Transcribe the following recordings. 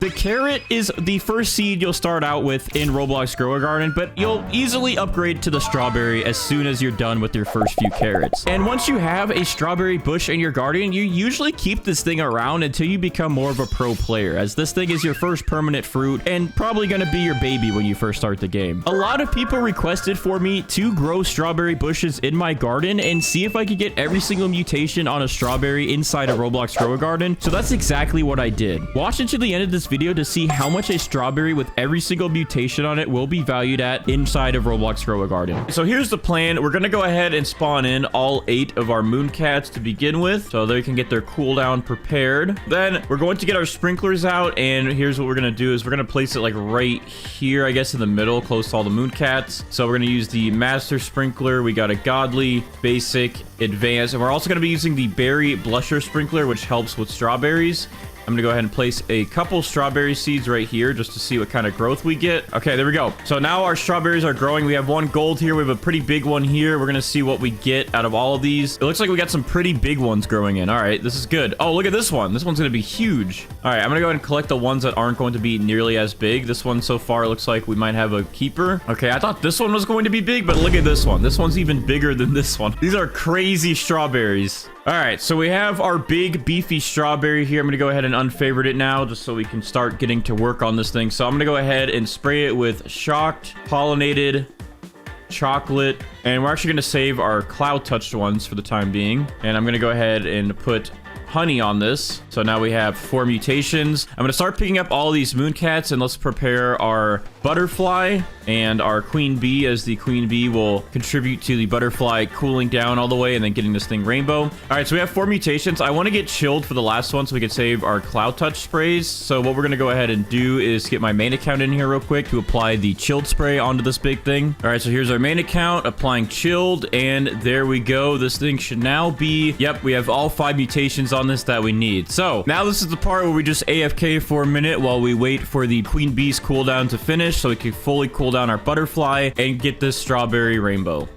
The carrot is the first seed you'll start out with in Roblox Grow a Garden, but you'll easily upgrade to the strawberry as soon as you're done with your first few carrots. And once you have a strawberry bush in your garden, you usually keep this thing around until you become more of a pro player, as this thing is your first permanent fruit and probably going to be your baby when you first start the game. A lot of people requested for me to grow strawberry bushes in my garden and see if I could get every single mutation on a strawberry inside of Roblox Grow a Garden. So that's exactly what I did. Watch until the end of this video to see how much a strawberry with every single mutation on it will be valued at inside of Roblox Grow a Garden. So here's the plan. We're going to go ahead and spawn in all 8 of our mooncats to begin with, so they can get their cooldown prepared. Then we're going to get our sprinklers out, and here's what we're going to do is we're going to place it like right here, I guess in the middle, close to all the mooncats. So we're going to use the master sprinkler. We got a godly, basic, advanced, and we're also going to be using the berry blusher sprinkler, which helps with strawberries. I'm gonna go ahead and place a couple strawberry seeds right here just to see what kind of growth we get. Okay, there we go. So now our strawberries are growing. We have one gold here. We have a pretty big one here. We're gonna see what we get out of all of these. It looks like we got some pretty big ones growing in. All right, this is good. Oh, look at this one. This one's gonna be huge. All right, I'm gonna go ahead and collect the ones that aren't going to be nearly as big. This one so far looks like we might have a keeper. Okay, I thought this one was going to be big, but look at this one. This one's even bigger than this one. These are crazy strawberries. All right, so we have our big beefy strawberry here. I'm gonna go ahead and unfavorite it now just so we can start getting to work on this thing. So I'm gonna go ahead and spray it with shocked, pollinated, chocolate, and we're actually gonna save our cloud touched ones for the time being. And I'm gonna go ahead and put honey on this. So now we have 4 mutations. I'm gonna start picking up all these mooncats, and let's prepare our butterfly and our queen bee, as the queen bee will contribute to the butterfly cooling down all the way and then getting this thing rainbow. All right, so we have 4 mutations. I want to get chilled for the last one so we can save our cloud touch sprays. So what we're gonna go ahead and do is get my main account in here real quick to apply the chilled spray onto this big thing. All right, so here's our main account, applying chilled, and there we go. This thing should now be, yep, we have all 5 mutations on this that we need. So now this is the part where we just AFK for a minute while we wait for the queen bee's cooldown to finish so we can fully cool down our butterfly and get this strawberry rainbow.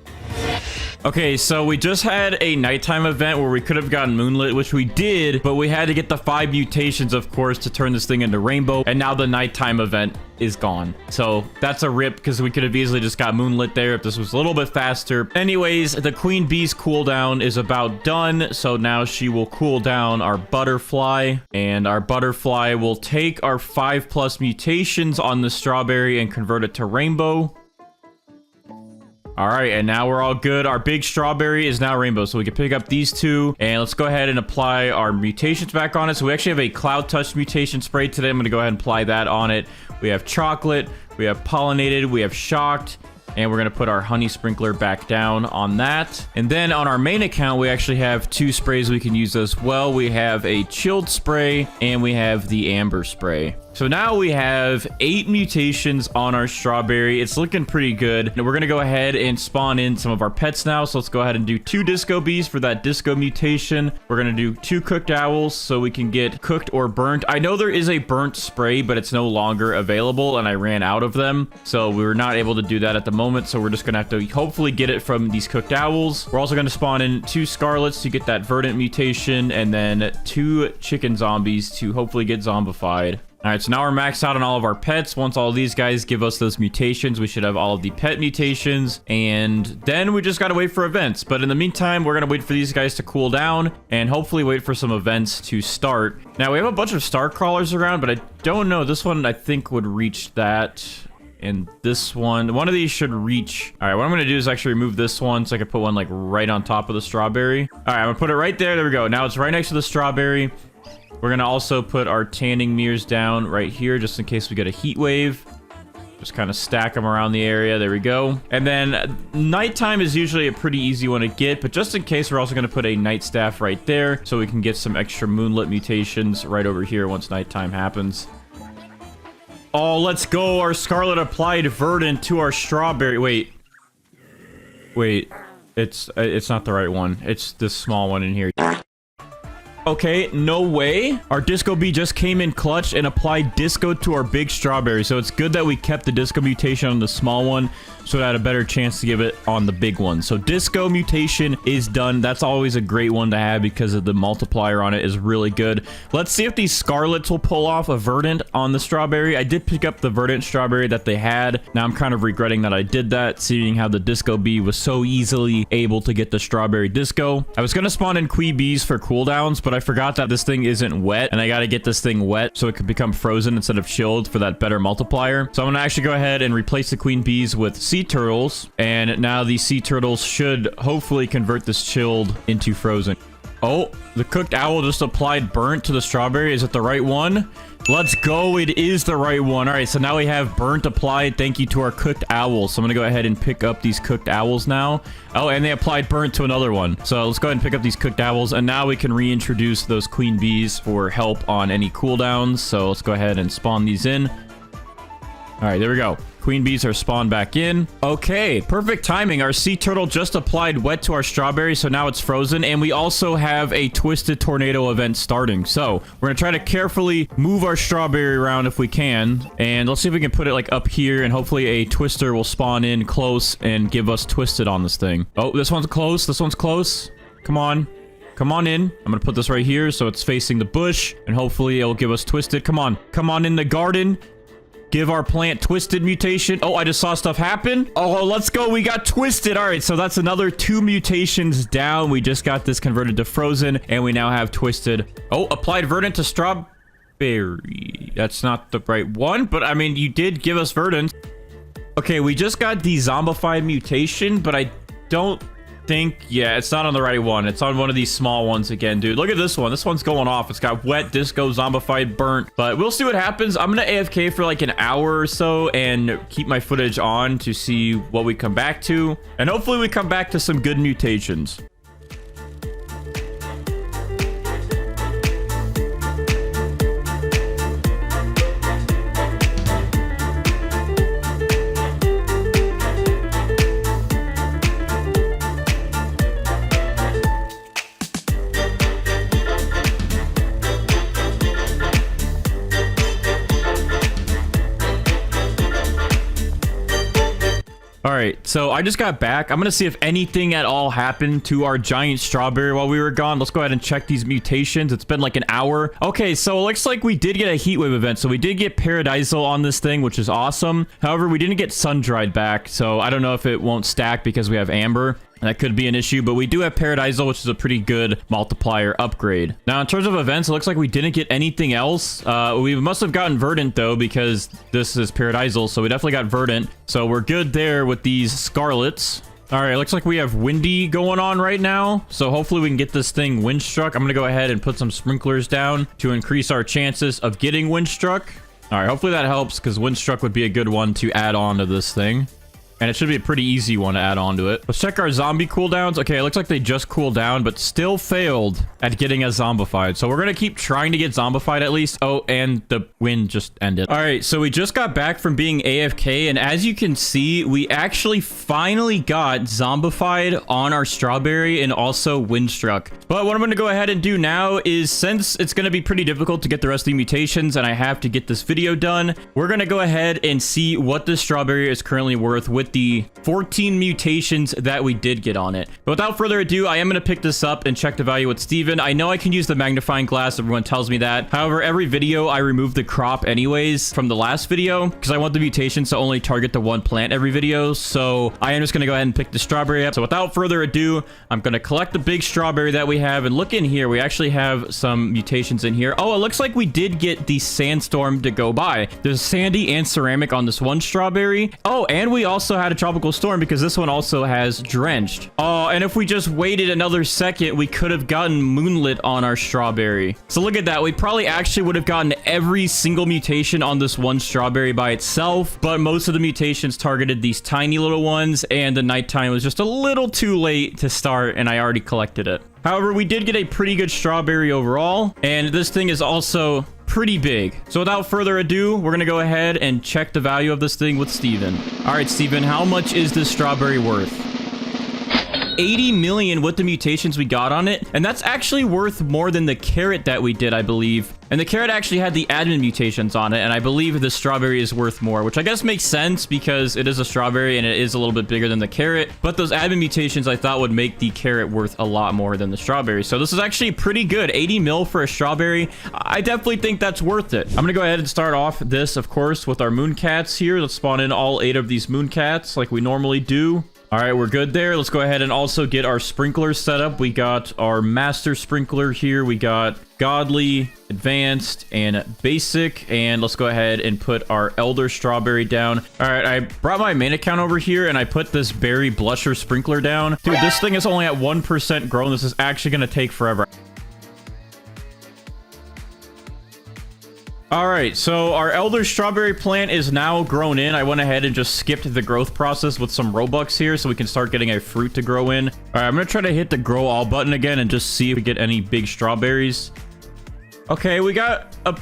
Okay, so we just had a nighttime event where we could have gotten moonlit, which we did, but we had to get the 5 mutations, of course, to turn this thing into rainbow, and now the nighttime event is gone. So that's a rip, because we could have easily just got moonlit there if this was a little bit faster. Anyways, the queen bee's cooldown is about done, so now she will cool down our butterfly, and our butterfly will take our 5+ mutations on the strawberry and convert it to rainbow. All right, and now we're all good. Our big strawberry is now rainbow, so we can pick up these 2, and let's go ahead and apply our mutations back on it. So we actually have a cloud touch mutation spray today. I'm going to go ahead and apply that on it. We have chocolate, we have pollinated, we have shocked, and we're going to put our honey sprinkler back down on that. And then on our main account, we actually have 2 sprays we can use as well. We have a chilled spray, and we have the amber spray. So now we have 8 mutations on our strawberry. It's looking pretty good. And we're going to go ahead and spawn in some of our pets now. So let's go ahead and do 2 disco bees for that disco mutation. We're going to do 2 cooked owls so we can get cooked or burnt. I know there is a burnt spray, but it's no longer available, and I ran out of them. So we were not able to do that at the moment. So we're just going to have to hopefully get it from these cooked owls. We're also going to spawn in 2 scarlets to get that verdant mutation, and then 2 chicken zombies to hopefully get zombified. All right, so now we're maxed out on all of our pets. Once all these guys give us those mutations, we should have all of the pet mutations, and then we just gotta wait for events. But in the meantime, we're gonna wait for these guys to cool down and hopefully wait for some events to start. Now, we have a bunch of star crawlers around, but I don't know. This one, I think, would reach that. And this one of these should reach. All right, what I'm gonna do is actually remove this one so I can put one like right on top of the strawberry. All right, I'm gonna put it right there. There we go. Now it's right next to the strawberry. We're going to also put our tanning mirrors down right here just in case we get a heat wave. Just kind of stack them around the area. There we go. And then nighttime is usually a pretty easy one to get, but just in case, we're also going to put a night staff right there so we can get some extra moonlit mutations right over here once nighttime happens. Oh, let's go. Our scarlet applied verdant to our strawberry. Wait. It's not the right one. It's this small one in here. Okay, no way. Our Disco Bee just came in clutch and applied Disco to our big strawberry. So it's good that we kept the Disco mutation on the small one, so it had a better chance to give it on the big one. So Disco mutation is done. That's always a great one to have because of the multiplier on it is really good. Let's see if these Scarlets will pull off a Verdant on the strawberry. I did pick up the Verdant strawberry that they had. Now I'm kind of regretting that I did that, seeing how the Disco Bee was so easily able to get the strawberry Disco. I was going to spawn in Queen Bees for cooldowns, but I forgot that this thing isn't wet, and I got to get this thing wet so it can become frozen instead of chilled for that better multiplier. So I'm going to actually go ahead and replace the Queen Bees with Sea Turtles, and now these Sea Turtles should hopefully convert this chilled into frozen. Oh, the Cooked Owl just applied Burnt to the strawberry. Is it the right one? Let's go. It is the right one. All right, so now we have Burnt applied. Thank you to our Cooked Owls. So I'm going to go ahead and pick up these Cooked Owls now. Oh, and they applied Burnt to another one. So let's go ahead and pick up these Cooked Owls. And now we can reintroduce those Queen Bees for help on any cooldowns. So let's go ahead and spawn these in. All right, there we go. Queen Bees are spawned back in. Okay, perfect timing. Our Sea Turtle just applied wet to our strawberry, so now it's frozen. And we also have a Twisted Tornado event starting. So we're going to try to carefully move our strawberry around if we can. And let's see if we can put it like up here, and hopefully a Twister will spawn in close and give us Twisted on this thing. Oh, this one's close. This one's close. Come on. Come on in. I'm going to put this right here so it's facing the bush, and hopefully it'll give us Twisted. Come on. Come on in the garden. Give our plant Twisted mutation. Oh, I just saw stuff happen. Oh, let's go. We got Twisted. All right, so that's another 2 mutations down. We just got this converted to frozen, and we now have Twisted. Oh, applied Verdant to strawberry. That's not the right one, but I mean, you did give us Verdant. Okay, we just got the zombified mutation, but I don't think, yeah, it's not on the right one. It's on one of these small ones again, dude. Look at this one. This one's going off. It's got wet, Disco, zombified, burnt, but we'll see what happens. I'm gonna AFK for like an hour or so and keep my footage on to see what we come back to, and hopefully we come back to some good mutations. All right, so I just got back. I'm going to see if anything at all happened to our giant strawberry while we were gone. Let's go ahead and check these mutations. It's been like an hour. Okay, so it looks like we did get a heat wave event. So we did get Paradisal on this thing, which is awesome. However, we didn't get sun-dried back. So I don't know if it won't stack because we have amber. That could be an issue, but we do have Paradisal, which is a pretty good multiplier upgrade. Now, in terms of events, it looks like we didn't get anything else. We must have gotten Verdant, though, because this is Paradisal, so we definitely got Verdant. So we're good there with these Scarlets. All right, looks like we have Windy going on right now. So hopefully we can get this thing Windstruck. I'm going to go ahead and put some sprinklers down to increase our chances of getting Windstruck. All right, hopefully that helps, because Windstruck would be a good one to add on to this thing. And it should be a pretty easy one to add on to it. Let's check our zombie cooldowns. Okay, it looks like they just cooled down, but still failed at getting us zombified. So we're going to keep trying to get zombified at least. Oh, and the wind just ended. All right, so we just got back from being AFK. And as you can see, we actually finally got zombified on our strawberry and also Windstruck. But what I'm going to go ahead and do now is, since it's going to be pretty difficult to get the rest of the mutations and I have to get this video done, we're going to go ahead and see what this strawberry is currently worth with the 14 mutations that we did get on it. But without further ado, I am going to pick this up and check the value with Steven. I know I can use the magnifying glass. Everyone tells me that. However, every video I remove the crop anyways from the last video because I want the mutations to only target the one plant every video. So I am just going to go ahead and pick the strawberry up. So without further ado, I'm going to collect the big strawberry that we have, and look in here. We actually have some mutations in here. Oh, it looks like we did get the sandstorm to go by. There's sandy and ceramic on this one strawberry. Oh, and we also had a tropical storm because this one also has drenched. Oh, and if we just waited another second, we could have gotten moonlit on our strawberry. So look at that. We probably actually would have gotten every single mutation on this one strawberry by itself, but most of the mutations targeted these tiny little ones, and the nighttime was just a little too late to start, and I already collected it. However, we did get a pretty good strawberry overall, and this thing is also pretty big. So without further ado, we're going to go ahead and check the value of this thing with Steven. All right, Steven, how much is this strawberry worth? 80 million with the mutations we got on it. And that's actually worth more than the carrot that we did, I believe. And the carrot actually had the admin mutations on it. And I believe the strawberry is worth more, which I guess makes sense because it is a strawberry and it is a little bit bigger than the carrot. But those admin mutations I thought would make the carrot worth a lot more than the strawberry. So this is actually pretty good. 80 mil for a strawberry. I definitely think that's worth it. I'm going to go ahead and start off this, of course, with our moon cats here. Let's spawn in all 8 of these moon cats like we normally do. All right, we're good there. Let's go ahead and also get our sprinklers set up. We got our master sprinkler here. We got godly, advanced, and basic. And let's go ahead and put our elder strawberry down. All right, I brought my main account over here and I put this berry blusher sprinkler down. Dude, this thing is only at 1% grown. This is actually going to take forever. All right, so our elder strawberry plant is now grown in. I went ahead and just skipped the growth process with some Robux here so we can start getting a fruit to grow in. All right, I'm gonna try to hit the grow all button again and just see if we get any big strawberries. Okay, we got a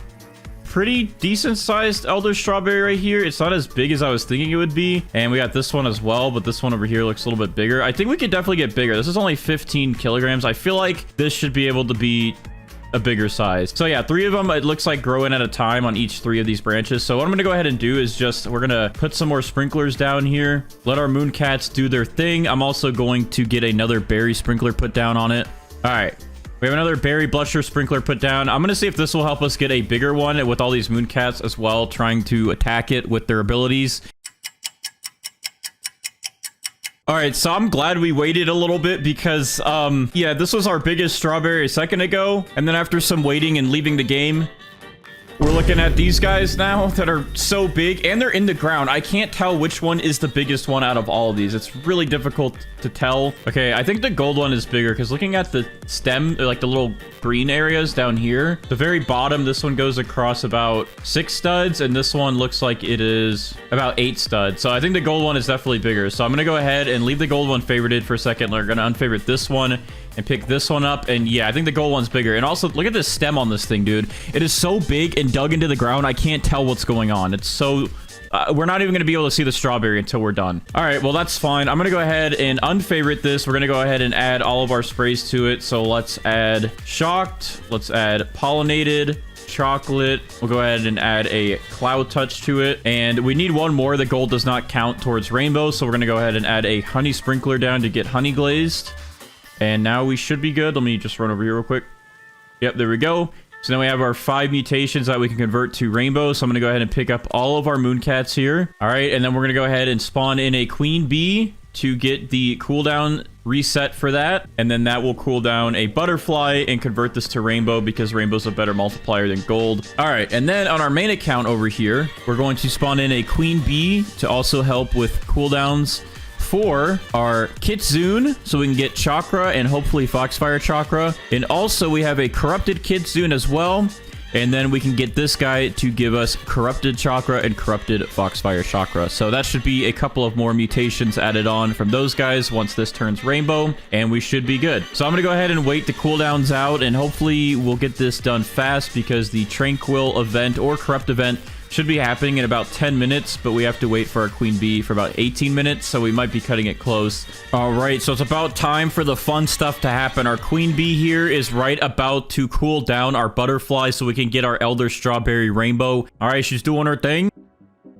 pretty decent sized elder strawberry right here. It's not as big as I was thinking it would be. And we got this one as well, but this one over here looks a little bit bigger. I think we could definitely get bigger. This is only 15 kilograms. I feel like this should be able to be a bigger size. So yeah, 3 of them, it looks like growing at a time on each 3 of these branches. So what I'm going to go ahead and do is just, we're going to put some more sprinklers down here. Let our moon cats do their thing. I'm also going to get another berry sprinkler put down on it. All right. We have another berry blusher sprinkler put down. I'm going to see if this will help us get a bigger one with all these moon cats as well, trying to attack it with their abilities. All right, so I'm glad we waited a little bit because, yeah, this was our biggest strawberry a second ago. And then after some waiting and leaving the game, we're looking at these guys now that are so big and they're in the ground. I can't tell which one is the biggest one out of all of these. It's really difficult to tell. Okay, I think the gold one is bigger because looking at the stem, like the little green areas down here, the very bottom, this one goes across about 6 studs and this one looks like it is about 8 studs. So I think the gold one is definitely bigger. So I'm going to go ahead and leave the gold one favorited for a second. We're going to unfavorite this one and pick this one up. And yeah, I think the gold one's bigger. And also look at the stem on this thing, dude. It is so big and dug into the ground. I can't tell what's going on. It's so... we're not even going to be able to see the strawberry until we're done. All right, well, that's fine. I'm going to go ahead and unfavorite this. We're going to go ahead and add all of our sprays to it. So let's add shocked. Let's add pollinated. Chocolate. We'll go ahead and add a cloud touch to it. And we need one more. The gold does not count towards rainbow. So we're going to go ahead and add a honey sprinkler down to get honey glazed. And now we should be good. Let me just run over here real quick. Yep, there we go. So now we have our 5 mutations that we can convert to rainbow. So I'm going to go ahead and pick up all of our moon cats here. All right. And then we're going to go ahead and spawn in a queen bee to get the cooldown reset for that. And then that will cool down a butterfly and convert this to rainbow because rainbow's a better multiplier than gold. All right. And then on our main account over here, we're going to spawn in a queen bee to also help with cooldowns for our Kitsune, so we can get Chakra and hopefully Foxfire Chakra. And also we have a Corrupted Kitsune as well. And then we can get this guy to give us Corrupted Chakra and Corrupted Foxfire Chakra. So that should be a couple of more mutations added on from those guys once this turns rainbow, and we should be good. So I'm going to go ahead and wait the cooldowns out, and hopefully we'll get this done fast because the Tranquil event or Corrupt event should be happening in about 10 minutes, but we have to wait for our queen bee for about 18 minutes, so we might be cutting it close. All right, so it's about time for the fun stuff to happen. Our queen bee here is right about to cool down our butterfly so we can get our elder strawberry rainbow. All right, she's doing her thing.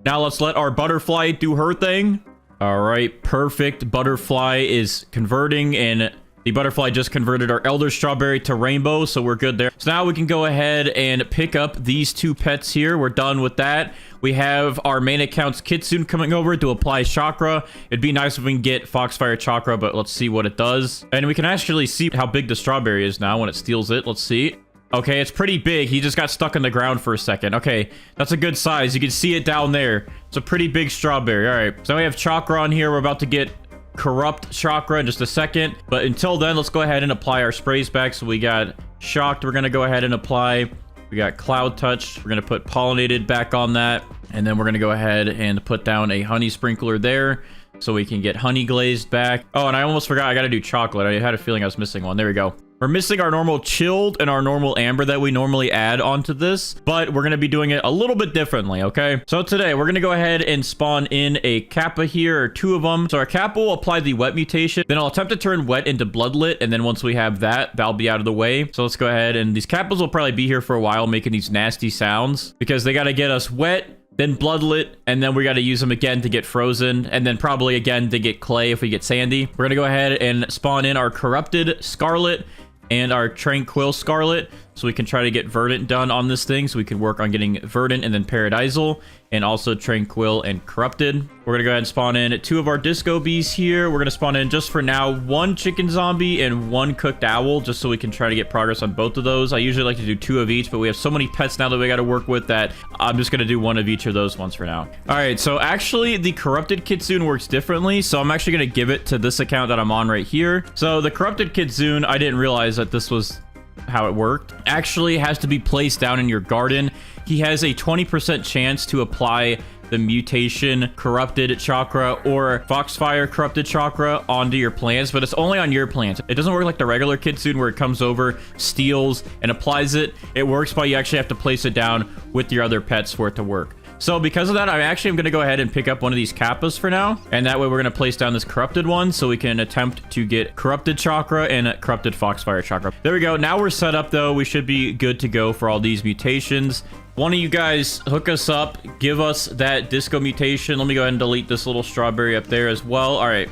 Now let's let our butterfly do her thing. All right, perfect. Butterfly is converting, and the butterfly just converted our elder strawberry to rainbow, so we're good there. So now we can go ahead and pick up these 2 pets here. We're done with that. We have our main account's Kitsune coming over to apply Chakra. It'd be nice if we can get Foxfire Chakra, but let's see what it does. And we can actually see how big the strawberry is now when it steals it. Let's see. Okay, it's pretty big. He just got stuck in the ground for a second. Okay, that's a good size. You can see it down there. It's a pretty big strawberry. All right, so we have Chakra on here. We're about to get Corrupt Chakra in just a second, but until then, let's go ahead and apply our sprays back. So we got Shocked, we're going to go ahead and apply. We got Cloud Touch, we're going to put Pollinated back on that, and then we're going to go ahead and put down a Honey Sprinkler there so we can get Honey Glazed back. Oh, and I almost forgot, I got to do Chocolate. I had a feeling I was missing one. There we go. We're missing our normal chilled and our normal amber that we normally add onto this, but we're going to be doing it a little bit differently, okay? So today, we're going to go ahead and spawn in a Kappa here, or 2 of them. So our Kappa will apply the wet mutation. Then I'll attempt to turn wet into bloodlet, and then once we have that, that'll be out of the way. So let's go ahead, and these Kappas will probably be here for a while making these nasty sounds because they got to get us wet, then bloodlet, and then we got to use them again to get frozen, and then probably again to get clay if we get sandy. We're going to go ahead and spawn in our corrupted scarlet and our tranquil scarlet, so we can try to get verdant done on this thing, so we can work on getting verdant and then paradisal, and also tranquil and corrupted. We're gonna go ahead and spawn in 2 of our disco bees here. We're gonna spawn in, just for now, 1 chicken zombie and 1 cooked owl, just so we can try to get progress on both of those. I usually like to do 2 of each, but we have so many pets now that we gotta work with that I'm just gonna do 1 of each of those ones for now. All right, so actually the corrupted kitsune works differently, so I'm actually gonna give it to this account that I'm on right here. So the corrupted kitsune, I didn't realize that this was how it worked, actually has to be placed down in your garden. He has a 20% chance to apply the mutation corrupted chakra or foxfire corrupted chakra onto your plants, but it's only on your plants. It doesn't work like the regular kitsune where it comes over, steals, and applies it. It works by you actually have to place it down with your other pets for it to work. So because of that, I'm going to go ahead and pick up one of these Kappas for now. And that way we're going to place down this corrupted one so we can attempt to get corrupted chakra and corrupted foxfire chakra. There we go. Now we're set up though. We should be good to go for all these mutations. One of you guys hook us up. Give us that disco mutation. Let me go ahead and delete this little strawberry up there as well. All right.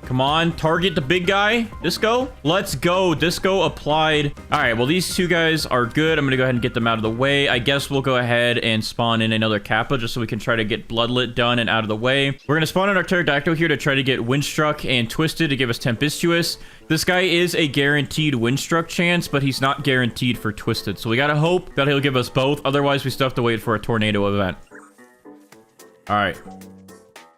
Come on, target the big guy. Disco, let's go. Disco applied. All right, well, these 2 guys are good. I'm gonna go ahead and get them out of the way. I guess we'll go ahead and spawn in another Kappa just so we can try to get bloodlet done and out of the way. We're gonna spawn in our pterodactyl here to try to get windstruck and twisted to give us tempestuous. This guy is a guaranteed windstruck chance, but he's not guaranteed for twisted. So we gotta hope that he'll give us both. Otherwise, we still have to wait for a tornado event. All right.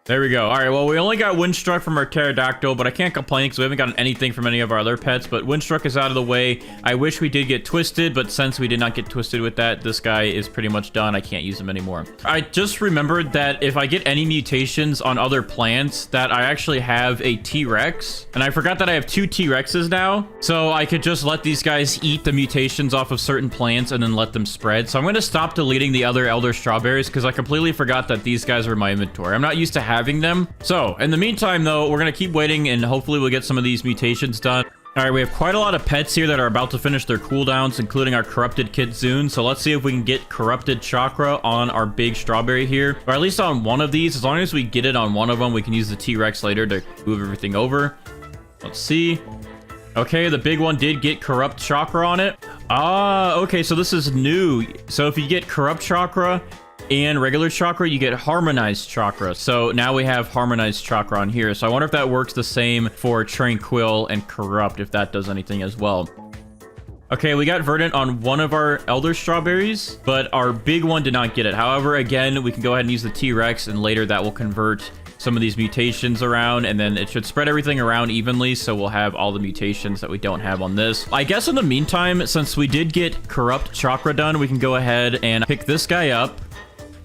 There we go. All right, well, we only got Windstruck from our pterodactyl, but I can't complain because we haven't gotten anything from any of our other pets, but Windstruck is out of the way. I wish we did get Twisted, but since we did not get Twisted with that, this guy is pretty much done. I can't use him anymore. I just remembered that if I get any mutations on other plants, that I actually have a T-Rex, and I forgot that I have 2 T-Rexes now, so I could just let these guys eat the mutations off of certain plants and then let them spread. So I'm going to stop deleting the other Elder Strawberries because I completely forgot that these guys are in my inventory. I'm not used to having them. So in the meantime though, we're gonna keep waiting and hopefully we'll get some of these mutations done. All right, we have quite a lot of pets here that are about to finish their cooldowns, including our corrupted kitsune. So let's see if we can get corrupted chakra on our big strawberry here, or at least on one of these. As long as we get it on one of them, we can use the T-Rex later to move everything over. Let's see. Okay, the big one did get corrupt chakra on it. Ah, okay, so this is new. So if you get corrupt chakra and regular chakra, you get harmonized chakra. So now we have harmonized chakra on here. So I wonder if that works the same for tranquil and corrupt, if that does anything as well. Okay, we got verdant on one of our elder strawberries, but our big one did not get it. However, again, we can go ahead and use the T-Rex, and later that will convert some of these mutations around, and then it should spread everything around evenly, so we'll have all the mutations that we don't have on this. I guess in the meantime, since we did get corrupt chakra done, we can go ahead and pick this guy up.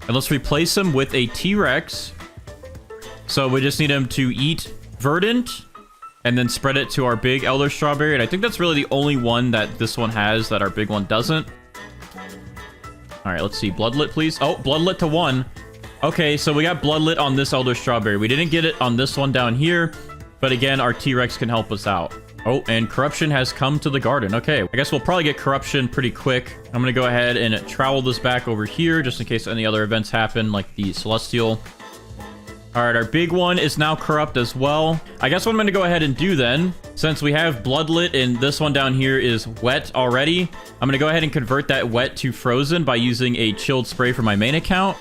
And let's replace him with a T-Rex. So we just need him to eat verdant and then spread it to our big elder strawberry. And I think that's really the only one that this one has that our big one doesn't. All right, let's see. Bloodlet, please. Oh, bloodlet to 1. Okay, so we got bloodlet on this elder strawberry. We didn't get it on this one down here. But again, our T-Rex can help us out. Oh, and corruption has come to the garden. Okay, I guess we'll probably get corruption pretty quick. I'm going to go ahead and trowel this back over here just in case any other events happen, like the celestial. All right, our big one is now corrupt as well. I guess what I'm going to go ahead and do then, since we have bloodlet and this one down here is wet already, I'm going to go ahead and convert that wet to frozen by using a chilled spray for my main account.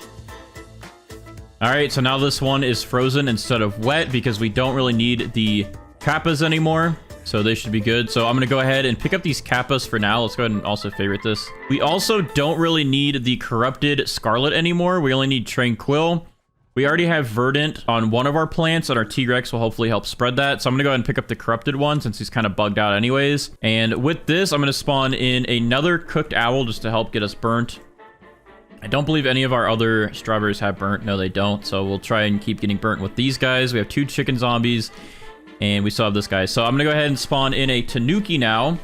All right, so now this one is frozen instead of wet because we don't really need the kappas anymore. So they should be good. So I'm going to go ahead and pick up these kappas for now. Let's go ahead and also favorite this. We also don't really need the corrupted scarlet anymore. We only need tranquil. We already have verdant on one of our plants, and our T-Rex will hopefully help spread that. So I'm going to go ahead and pick up the corrupted one since he's kind of bugged out anyways. And with this, I'm going to spawn in another cooked owl just to help get us burnt. I don't believe any of our other strawberries have burnt. No, they don't. So we'll try and keep getting burnt with these guys. We have 2 chicken zombies. And we still have this guy. So I'm going to go ahead and spawn in a Tanuki now.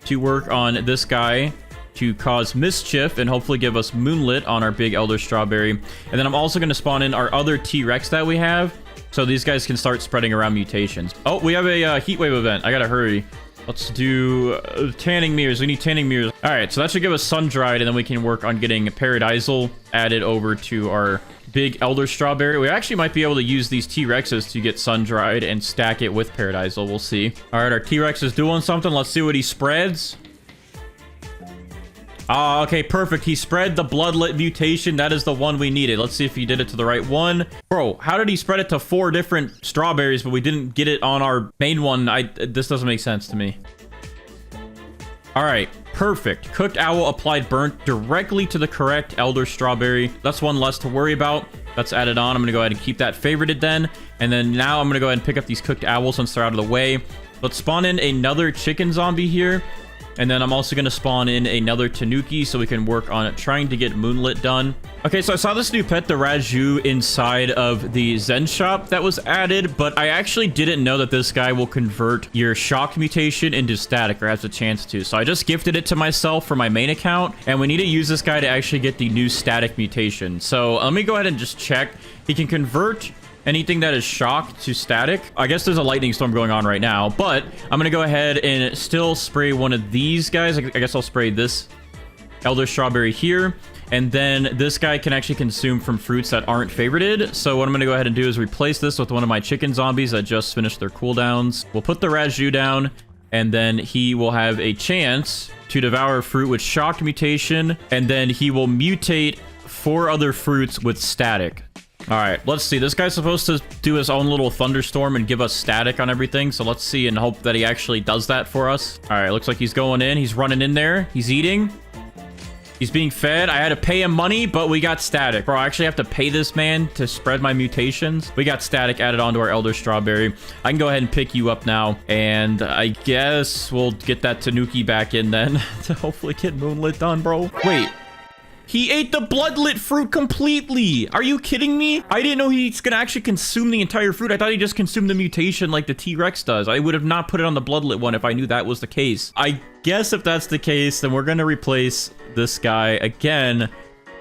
to work on this guy to cause mischief and hopefully give us Moonlit on our big Elder Strawberry. And then I'm also going to spawn in our other T-Rex that we have, so these guys can start spreading around mutations. Oh, we have a heat wave event. I gotta hurry. Let's do tanning mirrors. We need tanning mirrors. All right, so that should give us sun-dried, and then we can work on getting Paradisal added over to our big Elder Strawberry. We actually might be able to use these T-Rexes to get sun-dried and stack it with Paradisal. We'll see. All right, our T-Rex is doing something. Let's see what he spreads. Ah, okay, perfect. He spread the Bloodlet mutation. That is the one we needed. Let's see if he did it to the right one. Bro, how did he spread it to 4 different strawberries, but we didn't get it on our main one? This doesn't make sense to me. All right, perfect. Cooked Owl applied burnt directly to the correct Elder Strawberry. That's one less to worry about. That's added on. I'm going to go ahead and keep that favorited then. And then now I'm going to go ahead and pick up these cooked owls once they're out of the way. Let's spawn in another chicken zombie here. And then I'm also going to spawn in another Tanuki so we can work on trying to get Moonlit done. Okay, so I saw this new pet, the Raju, inside of the Zen shop that was added, but I actually didn't know that this guy will convert your shock mutation into static, or has a chance to. So I just gifted it to myself for my main account, and we need to use this guy to actually get the new static mutation. So let me go ahead and just check. He can convert anything that is shock to static. I guess there's a lightning storm going on right now, but I'm going to go ahead and still spray one of these guys. I guess I'll spray this Elder Strawberry here. And then this guy can actually consume from fruits that aren't favorited. So what I'm going to go ahead and do is replace this with one of my chicken zombies that just finished their cooldowns. We'll put the Raju down, and then he will have a chance to devour fruit with shocked mutation. And then he will mutate 4 other fruits with static. All right, let's see. This guy's supposed to do his own little thunderstorm and give us static on everything. So let's see and hope that he actually does that for us. All right, looks like he's going in. He's running in there. He's eating. He's being fed. I had to pay him money, but we got static. Bro, I actually have to pay this man to spread my mutations. We got static added onto our Elder Strawberry. I can go ahead and pick you up now. And I guess we'll get that Tanuki back in then to hopefully get Moonlit done, bro. Wait. He ate the Bloodlit fruit completely. Are you kidding me? I didn't know he's gonna actually consume the entire fruit. I thought he just consumed the mutation like the T-Rex does. I would have not put it on the Bloodlit one if I knew that was the case. I guess if that's the case, then we're gonna replace this guy again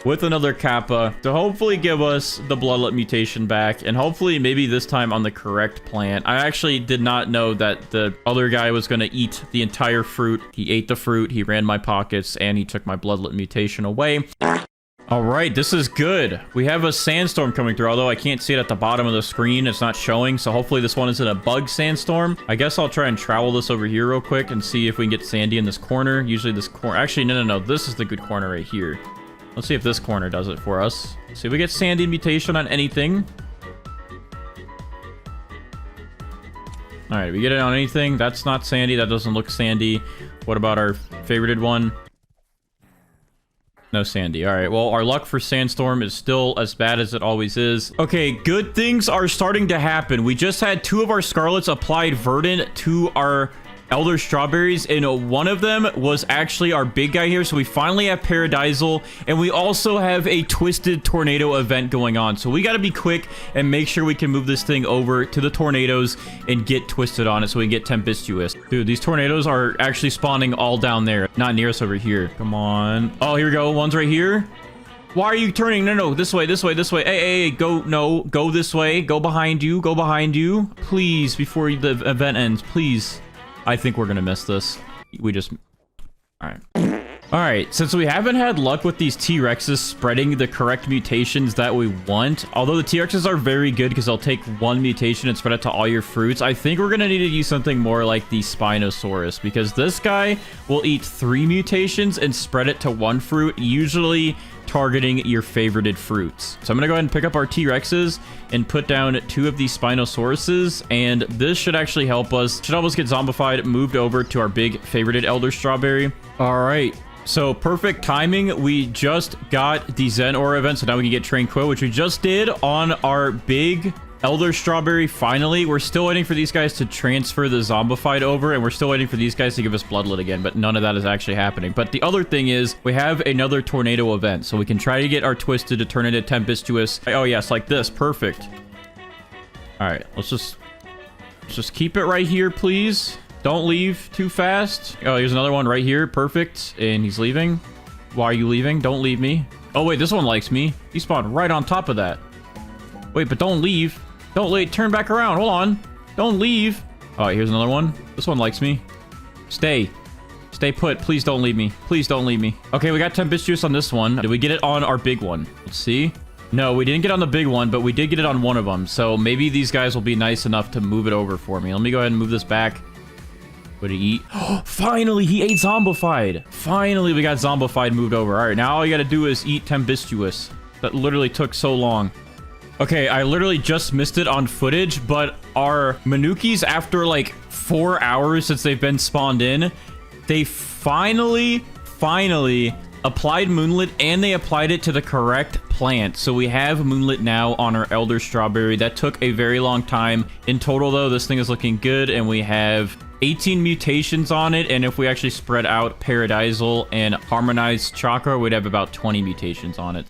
with another Kappa to hopefully give us the Bloodlet mutation back, and hopefully maybe this time on the correct plant. I actually did not know that the other guy was going to eat the entire fruit. He ate the fruit, he ran my pockets, and he took my Bloodlet mutation away. All right, this is good. We have a sandstorm coming through, although I can't see it at the bottom of the screen. It's not showing, so hopefully this one isn't a bug sandstorm. I guess I'll try and travel this over here real quick and see if we can get Sandy in this corner. Usually this corner... Actually, no. This is the good corner right here. Let's see if this corner does it for us. See if we get Sandy mutation on anything. All right, we get it on anything. That's not Sandy. That doesn't look Sandy. What about our favorited one? No Sandy. All right, well, our luck for Sandstorm is still as bad as it always is. Okay, good things are starting to happen. We just had 2 of our Scarlets applied Verdant to our Elder Strawberries, and one of them was actually our big guy here. So we finally have Paradisal, and we also have a Twisted Tornado event going on. So we got to be quick and make sure we can move this thing over to the tornadoes and get Twisted on it so we can get Tempestuous. Dude, these tornadoes are actually spawning all down there, not near us over here. Come on. Oh, here we go. One's right here. Why are you turning? No, this way. Hey, go, no, go this way. Go behind you. Please, before the event ends, please. I think we're gonna miss this. We just... All right, since we haven't had luck with these T-Rexes spreading the correct mutations that we want, although the T-Rexes are very good because they'll take 1 mutation and spread it to all your fruits, I think we're gonna need to use something more like the Spinosaurus, because this guy will eat 3 mutations and spread it to 1 fruit, usually targeting your favorited fruits. So I'm gonna go ahead and pick up our T-Rexes and put down 2 of these Spinosauruses, and this should actually help us. Should help us get zombified, moved over to our big favorited Elder Strawberry. All right. So perfect timing. We just got the Zen Aura event, so now we can get Tranquil, which we just did on our big Elder Strawberry. Finally, we're still waiting for these guys to transfer the zombified over, and we're still waiting for these guys to give us Bloodlet again, but none of that is actually happening. But the other thing is we have another tornado event, so we can try to get our Twisted to turn into Tempestuous. Oh yes, like this. Perfect. All right, let's just keep it right here, please. Don't leave too fast. Oh, here's another one right here. Perfect. And he's leaving. Why are you leaving? Don't leave me. Oh, wait, this one likes me. He spawned right on top of that. Wait, but don't leave. Don't leave. Turn back around. Hold on. Don't leave. All right, here's another one. This one likes me. Stay. Stay put. Please don't leave me. Please don't leave me. Okay, we got Tempestuous on this one. Did we get it on our big one? Let's see. No, we didn't get on the big one, but we did get it on one of them. So maybe these guys will be nice enough to move it over for me. Let me go ahead and move this back. What did he eat? Finally, he ate Zombified. Finally, we got Zombified moved over. All right, now all you got to do is eat Tempestuous. That literally took so long. Okay, I literally just missed it on footage, but our Manukis, after like 4 hours since they've been spawned in, they finally applied Moonlit, and they applied it to the correct plant. So we have Moonlit now on our Elder Strawberry. That took a very long time. In total, though, this thing is looking good, and we have 18 mutations on it, and if we actually spread out Paradisal and Harmonized Chakra, we'd have about 20 mutations on it.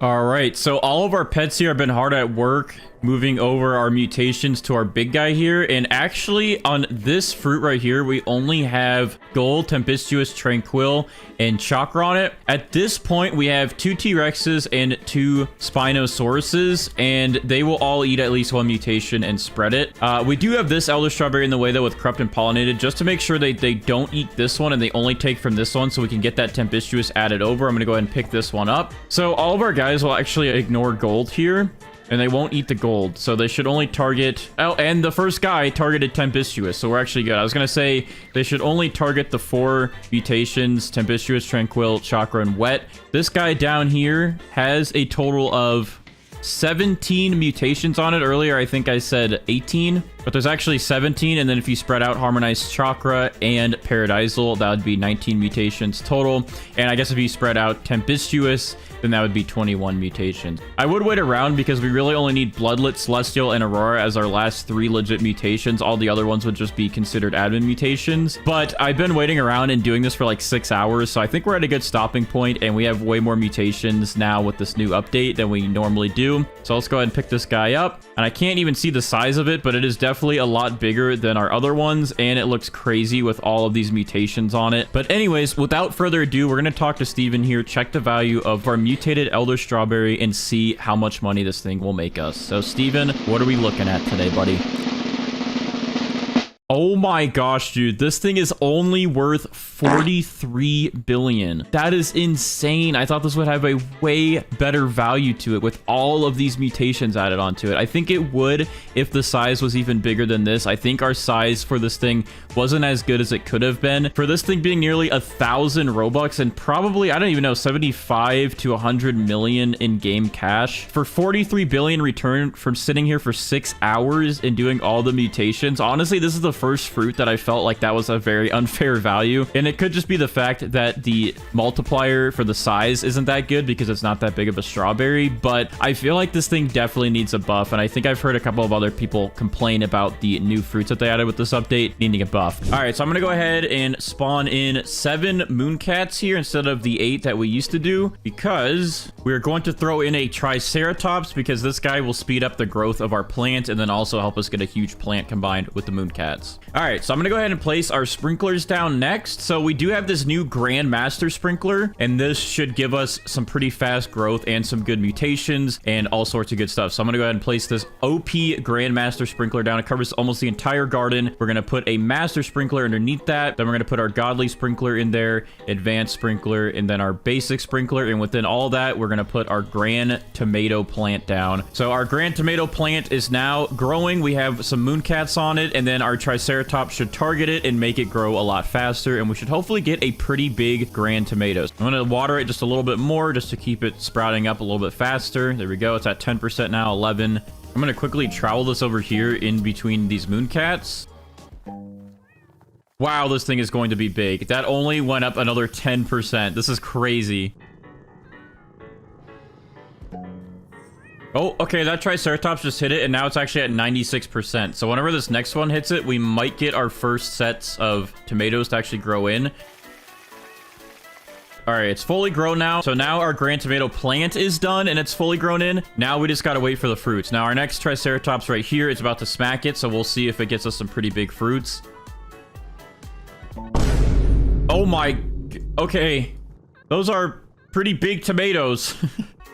All right, so all of our pets here have been hard at work moving over our mutations to our big guy here. And actually, on this fruit right here, we only have Gold, Tempestuous, Tranquil, and Chakra on it. At this point, we have 2 T-Rexes and 2 Spinosauruses, and they will all eat at least 1 mutation and spread it. We do have this Elder Strawberry in the way, though, with Corrupt and Pollinated, just to make sure they don't eat this one and they only take from this one, so we can get that Tempestuous added over. I'm going to go ahead and pick this one up. So all of our guys will actually ignore Gold here, and they won't eat the gold, so they should only target... Oh, and the first guy targeted Tempestuous, so we're actually good. I was gonna say they should only target the 4 mutations: Tempestuous, Tranquil, Chakra, and Wet. This guy down here has a total of 17 mutations on it. Earlier, I think I said 18, but there's actually 17, and then if you spread out Harmonized Chakra and Paradisal, that would be 19 mutations total. And I guess if you spread out Tempestuous, then that would be 21 mutations. I would wait around because we really only need Bloodlet, Celestial, and Aurora as our last 3 legit mutations. All the other ones would just be considered admin mutations. But I've been waiting around and doing this for like 6 hours, so I think we're at a good stopping point, and we have way more mutations now with this new update than we normally do. So let's go ahead and pick this guy up. And I can't even see the size of it, but it is definitely a lot bigger than our other ones, and it looks crazy with all of these mutations on it. But anyways, without further ado, we're going to talk to Steven here, check the value of our mutated Elder Strawberry, and see how much money this thing will make us. So Steven, what are we looking at today, buddy? Oh my gosh, dude, this thing is only worth 43 billion. That is insane. I thought this would have a way better value to it with all of these mutations added onto it. I think it would if the size was even bigger than this. I think our size for this thing wasn't as good as it could have been. For this thing being nearly 1,000 Robux and probably, I don't even know, 75 to 100 million in-game cash. For 43 billion return from sitting here for 6 hours and doing all the mutations, honestly, this is the first fruit that I felt like that was a very unfair value. And it could just be the fact that the multiplier for the size isn't that good because it's not that big of a strawberry, but I feel like this thing definitely needs a buff. And I think I've heard a couple of other people complain about the new fruits that they added with this update needing a buff. All right, so I'm gonna go ahead and spawn in 7 Mooncats here instead of the 8 that we used to do, because we're going to throw in a Triceratops, because this guy will speed up the growth of our plant and then also help us get a huge plant combined with the Mooncats. All right, so I'm gonna go ahead and place our sprinklers down next. So we do have this new Grand Master sprinkler, and this should give us some pretty fast growth and some good mutations and all sorts of good stuff. So I'm gonna go ahead and place this OP Grand Master sprinkler down. It covers almost the entire garden. We're gonna put a Master sprinkler underneath that. Then we're gonna put our Godly sprinkler in there, Advanced sprinkler, and then our Basic sprinkler. And within all that, we're gonna put our Grand Tomato plant down. So our Grand Tomato plant is now growing. We have some Mooncats on it, and then our Triceratops should target it and make it grow a lot faster, and we should hopefully get a pretty big Grand Tomatoes. I'm going to water it just a little bit more just to keep it sprouting up a little bit faster. There we go. It's at 10% now, 11. I'm going to quickly trowel this over here in between these Mooncats. Wow, this thing is going to be big. That only went up another 10%. This is crazy. Oh, okay, that Triceratops just hit it, and now it's actually at 96%. So whenever this next one hits it, we might get our first sets of tomatoes to actually grow in. All right, it's fully grown now. So now our Grand Tomato plant is done, and it's fully grown in. Now we just got to wait for the fruits. Now our next Triceratops right here is about to smack it, so we'll see if it gets us some pretty big fruits. Oh my... Okay. Those are pretty big tomatoes.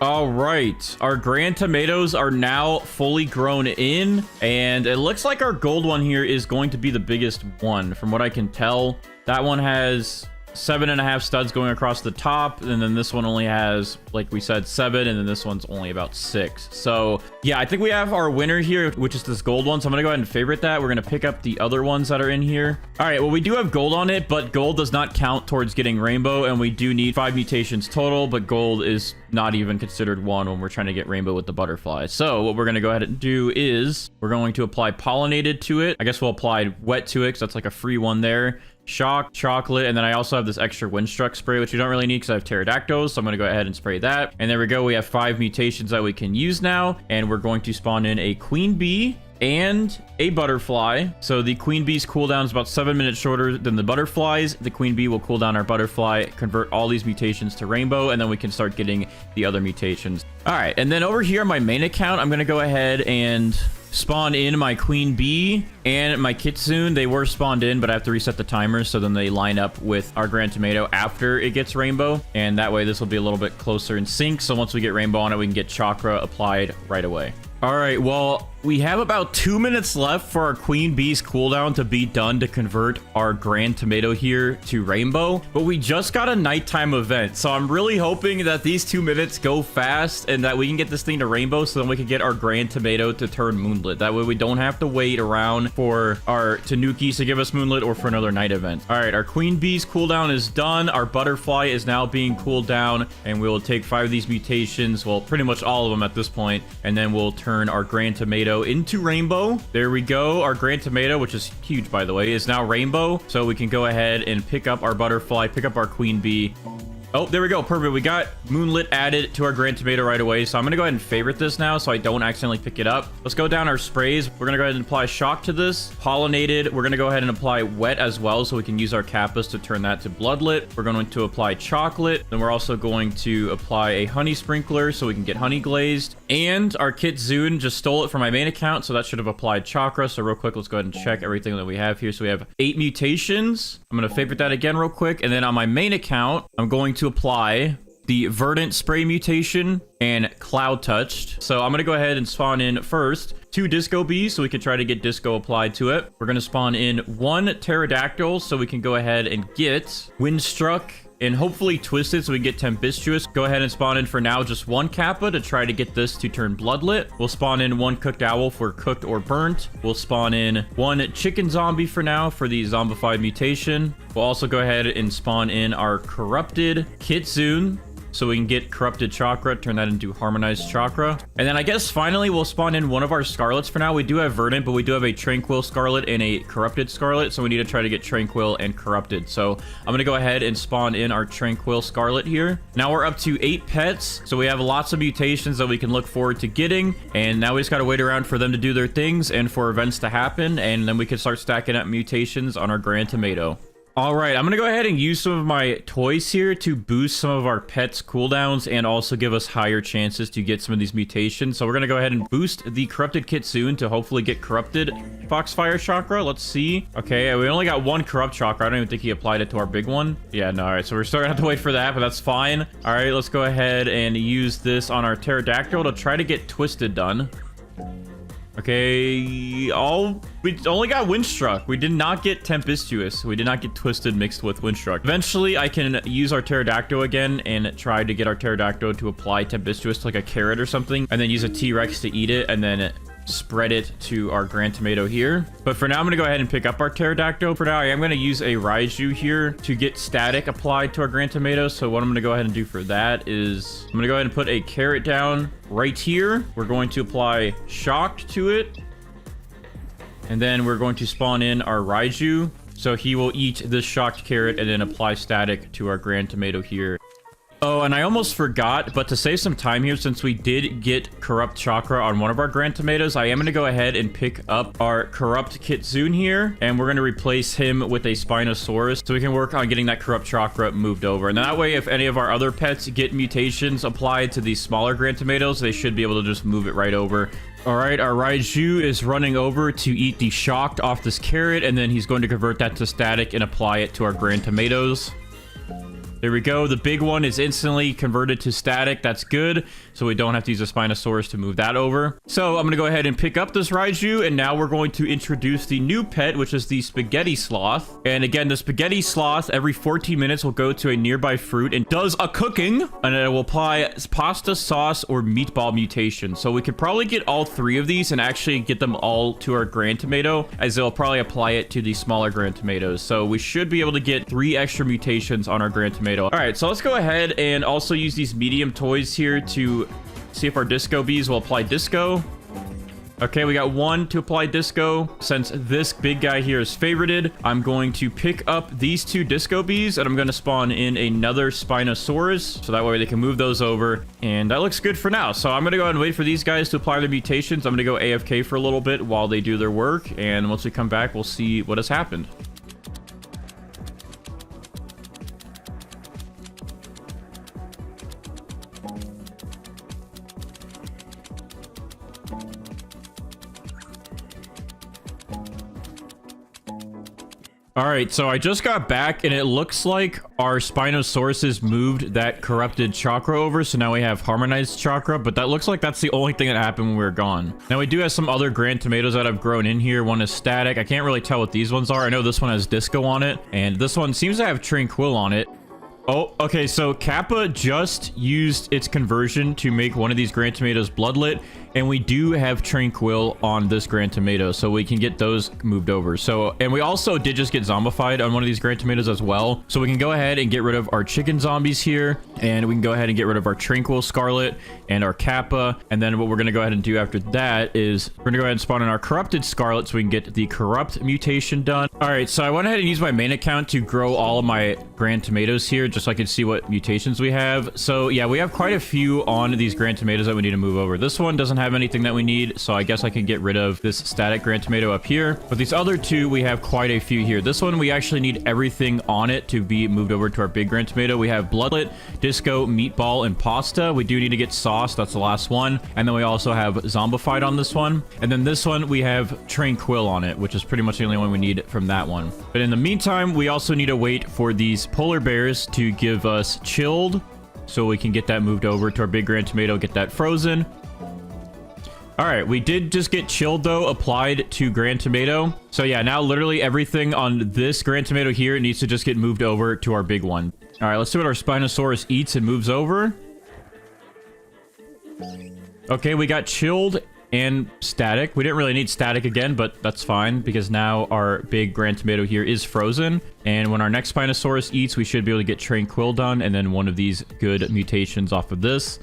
All right, our grand tomatoes are now fully grown in, and it looks like our gold one here is going to be the biggest one from what I can tell. That one has 7.5 studs going across the top, and then this one only has, like we said, 7, and then this one's only about 6. So yeah, I think we have our winner here, which is this gold one. So I'm gonna go ahead and favorite that. We're gonna pick up the other ones that are in here. All right, well, we do have gold on it, but gold does not count towards getting rainbow, and we do need 5 mutations total, but gold is not even considered one when we're trying to get rainbow with the butterfly. So what we're gonna go ahead and do is we're going to apply pollinated to it. I guess we'll apply wet to it because that's like a free one there. Shock, chocolate, and then I also have this extra windstruck spray, which you don't really need because I have pterodactyls, so I'm going to go ahead and spray that. And there we go. We have 5 mutations that we can use now, and we're going to spawn in a queen bee and a butterfly. So the queen bee's cooldown is about 7 minutes shorter than the butterflies. The queen bee will cool down our butterfly, convert all these mutations to rainbow, and then we can start getting the other mutations. All right, and then over here on my main account, I'm going to go ahead and spawn in my queen bee and my kitsune. They were spawned in, but I have to reset the timer so then they line up with our grand tomato after it gets rainbow, and that way this will be a little bit closer in sync. So once we get rainbow on it, we can get chakra applied right away. All right, well, we have about 2 minutes left for our queen bee's cooldown to be done to convert our grand tomato here to rainbow, but we just got a nighttime event, so I'm really hoping that these 2 minutes go fast and that we can get this thing to rainbow so then we can get our grand tomato to turn moonlit. That way we don't have to wait around for our tanukis to give us moonlit or for another night event. All right, our queen bee's cooldown is done. Our butterfly is now being cooled down, and we will take 5 of these mutations, well, pretty much all of them at this point, and then we'll turn our grand tomato into rainbow. There we go. Our grand tomato, which is huge by the way, is now rainbow. So we can go ahead and pick up our butterfly, pick up our queen bee. Oh, there we go. Perfect. We got moonlit added to our grand tomato right away. So I'm going to go ahead and favorite this now so I don't accidentally pick it up. Let's go down our sprays. We're going to go ahead and apply shock to this. Pollinated. We're going to go ahead and apply wet as well so we can use our kappas to turn that to bloodlet. We're going to apply chocolate. Then we're also going to apply a honey sprinkler so we can get honey glazed. And our kitsune just stole it from my main account, so that should have applied chakra. So real quick, let's go ahead and check everything that we have here. So we have 8 mutations. I'm going to favorite that again real quick. And then on my main account, I'm going to apply the verdant spray mutation and cloud touched. So I'm going to go ahead and spawn in first 2 disco bees so we can try to get disco applied to it. We're going to spawn in 1 pterodactyl so we can go ahead and get windstruck and hopefully twisted so we can get tempestuous. Go ahead and spawn in for now just 1 kappa to try to get this to turn bloodlit. We'll spawn in 1 cooked owl for cooked or burnt. We'll spawn in 1 chicken zombie for now for the zombified mutation. We'll also go ahead and spawn in our corrupted kitsune so we can get corrupted chakra, turn that into harmonized chakra. And then I guess finally we'll spawn in 1 of our scarlets for now. We do have verdant, but we do have a tranquil scarlet and a corrupted scarlet, so we need to try to get tranquil and corrupted. So I'm gonna go ahead and spawn in our tranquil scarlet here. Now we're up to 8 pets, so we have lots of mutations that we can look forward to getting, and now we just gotta wait around for them to do their things and for events to happen, and then we can start stacking up mutations on our grand tomato. All right, I'm going to go ahead and use some of my toys here to boost some of our pets' cooldowns and also give us higher chances to get some of these mutations. So we're going to go ahead and boost the corrupted kitsune to hopefully get corrupted foxfire chakra. Let's see. Okay, we only got 1 corrupt chakra. I don't even think he applied it to our big one. Yeah, no, all right, so we're still going to have to wait for that, but that's fine. All right, let's go ahead and use this on our pterodactyl to try to get twisted done. Okay, we only got windstruck. We did not get tempestuous. We did not get twisted mixed with windstruck. Eventually, I can use our pterodactyl again and try to get our pterodactyl to apply tempestuous to like a carrot or something, and then use a T-Rex to eat it, and then spread it to our grand tomato here. But for now, I'm going to go ahead and pick up our pterodactyl. For now, I am going to use a raiju here to get static applied to our grand tomato. So what I'm going to go ahead and do for that is I'm going to go ahead and put a carrot down right here. We're going to apply shocked to it. And then we're going to spawn in our raiju. So he will eat this shocked carrot and then apply static to our grand tomato here. Oh, and I almost forgot, but to save some time here, since we did get corrupt chakra on 1 of our grand tomatoes, I am going to go ahead and pick up our corrupt kitsune here, and we're going to replace him with a spinosaurus so we can work on getting that corrupt chakra moved over. And that way, if any of our other pets get mutations applied to these smaller grand tomatoes, they should be able to just move it right over. All right, our raiju is running over to eat the shocked off this carrot, and then he's going to convert that to static and apply it to our grand tomatoes. There we go. The big one is instantly converted to static. That's good. So we don't have to use a Spinosaurus to move that over. So I'm going to go ahead and pick up this Raiju. And now we're going to introduce the new pet, which is the Spaghetti Sloth. And again, the Spaghetti Sloth every 14 minutes will go to a nearby fruit and does a cooking. And it will apply pasta sauce or meatball mutation. So we could probably get all 3 of these and actually get them all to our Grand Tomato, as they'll probably apply it to the smaller Grand Tomatoes. So we should be able to get 3 extra mutations on our Grand Tomato. All right, so let's go ahead and also use these medium toys here to see if our Disco Bees will apply Disco. Okay, we got 1 to apply Disco. Since this big guy here is favorited, I'm going to pick up these 2 Disco Bees, and I'm going to spawn in another Spinosaurus, so that way they can move those over. And that looks good for now. So I'm going to go ahead and wait for these guys to apply their mutations. I'm going to go AFK for a little bit while they do their work, and once we come back, we'll see what has happened. All right, so I just got back and it looks like our Spinosauruses moved that corrupted chakra over. So now we have harmonized chakra, but that looks like that's the only thing that happened when we were gone. Now we do have some other Grand Tomatoes that have grown in here. One is static. I can't really tell what these ones are. I know this one has Disco on it, and this one seems to have Tranquil on it. Oh, okay, so Kappa just used its conversion to make one of these Grand Tomatoes bloodlit, and we do have Tranquil on this Grand Tomato, so we can get those moved over. So, and we also did just get zombified on one of these Grand Tomatoes as well, so we can go ahead and get rid of our chicken zombies here, and we can go ahead and get rid of our Tranquil Scarlet and our Kappa, and then what we're going to go ahead and do after that is we're going to go ahead and spawn in our Corrupted Scarlet so we can get the Corrupt mutation done. All right, so I went ahead and used my main account to grow all of my Grand Tomatoes here, just so I can see what mutations we have. So yeah, we have quite a few on these Grand Tomatoes that we need to move over. This one doesn't have anything that we need, so I guess I can get rid of this static Grand Tomato up here. But these other 2, we have quite a few here. This one, we actually need everything on it to be moved over to our big Grand Tomato. We have Bloodlet, Disco, Meatball, and Pasta. We do need to get Sauce. That's the last one. And then we also have Zombified on this one. And then this one, we have Tranquil on it, which is pretty much the only one we need from that one. But in the meantime, we also need to wait for these polar bears to give us Chilled, so we can get that moved over to our big Grand Tomato, get that frozen. All right, we did just get Chilled though applied to Grand Tomato. So yeah, now literally everything on this Grand Tomato here needs to just get moved over to our big one. All right, let's see what our Spinosaurus eats and moves over. Okay, we got Chilled and static. We didn't really need static again, but that's fine because now our big Grand Tomato here is frozen. And when our next Spinosaurus eats, we should be able to get Tranquil done and then one of these good mutations off of this.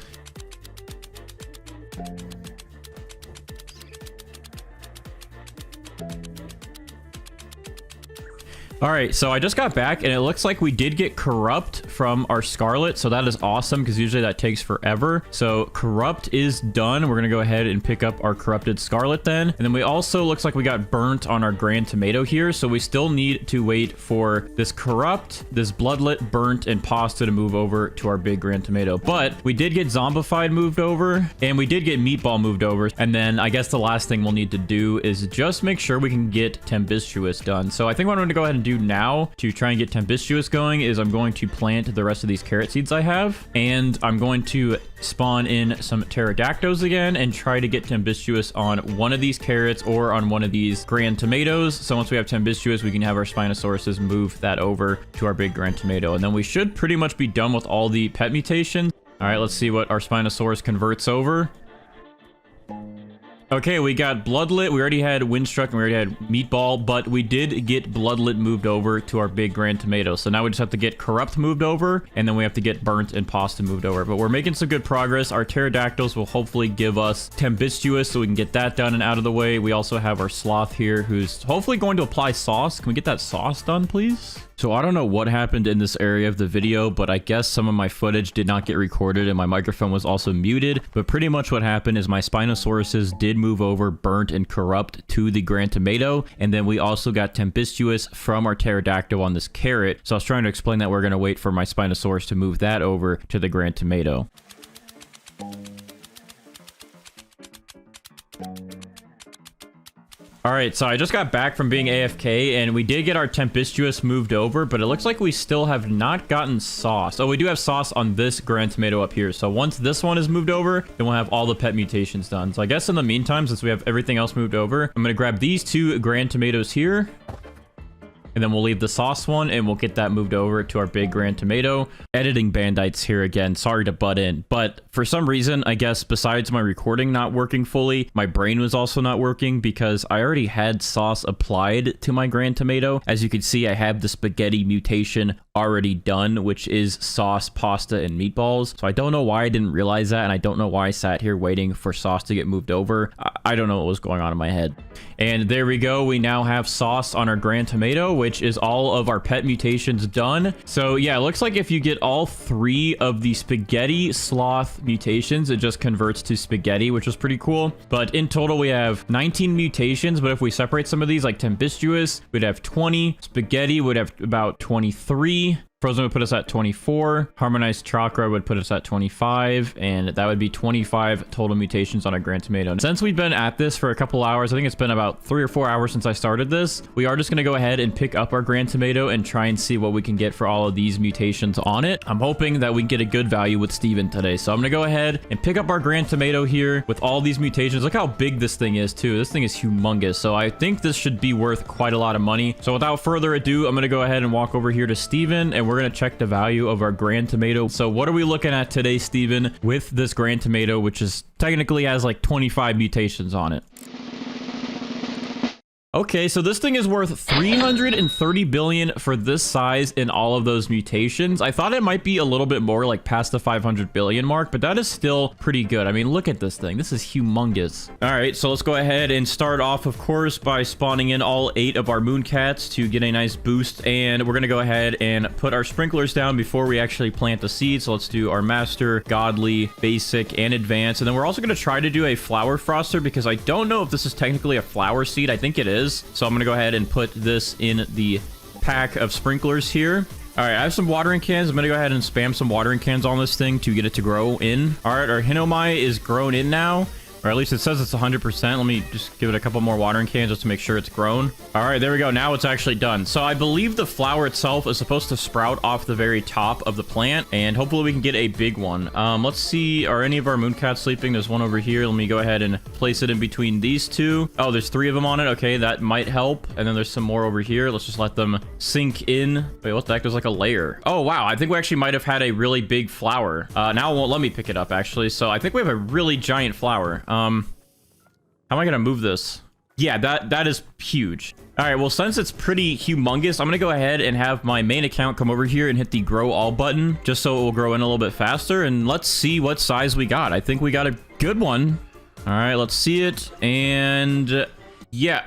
All right, so I just got back and it looks like we did get Corrupt from our Scarlet. So that is awesome because usually that takes forever. So Corrupt is done. We're going to go ahead and pick up our Corrupted Scarlet then. And then we also looks like we got Burnt on our Grand Tomato here. So we still need to wait for this Corrupt, this Bloodlet, Burnt, and Pasta to move over to our big Grand Tomato. But we did get Zombified moved over and we did get Meatball moved over. And then I guess the last thing we'll need to do is just make sure we can get Tempestuous done. So I think what I'm going to go ahead and do now to try and get Tempestuous going is I'm going to plant the rest of these carrot seeds I have, and I'm going to spawn in some pterodactyls again and try to get Tempestuous on one of these carrots or on one of these Grand Tomatoes. So once we have Tempestuous, we can have our Spinosauruses move that over to our big Grand Tomato, and then we should pretty much be done with all the pet mutations. All right, let's see what our Spinosaurus converts over. Okay, we got Bloodlet. We already had Windstruck and we already had Meatball, but we did get Bloodlet moved over to our big Grand Tomato. So now we just have to get Corrupt moved over, and then we have to get Burnt and Pasta moved over. But we're making some good progress. Our Pterodactyls will hopefully give us Tempestuous, so we can get that done and out of the way. We also have our Sloth here, who's hopefully going to apply Sauce. Can we get that Sauce done, please? So I don't know what happened in this area of the video, but I guess some of my footage did not get recorded and my microphone was also muted. But pretty much what happened is my Spinosauruses did move over Burnt and Corrupt to the Grand Tomato. And then we also got Tempestuous from our Pterodactyl on this carrot. So I was trying to explain that we're going to wait for my Spinosaurus to move that over to the Grand Tomato. All right, so I just got back from being AFK, and we did get our tempestuous moved over, but it looks like we still have not gotten sauce. Oh, we do have sauce on this grand tomato up here. So once this one is moved over, then we'll have all the pet mutations done. So I guess in the meantime, since we have everything else moved over, I'm going to grab these 2 grand tomatoes here. And then we'll leave the sauce one, and we'll get that moved over to our big grand tomato. Editing Bandites here again. Sorry to butt in. But for some reason, I guess besides my recording not working fully, my brain was also not working because I already had sauce applied to my grand tomato. As you can see, I have the spaghetti mutation already done, which is sauce, pasta, and meatballs. So I don't know why I didn't realize that, and I don't know why I sat here waiting for sauce to get moved over. I don't know what was going on in my head. And there we go. We now have sauce on our grand tomato, which is all of our pet mutations done. So yeah, it looks like if you get all 3 of the spaghetti sloth mutations, it just converts to spaghetti, which is pretty cool. But in total, we have 19 mutations. But if we separate some of these, like tempestuous, we'd have 20. Spaghetti would have about 23. Frozen would put us at 24. Harmonized chakra would put us at 25. And that would be 25 total mutations on a grand tomato. Since we've been at this for a couple hours, I think it's been about 3 or 4 hours since I started this, we are just going to go ahead and pick up our grand tomato and try and see what we can get for all of these mutations on it. I'm hoping that we can get a good value with Steven today. So I'm going to go ahead and pick up our grand tomato here with all these mutations. Look how big this thing is too. This thing is humongous. So I think this should be worth quite a lot of money. So without further ado, I'm going to go ahead and walk over here to Steven, and we're going to check the value of our grand tomato. So what are we looking at today, Steven, with this grand tomato, which is technically has like 25 mutations on it? Okay, so this thing is worth 330 billion for this size and all of those mutations. I thought it might be a little bit more, like past the 500 billion mark, but that is still pretty good. I mean, look at this thing. This is humongous. All right, so let's go ahead and start off, of course, by spawning in all 8 of our moon cats to get a nice boost. And we're going to go ahead and put our sprinklers down before we actually plant the seed. So let's do our master, godly, basic, and advanced. And then we're also going to try to do a flower froster because I don't know if this is technically a flower seed. I think it is. So I'm going to go ahead and put this in the pack of sprinklers here. All right, I have some watering cans. I'm going to go ahead and spam some watering cans on this thing to get it to grow in. All right, our Hinomai is grown in now. Or at least it says it's 100%. Let me just give it a couple more watering cans just to make sure it's grown. All right, there we go. Now it's actually done. So I believe the flower itself is supposed to sprout off the very top of the plant, and hopefully we can get a big one. Let's see. Are any of our mooncats sleeping? There's one over here. Let me go ahead and place it in between these 2. Oh, there's 3 of them on it. Okay, that might help. And then there's some more over here. Let's just let them sink in. Wait, what the heck? There's like a layer. Oh, wow. I think we actually might have had a really big flower. Now it won't let me pick it up, actually. So I think we have a really giant flower. How am I going to move this? Yeah, that is huge. All right, well, since it's pretty humongous, I'm going to go ahead and have my main account come over here and hit the grow all button just so it will grow in a little bit faster. And let's see what size we got. I think we got a good one. All right, let's see it. And yeah,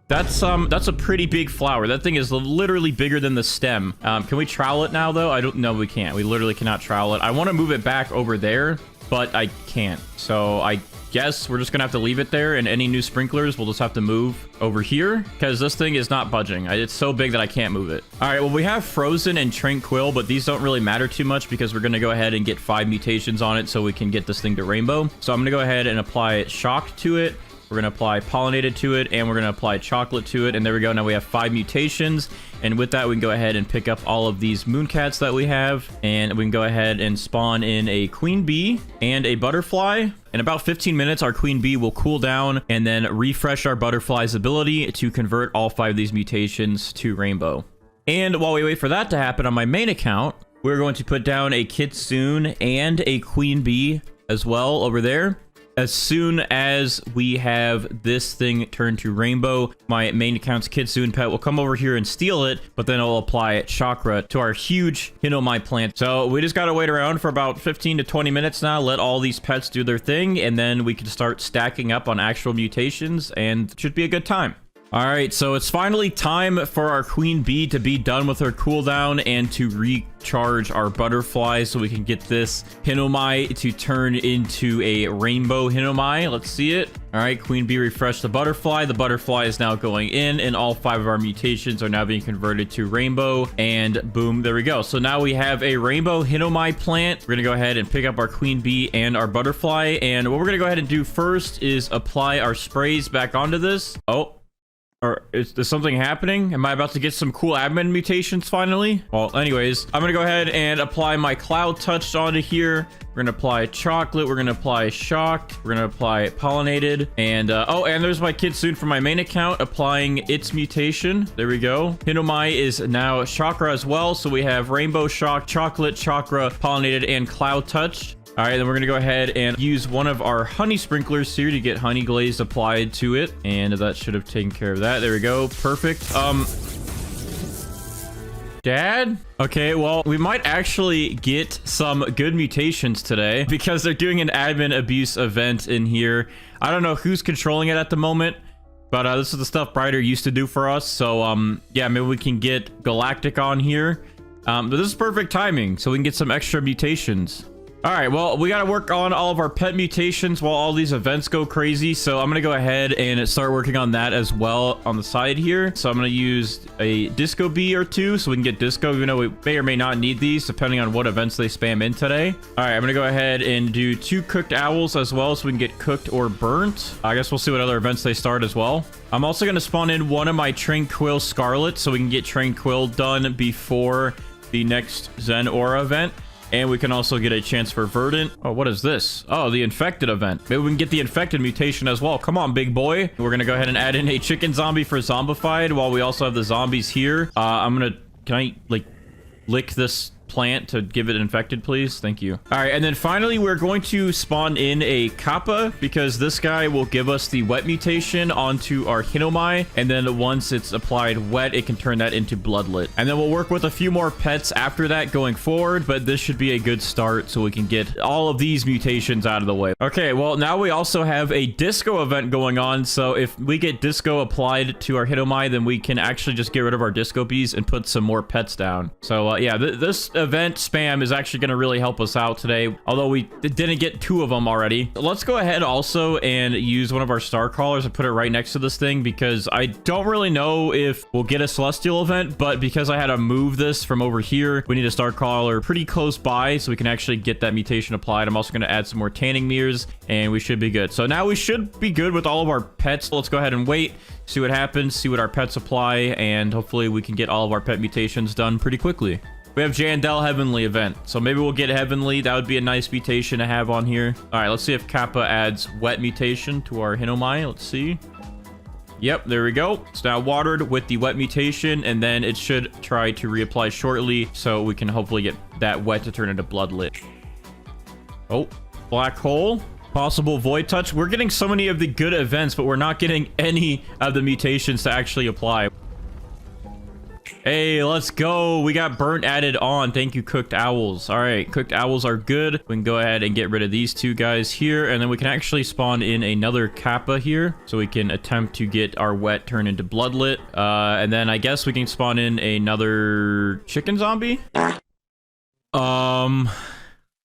that's a pretty big flower. That thing is literally bigger than the stem. Can we trowel it now, though? I don't know. We can't. We literally cannot trowel it. I want to move it back over there, but I can't. So I guess we're just gonna have to leave it there, and any new sprinklers we'll just have to move over here because this thing is not budging. It's so big that I can't move it. All right, well, we have frozen and tranquil, but these don't really matter too much because we're gonna go ahead and get 5 mutations on it so we can get this thing to rainbow. So I'm gonna go ahead and apply shock to it. We're going to apply pollinated to it, and we're going to apply chocolate to it. And there we go. Now we have 5 mutations. And with that, we can go ahead and pick up all of these mooncats that we have. And we can go ahead and spawn in a queen bee and a butterfly. In about 15 minutes, our queen bee will cool down and then refresh our butterfly's ability to convert all 5 of these mutations to rainbow. And while we wait for that to happen on my main account, we're going to put down a kitsune and a queen bee as well over there. As soon as we have this thing turned to rainbow, my main account's kitsune pet will come over here and steal it, but then it'll apply chakra to our huge Hinomai plant. So we just gotta wait around for about 15 to 20 minutes now, let all these pets do their thing, and then we can start stacking up on actual mutations, and it should be a good time. All right, so it's finally time for our queen bee to be done with her cooldown and to recharge our butterfly so we can get this Hinomai to turn into a rainbow Hinomai. Let's see it. All right, queen bee refreshed the butterfly. The butterfly is now going in, and all 5 of our mutations are now being converted to rainbow. And boom, there we go. So now we have a rainbow Hinomai plant. We're gonna go ahead and pick up our queen bee and our butterfly. And what we're gonna go ahead and do first is apply our sprays back onto this. Oh. Or is something happening? Am I about to get some cool admin mutations finally? Well, anyways, I'm gonna go ahead and apply my cloud touch onto here. We're gonna apply chocolate. We're gonna apply shocked. We're gonna apply pollinated. And oh, and there's my kitsune from my main account applying its mutation. There we go. Hinomai is now chakra as well. So we have rainbow shock, chocolate, chakra, pollinated, and cloud touch. All right, then we're gonna go ahead and use one of our honey sprinklers here to get honey glaze applied to it. And that should have taken care of that. There we go. Perfect. Dad? Okay, well, we might actually get some good mutations today because they're doing an admin abuse event in here. I don't know who's controlling it at the moment, but this is the stuff Brighter used to do for us. So, yeah, maybe we can get Galactic on here. But this is perfect timing, so we can get some extra mutations. All right, well, we got to work on all of our pet mutations while all these events go crazy. So I'm going to go ahead and start working on that as well on the side here. So I'm going to use a disco bee or two so we can get disco, even though we may or may not need these depending on what events they spam in today. All right, I'm going to go ahead and do 2 cooked owls as well so we can get cooked or burnt. I guess we'll see what other events they start as well. I'm also going to spawn in one of my Tranquil Scarlet so we can get Tranquil done before the next Zen Aura event. And we can also get a chance for Verdant. Oh, what is this? Oh, the Infected event. Maybe we can get the Infected mutation as well. Come on, big boy. We're going to go ahead and add in a chicken zombie for Zombified while we also have the zombies here. Can I, like, lick this plant to give it infected, please? Thank you. All right, and then finally we're going to spawn in a Kappa because this guy will give us the wet mutation onto our Hinomai, and then once it's applied wet, it can turn that into Bloodlet. And then we'll work with a few more pets after that going forward, but this should be a good start so we can get all of these mutations out of the way. Okay, well, now we also have a disco event going on, so if we get disco applied to our Hinomai, then we can actually just get rid of our disco bees and put some more pets down. So yeah, this event spam is actually going to really help us out today, although we didn't get 2 of them already. Let's go ahead also and use one of our star crawlers and put it right next to this thing because I don't really know if we'll get a celestial event, but because I had to move this from over here, we need a star crawler pretty close by so we can actually get that mutation applied. I'm also going to add some more tanning mirrors and we should be good. So now we should be good with all of our pets. Let's go ahead and wait, see what happens, see what our pets apply, and hopefully we can get all of our pet mutations done pretty quickly. We have Jandel Heavenly event, so maybe we'll get Heavenly. That would be a nice mutation to have on here. All right, let's see if Kappa adds wet mutation to our Hinomai. Let's see. Yep, there we go. It's now watered with the wet mutation, and then it should try to reapply shortly, so we can hopefully get that wet to turn into Bloodlet. Oh, black hole. Possible void touch. We're getting so many of the good events, but we're not getting any of the mutations to actually apply. Hey, let's go. We got burnt added on. Thank you, cooked owls. All right, cooked owls are good. We can go ahead and get rid of these 2 guys here, and then we can actually spawn in another Kappa here so we can attempt to get our wet turned into Bloodlet. And then I guess we can spawn in another chicken zombie.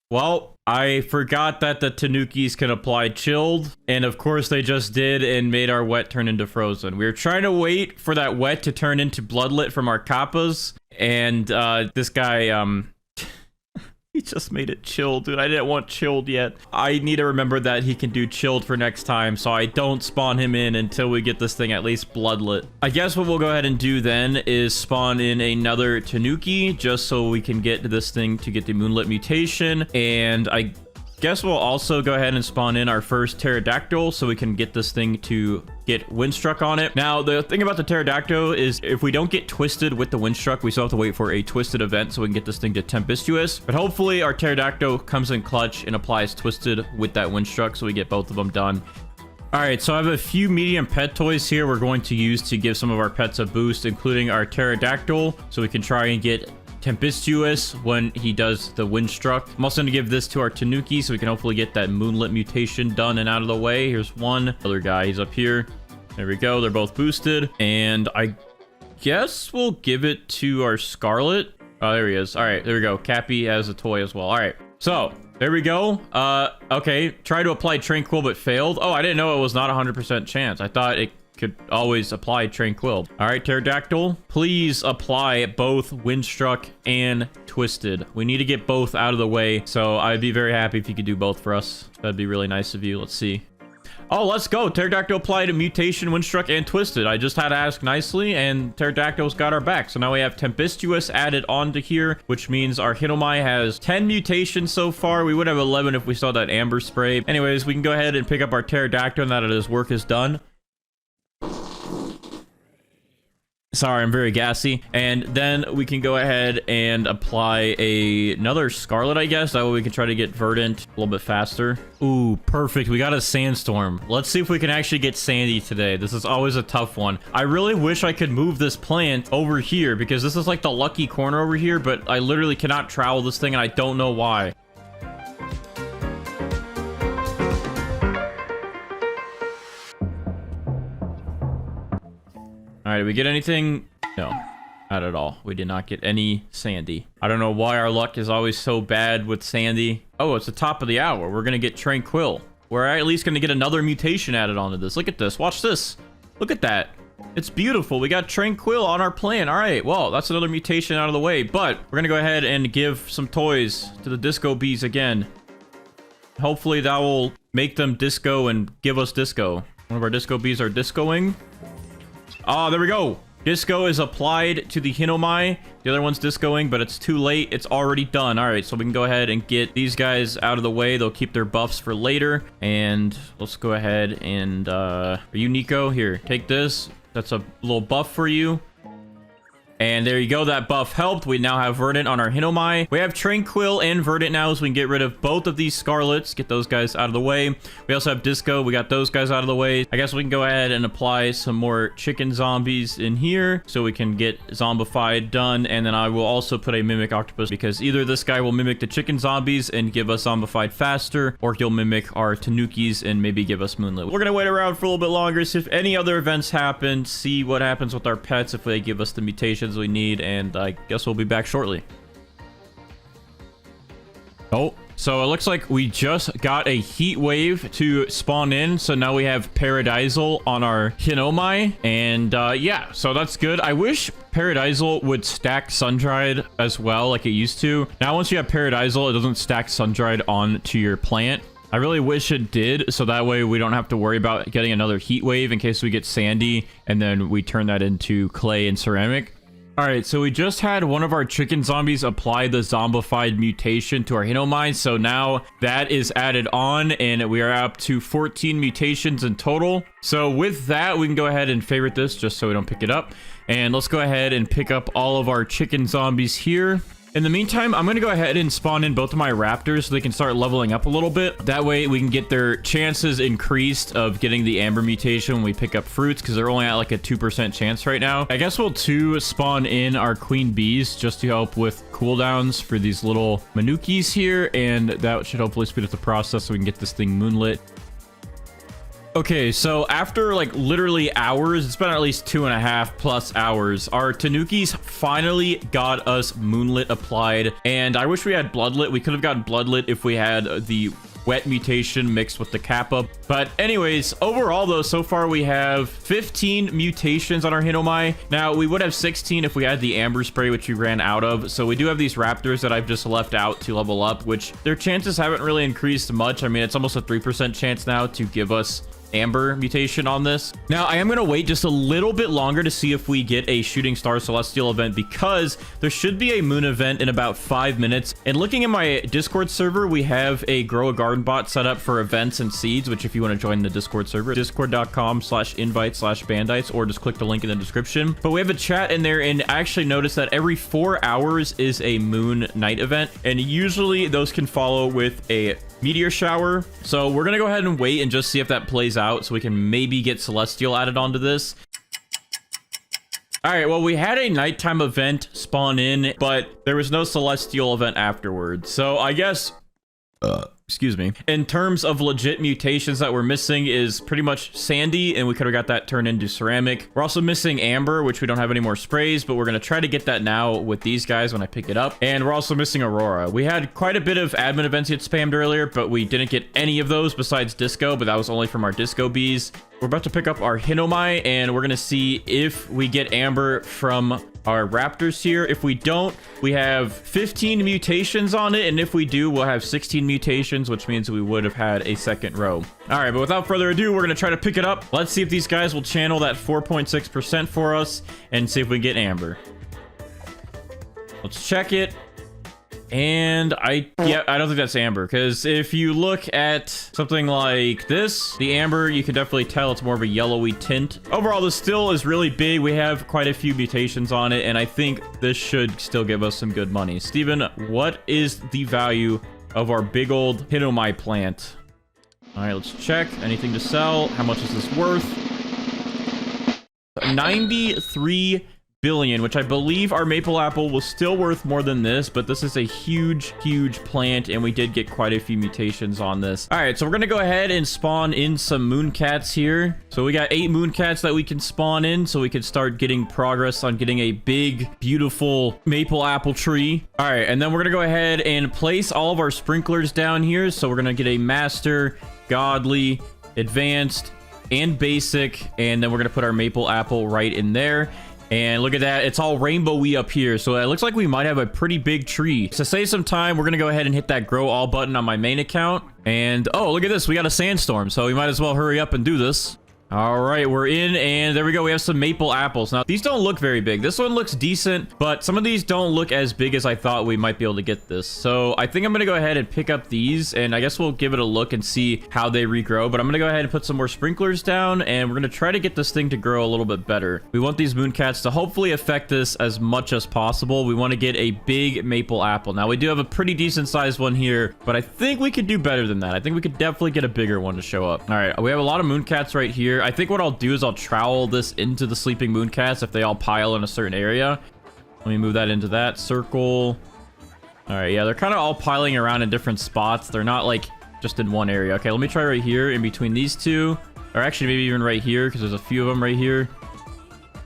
Well, I forgot that the Tanukis can apply chilled, and of course they just did and made our wet turn into frozen. We were trying to wait for that wet to turn into Bloodlet from our Kappas, and this guy, he just made it chilled, dude. I didn't want chilled yet. I need to remember that he can do chilled for next time, so I don't spawn him in until we get this thing at least Bloodlet. I guess what we'll go ahead and do then is spawn in another Tanuki just so we can get this thing to get the Moonlit mutation, and I guess we'll also go ahead and spawn in our first pterodactyl so we can get this thing to get windstruck on it. Now, the thing about the pterodactyl is if we don't get twisted with the windstruck, we still have to wait for a twisted event so we can get this thing to tempestuous. But hopefully our pterodactyl comes in clutch and applies twisted with that windstruck so we get both of them done. All right, so I have a few medium pet toys here we're going to use to give some of our pets a boost, including our pterodactyl, so we can try and get tempestuous when he does the windstruck. I'm also going to give this to our Tanuki so we can hopefully get that moonlit mutation done and out of the way. Here's one other guy. He's up here. There we go. They're both boosted. And I guess we'll give it to our Scarlet. Oh, there he is. All right, there we go. Cappy has a toy as well. All right, so there we go. Okay, try to apply Tranquil but failed. Oh, I didn't know it was not 100% chance. I thought it could always apply Tranquil. All right, Pterodactyl, please apply both Windstruck and Twisted. We need to get both out of the way, so I'd be very happy if you could do both for us. That'd be really nice of you. Let's see. Oh, let's go. Pterodactyl applied a mutation, Windstruck, and Twisted. I just had to ask nicely, and Pterodactyl's got our back. So now we have Tempestuous added onto here, which means our Hinomai has 10 mutations so far. We would have 11 if we saw that Amber Spray. Anyways, we can go ahead and pick up our Pterodactyl now that his work is done. Sorry, I'm very gassy. And then we can go ahead and apply another Scarlet, I guess. That way we can try to get Verdant a little bit faster. Ooh, perfect. We got a Sandstorm. Let's see if we can actually get Sandy today. This is always a tough one. I really wish I could move this plant over here because this is like the lucky corner over here, but I literally cannot travel this thing and I don't know why. All right, did we get anything? No, not at all. We did not get any Sandy. I don't know why our luck is always so bad with Sandy. Oh, it's the top of the hour. We're going to get Tranquil. We're at least going to get another mutation added onto this. Look at this. Watch this. Look at that. It's beautiful. We got Tranquil on our plan. All right, well, that's another mutation out of the way. But we're going to go ahead and give some toys to the Disco Bees again. Hopefully that will make them disco and give us disco. One of our Disco Bees are discoing. Oh, there we go. Disco is applied to the Hinomai. The other one's discoing, but it's too late. It's already done. All right, so we can go ahead and get these guys out of the way. They'll keep their buffs for later. And let's go ahead and... are you Nico? Here, take this. That's a little buff for you. And there you go. That buff helped. We now have Verdant on our Hinomai. We have Tranquil and Verdant now, so we can get rid of both of these Scarlets. Get those guys out of the way. We also have Disco. We got those guys out of the way. I guess we can go ahead and apply some more chicken zombies in here so we can get zombified done. And then I will also put a Mimic Octopus because either this guy will mimic the chicken zombies and give us zombified faster, or he'll mimic our Tanukis and maybe give us Moonlit. We're going to wait around for a little bit longer, see if any other events happen, see what happens with our pets if they give us the mutations we need, and I guess we'll be back shortly. Oh, so it looks like we just got a heat wave to spawn in, so now we have Paradisal on our Hinomai, and yeah, so that's good. I wish Paradisal would stack Sun-Dried as well like it used to. Now once you have Paradisal, it doesn't stack Sun-Dried onto your plant. I really wish it did, so that way we don't have to worry about getting another heat wave in case we get sandy, and then we turn that into clay and ceramic. All right, so we just had one of our chicken zombies apply the zombified mutation to our Hinomai, so now that is added on, and we are up to 14 mutations in total. So with that, we can go ahead and favorite this just so we don't pick it up. And let's go ahead and pick up all of our chicken zombies here. In the meantime, I'm going to go ahead and spawn in both of my raptors so they can start leveling up a little bit. That way we can get their chances increased of getting the amber mutation when we pick up fruits, because they're only at like a 2% chance right now. I guess we'll too spawn in our queen bees just to help with cooldowns for these little manukis here, and that should hopefully speed up the process so we can get this thing moonlit. Okay, so after like literally hours, it's been at least 2.5+ hours, our Tanukis finally got us moonlit applied, and I wish we had bloodlit. We could have gotten bloodlit if we had the wet mutation mixed with the kappa. But anyways, overall though, so far we have 15 mutations on our Hinomai. Now we would have 16 if we had the amber spray, which we ran out of. So we do have these raptors that I've just left out to level up, which their chances haven't really increased much. I mean, it's almost a 3% chance now to give us amber mutation on this. Now I am going to wait just a little bit longer to see if we get a shooting star celestial event, because there should be a moon event in about 5 minutes. And looking at my Discord server, we have a grow a garden bot set up for events and seeds, which if you want to join the Discord server, discord.com/invite/bandites, or just click the link in the description. But we have a chat in there, and I actually noticed that every 4 hours is a moon night event, and usually those can follow with a meteor shower. So we're gonna go ahead and wait and just see if that plays out so we can maybe get celestial added onto this. All right, well, we had a nighttime event spawn in, but there was no celestial event afterwards. So I guess excuse me, in terms of legit mutations that we're missing is pretty much sandy, and we could have got that turned into ceramic. We're also missing amber, which we don't have any more sprays, but we're going to try to get that now with these guys when I pick it up. And we're also missing aurora. We had quite a bit of admin events get spammed earlier, but we didn't get any of those besides disco, but that was only from our disco bees. We're about to pick up our Hinomai, and we're going to see if we get amber from our raptors here. If we don't, we have 15 mutations on it. And if we do, we'll have 16 mutations, which means we would have had a second row. All right, but without further ado, we're going to try to pick it up. Let's see if these guys will channel that 4.6% for us and see if we get amber. Let's check it. And I don't think that's amber, because if you look at something like this, the amber, you can definitely tell it's more of a yellowy tint. Overall, this still is really big. We have quite a few mutations on it, and I think this should still give us some good money. Steven, what is the value of our big old Hinomai plant? All right, let's check. Anything to sell? How much is this worth? 93 billion, which I believe our maple apple was still worth more than this, but this is a huge plant, and we did get quite a few mutations on this. All right, so we're gonna go ahead and spawn in some mooncats here. So we got 8 mooncats that we can spawn in, so we can start getting progress on getting a big, beautiful maple apple tree. All right, and then we're gonna go ahead and place all of our sprinklers down here. So we're gonna get a master, godly, advanced, and basic, and then we're gonna put our maple apple right in there. And look at that, it's all rainbowy up here, so it looks like we might have a pretty big tree. To save some time, we're gonna go ahead and hit that grow all button on my main account. And oh, look at this, we got a sandstorm, so we might as well hurry up and do this. All right, we're in, and there we go. We have some maple apples. Now, these don't look very big. This one looks decent, but some of these don't look as big as I thought we might be able to get this. So I think I'm going to go ahead and pick up these, and I guess we'll give it a look and see how they regrow. But I'm going to go ahead and put some more sprinklers down, and we're going to try to get this thing to grow a little bit better. We want these mooncats to hopefully affect this as much as possible. We want to get a big maple apple. Now, we do have a pretty decent sized one here, but I think we could do better than that. I think we could definitely get a bigger one to show up. All right, we have a lot of mooncats right here. I think what I'll do is I'll trowel this into the sleeping mooncats if they all pile in a certain area. Let me move that into that circle. All right, yeah, they're kind of all piling around in different spots. They're not like just in one area. Okay, let me try right here in between these two, or actually maybe even right here, because there's a few of them right here.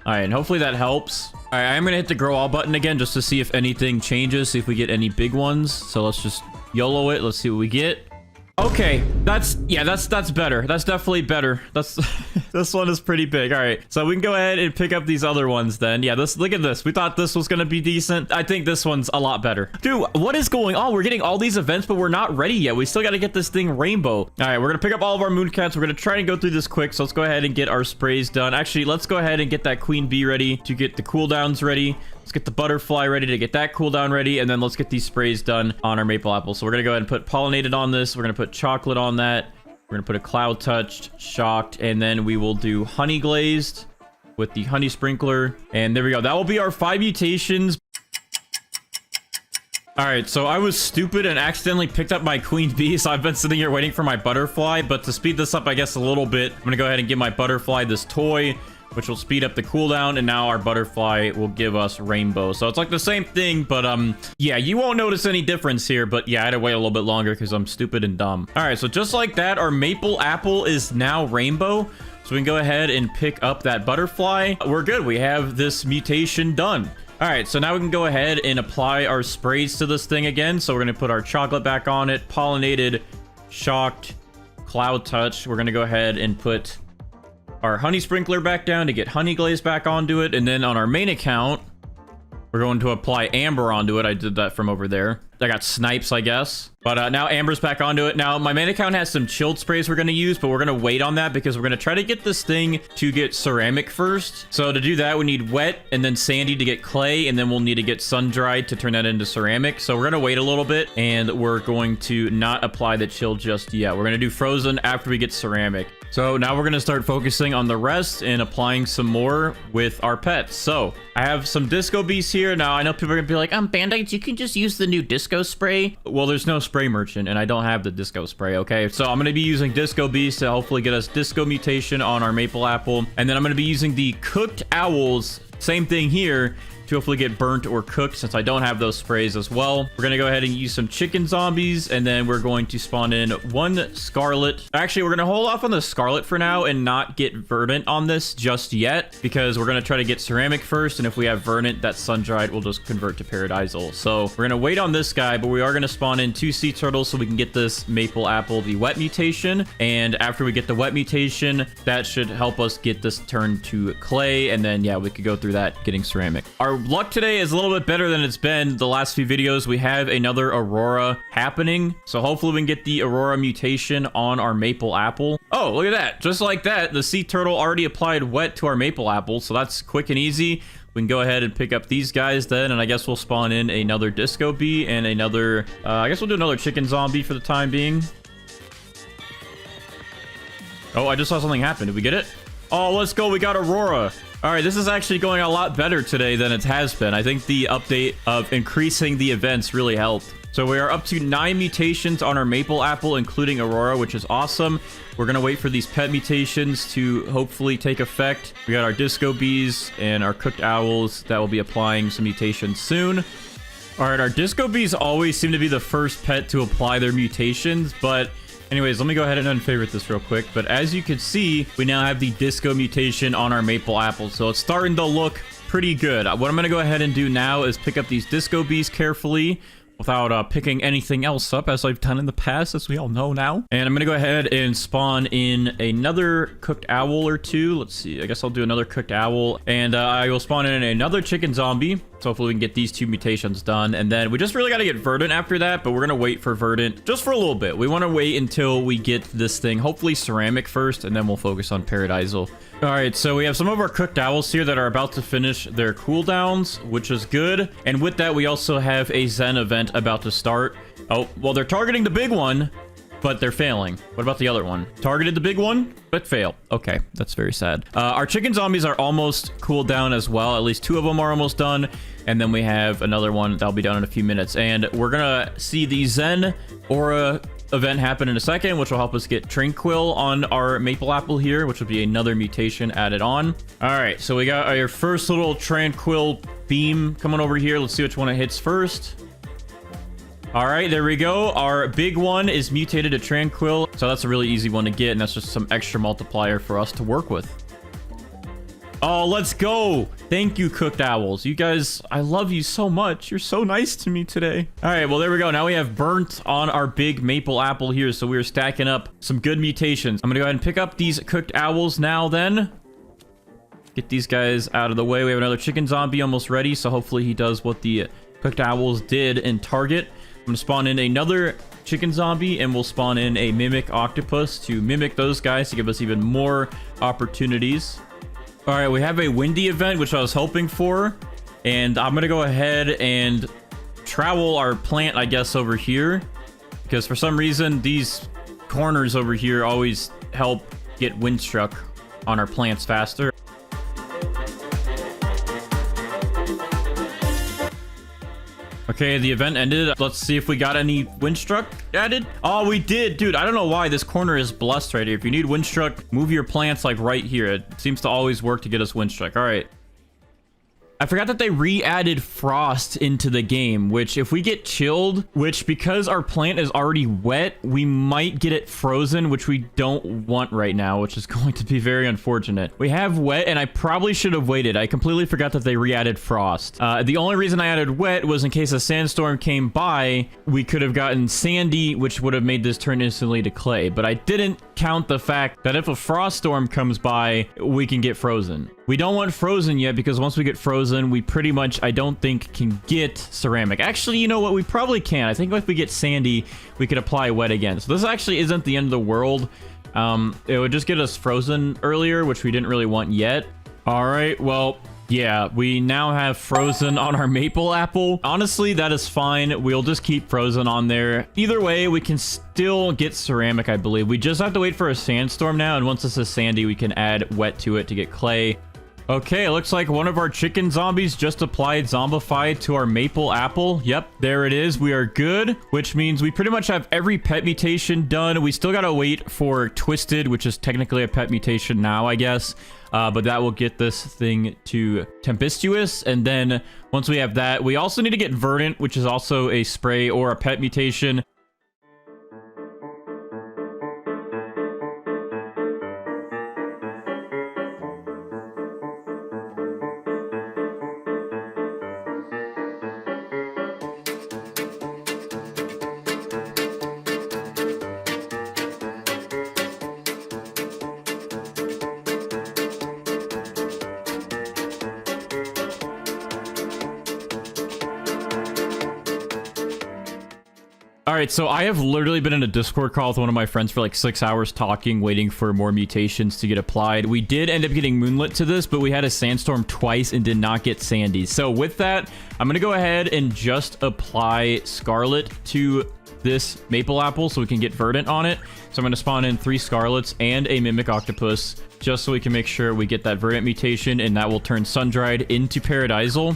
All right, and hopefully that helps. All right, I'm gonna hit the grow all button again just to see if anything changes, see if we get any big ones. So let's just YOLO it. Let's see what we get. Okay, that's better. That's definitely better. That's this one is pretty big. All right, so we can go ahead and pick up these other ones then. Yeah, look at this. We thought this was gonna be decent. I think this one's a lot better. Dude, what is going on? We're getting all these events, but we're not ready yet. We still got to get this thing rainbow. All right, we're gonna pick up all of our mooncats. We're gonna try and go through this quick. So let's go ahead and get our sprays done. Actually, let's go ahead and get that queen bee ready to get the cooldowns ready. Let's get the butterfly ready to get that cooldown ready, and then let's get these sprays done on our maple apple. So we're gonna go ahead and put pollinated on this. We're gonna put chocolate on that. We're gonna put a cloud touched, shocked, and then we will do honey glazed with the honey sprinkler. And there we go. That will be our 5 mutations. All right, so I was stupid and accidentally picked up my queen bee, so I've been sitting here waiting for my butterfly. But to speed this up, I guess, a little bit, I'm gonna go ahead and give my butterfly this toy, which will speed up the cooldown, and now our butterfly will give us rainbow. So it's like the same thing, but yeah, you won't notice any difference here, but yeah, I had to wait a little bit longer because I'm stupid and dumb. All right, so just like that, our maple apple is now rainbow. So we can go ahead and pick up that butterfly. We're good. We have this mutation done. All right, so now we can go ahead and apply our sprays to this thing again. So we're going to put our chocolate back on it, pollinated, shocked, cloud touch. We're going to go ahead and put our honey sprinkler back down to get honey glaze back onto it. And then on our main account, we're going to apply amber onto it. I did that from over there. I got snipes, I guess. But now amber's back onto it. Now, my main account has some chilled sprays we're going to use, but we're going to wait on that because we're going to try to get this thing to get ceramic first. So to do that, we need wet and then sandy to get clay, and then we'll need to get sun-dried to turn that into ceramic. So we're going to wait a little bit, and we're going to not apply the chill just yet. We're going to do frozen after we get ceramic. So now we're going to start focusing on the rest and applying some more with our pets. So I have some disco bees here. Now, I know people are going to be like, Bandites, you can just use the new disco spray. Well, there's no spray merchant, and I don't have the disco spray, okay? So I'm going to be using disco bees to hopefully get us disco mutation on our maple apple. And then I'm going to be using the cooked owls, same thing here, to hopefully get burnt or cooked since I don't have those sprays as well. We're going to go ahead and use some chicken zombies, and then we're going to spawn in 1 scarlet. Actually, we're going to hold off on the scarlet for now and not get verdant on this just yet because we're going to try to get ceramic first, and if we have verdant, that sun-dried will just convert to paradisal. So we're going to wait on this guy, but we are going to spawn in 2 sea turtles so we can get this maple apple, the wet mutation. And after we get the wet mutation, that should help us get this turned to clay, and then yeah, we could go through that getting ceramic. Our luck today is a little bit better than it's been the last few videos. We have another Aurora happening. So hopefully we can get the Aurora mutation on our maple apple. Oh, look at that. Just like that, the sea turtle already applied wet to our maple apple. So that's quick and easy. We can go ahead and pick up these guys then, and I guess we'll spawn in another disco bee and another, I guess we'll do another chicken zombie for the time being. Oh, I just saw something happen. Did we get it? Oh, let's go. We got Aurora. All right, this is actually going a lot better today than it has been. I think the update of increasing the events really helped. So we are up to 9 mutations on our maple apple, including Aurora, which is awesome. We're going to wait for these pet mutations to hopefully take effect. We got our disco bees and our cooked owls that will be applying some mutations soon. All right, our disco bees always seem to be the first pet to apply their mutations, but anyways, let me go ahead and unfavorite this real quick. But as you can see, we now have the disco mutation on our maple apple, so it's starting to look pretty good. What I'm going to go ahead and do now is pick up these disco bees carefully, without picking anything else up, as I've done in the past, as we all know now. And I'm gonna go ahead and spawn in another cooked owl or two. Let's see, I guess I'll do another cooked owl, and I will spawn in another chicken zombie. So hopefully we can get these 2 mutations done. And then we just really got to get Verdant after that, but we're going to wait for Verdant just for a little bit. We want to wait until we get this thing, hopefully ceramic first, and then we'll focus on Paradisal. All right, so we have some of our cooked owls here that are about to finish their cooldowns, which is good. And with that, we also have a Zen event about to start. Oh, well, they're targeting the big one, but they're failing. What about the other one? Targeted the big one, but fail. Okay, that's very sad. Our chicken zombies are almost cooled down as well. At least 2 of them are almost done. And then we have another one that'll be done in a few minutes. And we're gonna see the Zen Aura event happen in a second, which will help us get Tranquil on our maple apple here, which will be another mutation added on. All right, so we got our first little Tranquil beam coming over here. Let's see which one it hits first. All right, there we go. Our big one is mutated to Tranquil, so that's a really easy one to get, and that's just some extra multiplier for us to work with. Oh, let's go. Thank you, cooked owls. You guys, I love you so much. You're so nice to me today. All right, well, there we go. Now we have burnt on our big maple apple here, so we're stacking up some good mutations. I'm gonna go ahead and pick up these cooked owls now then. Get these guys out of the way. We have another chicken zombie almost ready, so hopefully he does what the cooked owls did in target. I'm gonna spawn in another chicken zombie, and we'll spawn in a mimic octopus to mimic those guys to give us even more opportunities. All right, we have a windy event, which I was hoping for, and I'm gonna go ahead and trowel our plant, I guess, over here, because for some reason these corners over here always help get windstruck on our plants faster. Okay, the event ended. Let's see if we got any windstruck added. Oh, we did. Dude, I don't know why this corner is blessed right here. If you need windstruck, move your plants like right here. It seems to always work to get us windstruck. All right. I forgot that they re-added frost into the game, which if we get chilled, which because our plant is already wet, we might get it frozen, which we don't want right now, which is going to be very unfortunate. We have wet, and I probably should have waited. I completely forgot that they re-added frost. The only reason I added wet was in case a sandstorm came by, we could have gotten sandy, which would have made this turn instantly to clay. But I didn't count the fact that if a frost storm comes by, we can get frozen. We don't want frozen yet, because once we get frozen, we pretty much, I don't think, can get ceramic. Actually, you know what? We probably can. I think if we get sandy, we could apply wet again. So this actually isn't the end of the world. It would just get us frozen earlier, which we didn't really want yet. All right, well, yeah, we now have frozen on our maple apple. Honestly, that is fine. We'll just keep frozen on there. Either way, we can still get ceramic, I believe. We just have to wait for a sandstorm now, and once this is sandy, we can add wet to it to get clay. Okay, it looks like one of our chicken zombies just applied zombified to our maple apple. Yep, there it is. We are good, which means we pretty much have every pet mutation done. We still gotta wait for Twisted, which is technically a pet mutation now, I guess. But that will get this thing to Tempestuous. And then once we have that, we also need to get Verdant, which is also a spray or a pet mutation. All right, so I have literally been in a Discord call with one of my friends for like 6 hours talking, waiting for more mutations to get applied. We did end up getting Moonlit to this, but we had a sandstorm twice and did not get Sandy. So with that, I'm going to go ahead and just apply Scarlet to this maple apple so we can get Verdant on it. So I'm going to spawn in 3 Scarlets and a Mimic Octopus just so we can make sure we get that Verdant mutation, and that will turn Sundried into Paradisal.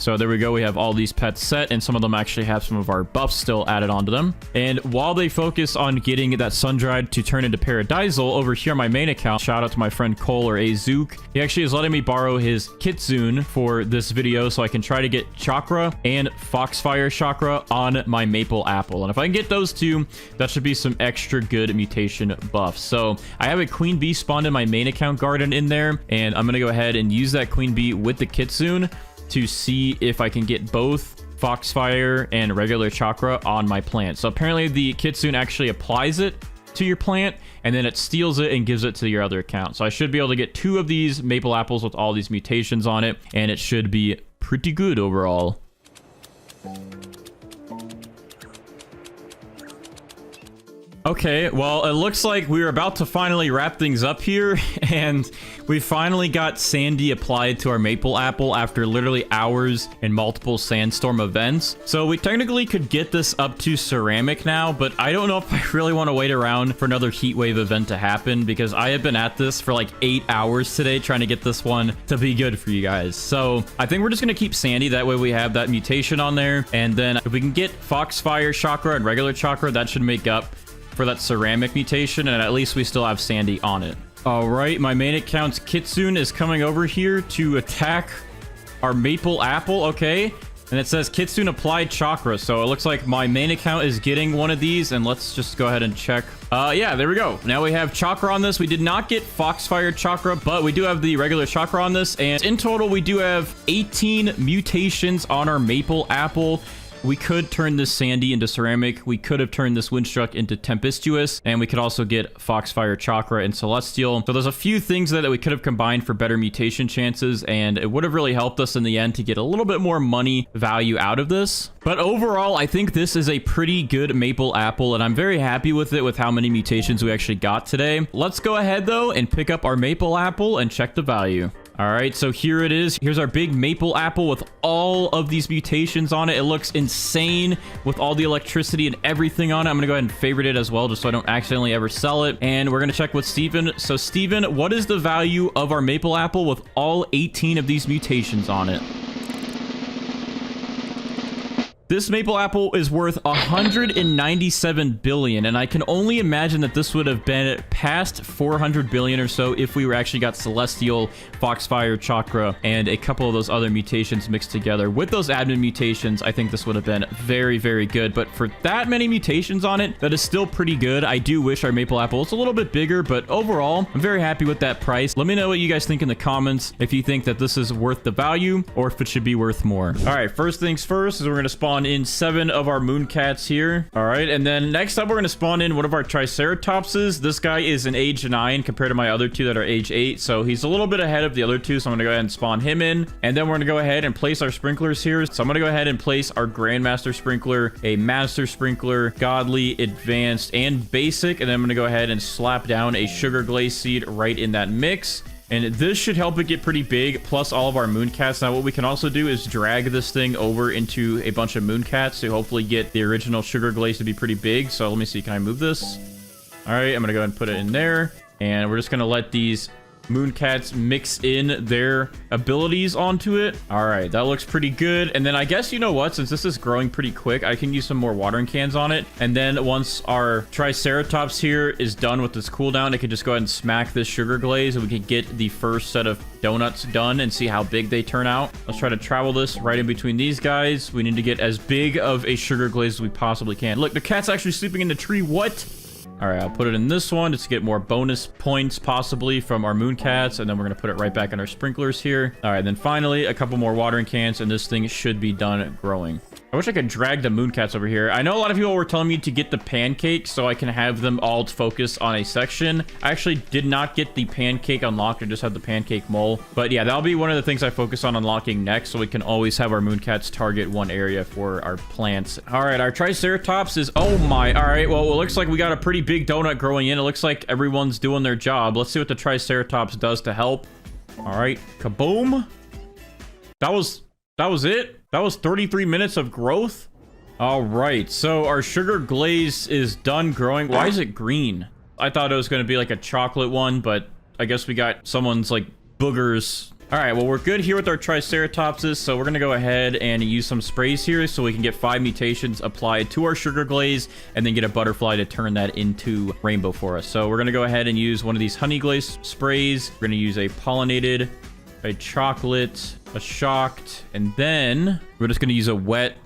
So there we go. We have all these pets set, and some of them actually have some of our buffs still added onto them. And while they focus on getting that Sundried to turn into Paradisal, over here on my main account, shout out to my friend Cole or Azook. He actually is letting me borrow his Kitsune for this video so I can try to get Chakra and Foxfire Chakra on my Maple Apple. And if I can get those two, that should be some extra good mutation buffs. So I have a Queen Bee spawned in my main account garden in there, and I'm going to go ahead and use that Queen Bee with the Kitsune to see if I can get both Foxfire and regular Chakra on my plant. So apparently the Kitsune actually applies it to your plant, and then it steals it and gives it to your other account. So I should be able to get 2 of these maple apples with all these mutations on it, and it should be pretty good overall. Okay, well, it looks like we were about to finally wrap things up here, and we finally got Sandy applied to our maple apple after literally hours and multiple sandstorm events. So we technically could get this up to ceramic now, but I don't know if I really want to wait around for another heat wave event to happen, because I have been at this for like 8 hours today trying to get this one to be good for you guys. So I think we're just going to keep Sandy. That way we have that mutation on there, and then if we can get Foxfire Chakra and regular Chakra, that should make up for that ceramic mutation, and at least we still have Sandy on it. All right, my main account's Kitsune is coming over here to attack our maple apple. Okay, and it says Kitsune applied Chakra, so it looks like my main account is getting one of these, and let's just go ahead and check. Yeah, there we go. Now we have Chakra on this. We did not get Foxfire Chakra, but we do have the regular Chakra on this, and in total we do have 18 mutations on our maple apple. We could turn this Sandy into ceramic. We could have turned this Windstruck into tempestuous, and we could also get Foxfire Chakra and Celestial. So there's a few things that we could have combined for better mutation chances, and it would have really helped us in the end to get a little bit more money value out of this. But overall, I think this is a pretty good maple apple, and I'm very happy with it with how many mutations we actually got today. Let's go ahead though and pick up our maple apple and check the value. All right, so here it is. Here's our big maple apple with all of these mutations on it. It looks insane with all the electricity and everything on it. I'm gonna go ahead and favorite it as well, just so I don't accidentally ever sell it. And we're gonna check with Steven. So Steven, what is the value of our maple apple with all 18 of these mutations on it? This maple apple is worth 197 billion, and I can only imagine that this would have been past 400 billion or so if we were actually got Celestial, Foxfire, Chakra, and a couple of those other mutations mixed together. With those admin mutations, I think this would have been very, very good. But for that many mutations on it, that is still pretty good. I do wish our maple apple was a little bit bigger, but overall, I'm very happy with that price. Let me know what you guys think in the comments, if you think that this is worth the value or if it should be worth more. All right, first things first is we're going to spawn in 7 of our Mooncats here. All right, and then next up we're going to spawn in one of our Triceratopses. This guy is an age 9 compared to my other 2 that are age 8, so he's a little bit ahead of the other 2, so I'm going to go ahead and spawn him in. And then we're going to go ahead and place our sprinklers here. So I'm going to go ahead and place our Grandmaster Sprinkler, a Master Sprinkler, Godly, Advanced, and Basic, and then I'm going to go ahead and slap down a Sugar Glaze Seed right in that mix. And this should help it get pretty big, plus all of our Mooncats. Now, what we can also do is drag this thing over into a bunch of Mooncats to hopefully get the original Sugar Glaze to be pretty big. So let me see, can I move this? All right, I'm going to go ahead and put it in there. And we're just going to let these Mooncats mix in their abilities onto it. All right, that looks pretty good. And then I guess, you know what, since this is growing pretty quick, I can use some more watering cans on it. And then once our Triceratops here is done with this cooldown, I can just go ahead and smack this Sugar Glaze, and we can get the first set of donuts done and see how big they turn out. Let's try to travel this right in between these guys. We need to get as big of a Sugar Glaze as we possibly can. Look, the cat's actually sleeping in the tree. What? All right, I'll put it in this one just to get more bonus points possibly from our Mooncats, and then we're going to put it right back in our sprinklers here. All right, then finally, a couple more watering cans, and this thing should be done growing. I wish I could drag the mooncats over here. I know a lot of people were telling me to get the pancakes so I can have them all focus on a section. I actually did not get the pancake unlocked. I just had the pancake mole. But yeah, that'll be one of the things I focus on unlocking next, so we can always have our mooncats target one area for our plants. All right, our triceratops is... Oh my. All right, well, it looks like we got a pretty big donut growing in. It looks like everyone's doing their job. Let's see what the triceratops does to help. All right, kaboom. That was it. That was 33 minutes of growth. All right, so our sugar glaze is done growing. Why is it green? I thought it was going to be like a chocolate one, but I guess we got someone's like boogers. All right, well, we're good here with our triceratopses, so we're going to go ahead and use some sprays here so we can get 5 mutations applied to our sugar glaze and then get a butterfly to turn that into rainbow for us. So we're going to go ahead and use one of these honey glaze sprays. We're going to use a pollinated, a chocolate, a shocked, and then we're just going to use a wet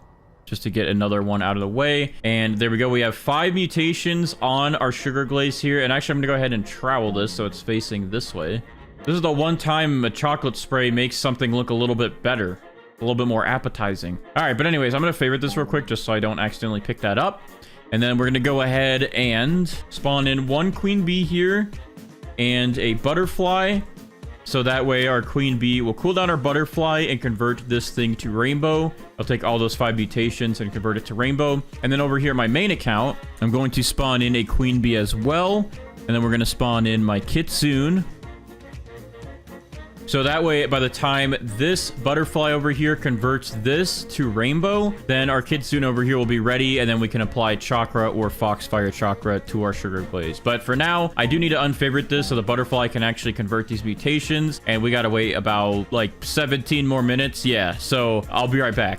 just to get another one out of the way. And there we go. We have 5 mutations on our sugar glaze here. And actually, I'm going to go ahead and trowel this so it's facing this way. This is the one time a chocolate spray makes something look a little bit better, a little bit more appetizing. All right, but anyways, I'm going to favorite this real quick just so I don't accidentally pick that up. And then we're going to go ahead and spawn in 1 queen bee here and a butterfly. So that way our queen bee will cool down our butterfly and convert this thing to rainbow. I'll take all those 5 mutations and convert it to rainbow. And then over here, my main account, I'm going to spawn in a queen bee as well. And then we're going to spawn in my kitsune. So that way, by the time this butterfly over here converts this to rainbow, then our kitsune over here will be ready, and then we can apply chakra or foxfire chakra to our sugar glaze. But for now, I do need to unfavorite this so the butterfly can actually convert these mutations, and we gotta wait about like 17 more minutes. Yeah, so I'll be right back.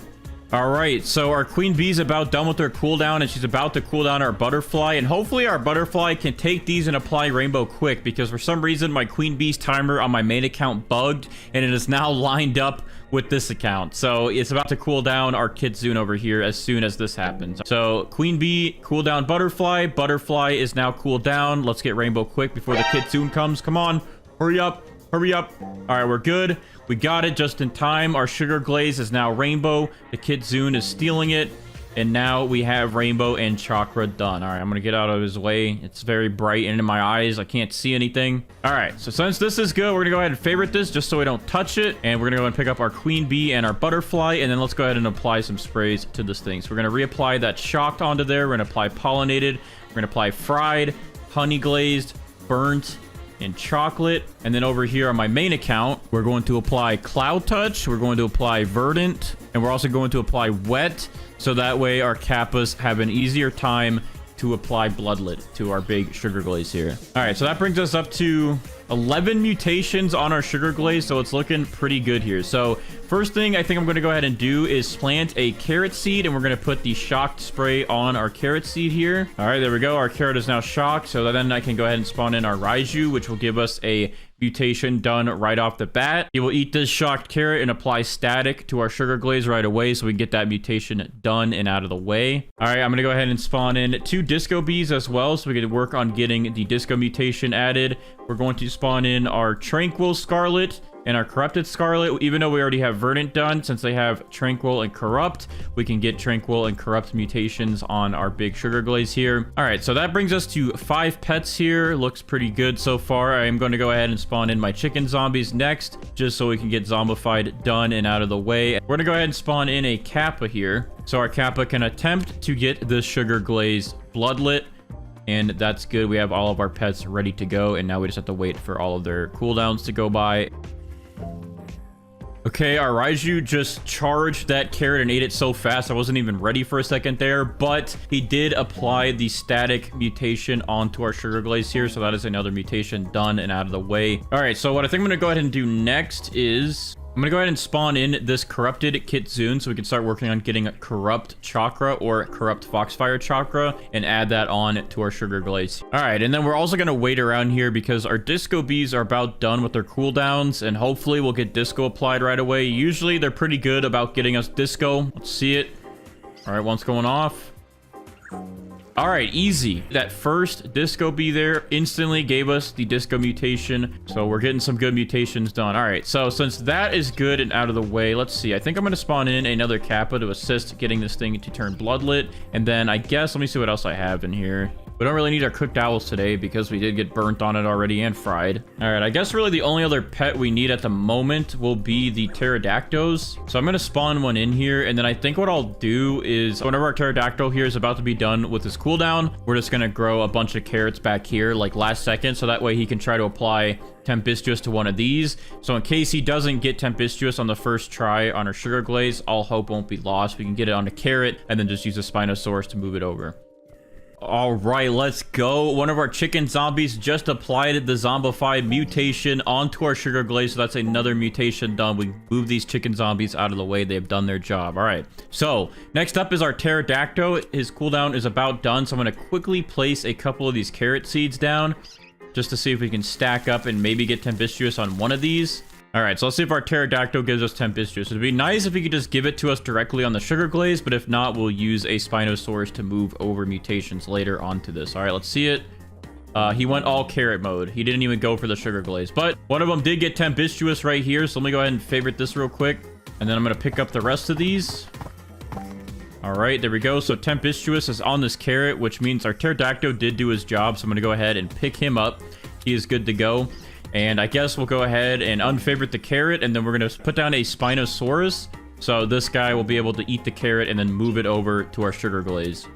All right, so our queen bee's about done with her cooldown, and she's about to cool down our butterfly, and hopefully our butterfly can take these and apply rainbow quick, because for some reason my queen bee's timer on my main account bugged, and it is now lined up with this account. So it's about to cool down our kitsune over here as soon as this happens. So queen bee, cool down butterfly. Butterfly is now cooled down. Let's get rainbow quick before the kitsune comes. Come on, hurry up. Hurry up. All right, we're good. We got it just in time. Our sugar glaze is now rainbow. The kitsune is stealing it. And now we have rainbow and chakra done. All right, I'm going to get out of his way. It's very bright and in my eyes. I can't see anything. All right, so since this is good, we're going to go ahead and favorite this just so we don't touch it. And we're going to go and pick up our queen bee and our butterfly. And then let's go ahead and apply some sprays to this thing. So we're going to reapply that shocked onto there. We're going to apply pollinated. We're going to apply fried, honey glazed, burnt, and chocolate. And then over here on my main account, we're going to apply cloud touch, we're going to apply verdant, and we're also going to apply wet, so that way our kappas have an easier time to apply bloodlet to our big sugar glaze here. All right, so that brings us up to 11 mutations on our sugar glaze, so it's looking pretty good here. So first thing I think I'm going to go ahead and do is plant a carrot seed, and we're going to put the shocked spray on our carrot seed here. All right, there we go. Our carrot is now shocked, so then I can go ahead and spawn in our Raiju, which will give us a mutation done right off the bat. It will eat this shocked carrot and apply static to our sugar glaze right away, so we can get that mutation done and out of the way. All right, I'm going to go ahead and spawn in 2 disco bees as well, so we can work on getting the disco mutation added. We're going to spawn in our tranquil scarlet and our corrupted scarlet. Even though we already have verdant done, since they have tranquil and corrupt, we can get tranquil and corrupt mutations on our big sugar glaze here. All right, so that brings us to 5 pets here. Looks pretty good so far. I am going to go ahead and spawn in my chicken zombies next, just so we can get zombified done and out of the way. We're gonna go ahead and spawn in a kappa here, so our kappa can attempt to get this sugar glaze bloodlet. And that's good. We have all of our pets ready to go, and now we just have to wait for all of their cooldowns to go by. Okay, our Raiju just charged that carrot and ate it so fast I wasn't even ready for a second there, but he did apply the static mutation onto our sugar glaze here, so that is another mutation done and out of the way. All right, so what I think I'm going to go ahead and do next is I'm going to go ahead and spawn in this corrupted kitsune so we can start working on getting corrupt chakra or corrupt foxfire chakra and add that on to our sugar glaze. All right, and then we're also going to wait around here because our disco bees are about done with their cooldowns, and hopefully we'll get disco applied right away. Usually they're pretty good about getting us disco. Let's see it. All right, one's going off. All right, easy. That first disco bee there instantly gave us the disco mutation. So we're getting some good mutations done. All right, so since that is good and out of the way, let's see. I think I'm going to spawn in another Kappa to assist getting this thing to turn bloodlit. And then I guess, let me see what else I have in here. We don't really need our cooked owls today because we did get burnt on it already and fried. All right, I guess really the only other pet we need at the moment will be the pterodactyls. So I'm going to spawn one in here, and then I think what I'll do is whenever our pterodactyl here is about to be done with his cooldown, we're just going to grow a bunch of carrots back here like last second, so that way he can try to apply tempestuous to one of these. So in case he doesn't get tempestuous on the first try on our sugar glaze, all hope won't be lost. We can get it on a carrot and then just use a Spinosaurus to move it over. All right, let's go. One of our chicken zombies just applied the zombified mutation onto our sugar glaze, so that's another mutation done. We move these chicken zombies out of the way. They've done their job. All right, so next up is our pterodactyl. His cooldown is about done, so I'm going to quickly place a couple of these carrot seeds down just to see if we can stack up and maybe get tempestuous on one of these. All right, so let's see if our pterodactyl gives us tempestuous. It'd be nice if he could just give it to us directly on the sugar glaze, but if not, we'll use a Spinosaurus to move over mutations later onto this. All right, let's see it. He went all carrot mode. He didn't even go for the sugar glaze, but one of them did get tempestuous right here. So let me go ahead and favorite this real quick, and then I'm going to pick up the rest of these. All right, there we go. So tempestuous is on this carrot, which means our pterodactyl did do his job. So I'm going to go ahead and pick him up. He is good to go. And I guess we'll go ahead and unfavorite the carrot, and then we're going to put down a Spinosaurus. So this guy will be able to eat the carrot and then move it over to our sugar glaze.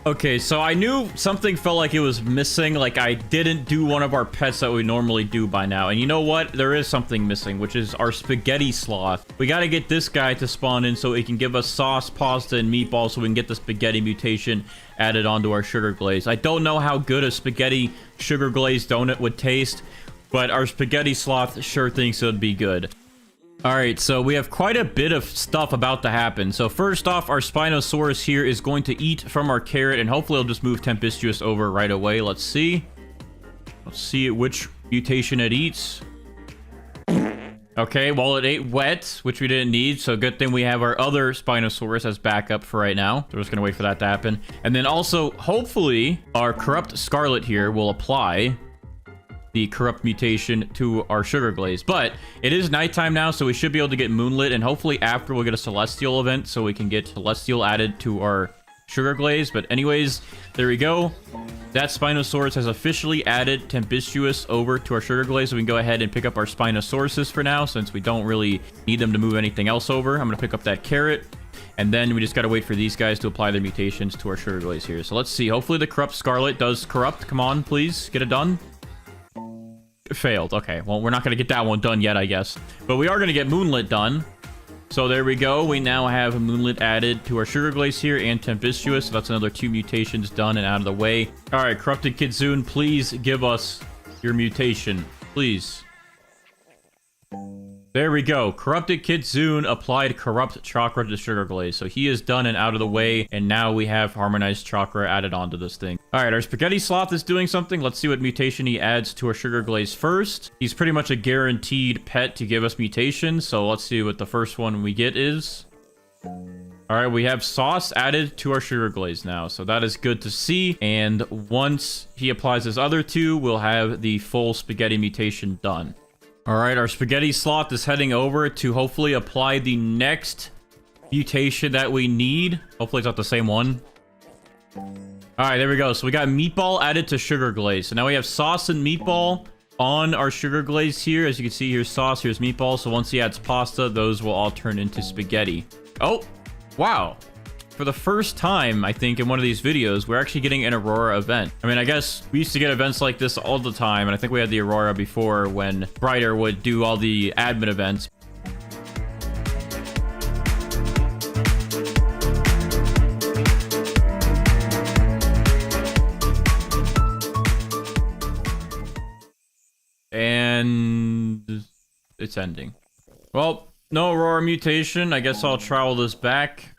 Okay, so I knew something felt like it was missing. Like I didn't do one of our pets that we normally do by now. And you know what? There is something missing, which is our spaghetti sloth. We got to get this guy to spawn in so he can give us sauce, pasta, and meatballs so we can get the spaghetti mutation added onto our sugar glaze. I don't know how good a spaghetti sugar glaze donut would taste, but our spaghetti sloth sure thinks it would be good. All right, so we have quite a bit of stuff about to happen. So first off, our Spinosaurus here is going to eat from our carrot, and hopefully it'll just move tempestuous over right away. Let's see. Let's see which mutation it eats. Okay, well, it ate wet, which we didn't need, so good thing we have our other Spinosaurus as backup for right now. So we're just gonna wait for that to happen. And then also, hopefully, our corrupt scarlet here will apply the corrupt mutation to our sugar glaze. But it is nighttime now, so we should be able to get moonlit, and hopefully after we'll get a celestial event so we can get celestial added to our sugar glaze. But anyways, there we go. That Spinosaurus has officially added tempestuous over to our sugar glaze, so we can go ahead and pick up our Spinosauruses for now, since we don't really need them to move anything else over. I'm gonna pick up that carrot, and then we just gotta wait for these guys to apply their mutations to our sugar glaze here. So let's see. Hopefully the corrupt scarlet does corrupt. Come on, please get it done. Failed. Okay, well, we're not going to get that one done yet, I guess. But we are going to get moonlit done. So there we go. We now have a moonlit added to our sugar glaze here and tempestuous. So that's another 2 mutations done and out of the way. All right, corrupted kitsune, please give us your mutation. Please. There we go. Corrupted kitsune applied corrupt chakra to the sugar glaze. So he is done and out of the way. And now we have harmonized chakra added onto this thing. All right, our spaghetti sloth is doing something. Let's see what mutation he adds to our sugar glaze first. He's pretty much a guaranteed pet to give us mutations. So let's see what the first one we get is. All right, we have sauce added to our sugar glaze now. So that is good to see. And once he applies his other 2, we'll have the full spaghetti mutation done. All right, our spaghetti sloth is heading over to hopefully apply the next mutation that we need. Hopefully it's not the same one. All right, there we go. So we got meatball added to sugar glaze. So now we have sauce and meatball on our sugar glaze here. As you can see, here's sauce, here's meatball. So once he adds pasta, those will all turn into spaghetti. Oh, wow. For the first time, I think, in one of these videos, we're actually getting an Aurora event. I mean, I guess we used to get events like this all the time, and I think we had the Aurora before when Brighter would do all the admin events. And it's ending. Well, no Aurora mutation. I guess I'll trowel this back.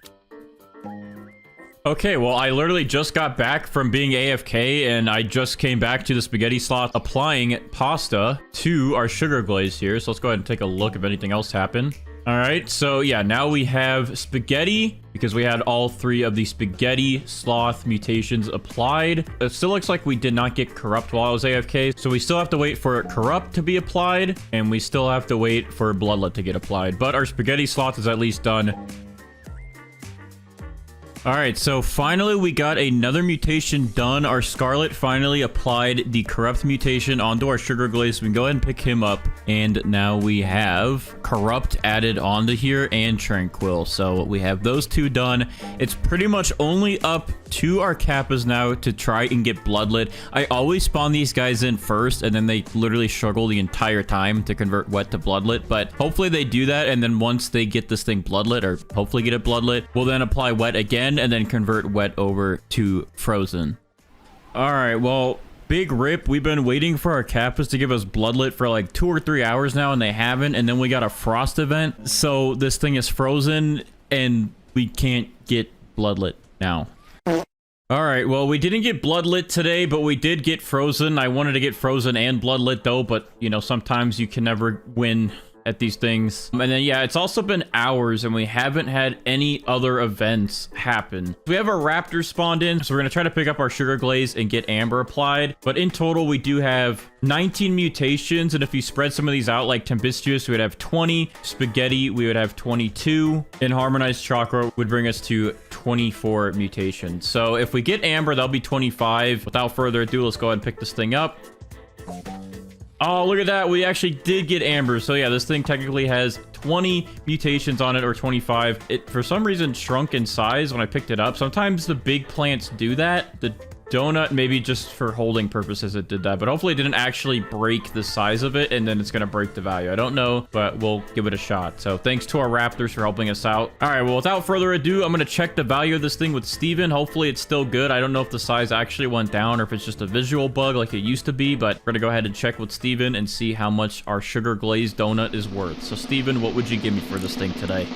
Okay, well, I literally just got back from being AFK, and I just came back to the spaghetti sloth applying pasta to our sugar glaze here. So let's go ahead and take a look if anything else happened. All right, so yeah, now we have spaghetti because we had all 3 of the spaghetti sloth mutations applied. It still looks like we did not get corrupt while I was AFK, so we still have to wait for corrupt to be applied, and we still have to wait for bloodlet to get applied. But our spaghetti sloth is at least done. All right, so finally we got another mutation done. Our Scarlet finally applied the corrupt mutation onto our sugar glaze. We can go ahead and pick him up. And now we have corrupt added onto here and tranquil. So we have those 2 done. It's pretty much only up to our kappas now to try and get bloodlet. I always spawn these guys in first, and then they literally struggle the entire time to convert wet to bloodlet. But hopefully they do that, and then once they get this thing bloodlet, or hopefully get it bloodlet, we'll then apply wet again and then convert wet over to frozen. All right, well, big rip. We've been waiting for our kappas to give us bloodlet for like 2 or 3 hours now, and they haven't. And then we got a frost event, so this thing is frozen and we can't get bloodlet now. All right, well, we didn't get bloodlet today, but we did get frozen. I wanted to get frozen and bloodlet though, but you know, sometimes you can never win at these things. And then yeah, it's also been hours and we haven't had any other events happen. We have our raptor spawned in, so we're gonna try to pick up our sugar glaze and get amber applied. But in total, we do have 19 mutations, and if you spread some of these out like tempestuous, we would have 20. Spaghetti, we would have 22. And harmonized chakra would bring us to 24 mutations. So if we get amber, that'll be 25. Without further ado, let's go ahead and pick this thing up. Oh, look at that. We actually did get amber. So yeah, this thing technically has 20 mutations on it, or 25. It, for some reason, shrunk in size when I picked it up. Sometimes the big plants do that. The donut, maybe just for holding purposes, it did that. But hopefully it didn't actually break the size of it, and then it's going to break the value. I don't know, but we'll give it a shot. So thanks to our raptors for helping us out. All right, well, without further ado, I'm going to check the value of this thing with Steven. Hopefully it's still good. I don't know if the size actually went down or if it's just a visual bug like it used to be, but we're going to go ahead and check with Steven and see how much our sugar glazed donut is worth. So Steven, what would you give me for this thing today?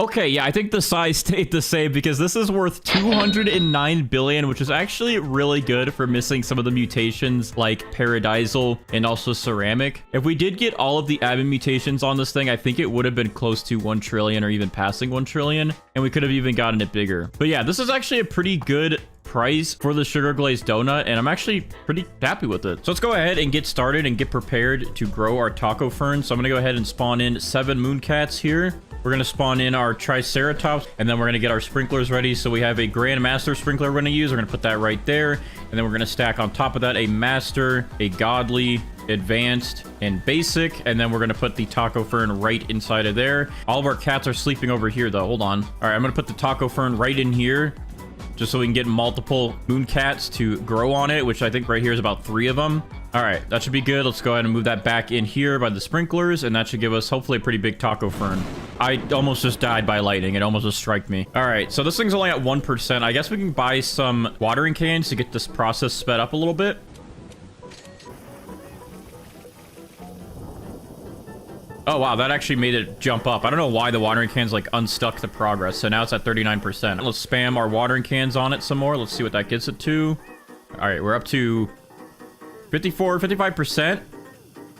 Okay, yeah, I think the size stayed the same because this is worth 209 billion, which is actually really good for missing some of the mutations like paradisal and also ceramic. If we did get all of the admin mutations on this thing, I think it would have been close to 1 trillion or even passing 1 trillion, and we could have even gotten it bigger. But yeah, this is actually a pretty good price for the sugar glazed donut, and I'm actually pretty happy with it. So let's go ahead and get started and get prepared to grow our taco fern. So I'm gonna go ahead and spawn in 7 mooncats here. We're going to spawn in our triceratops, and then we're going to get our sprinklers ready. So we have a grandmaster sprinkler we're going to use. We're going to put that right there, and then we're going to stack on top of that a master, a godly, advanced, and basic, and then we're going to put the taco fern right inside of there. All of our cats are sleeping over here though. Hold on. All right, I'm going to put the taco fern right in here, just so we can get multiple mooncats to grow on it, which I think right here is about 3 of them. All right, that should be good. Let's go ahead and move that back in here by the sprinklers, and that should give us hopefully a pretty big taco fern. I almost just died by lightning. It almost just struck me. All right, so this thing's only at 1%. I guess we can buy some watering cans to get this process sped up a little bit. Oh, wow, that actually made it jump up. I don't know why the watering cans, like, unstuck the progress. So now it's at 39%. Let's spam our watering cans on it some more. Let's see what that gets it to. All right, we're up to 54, 55%.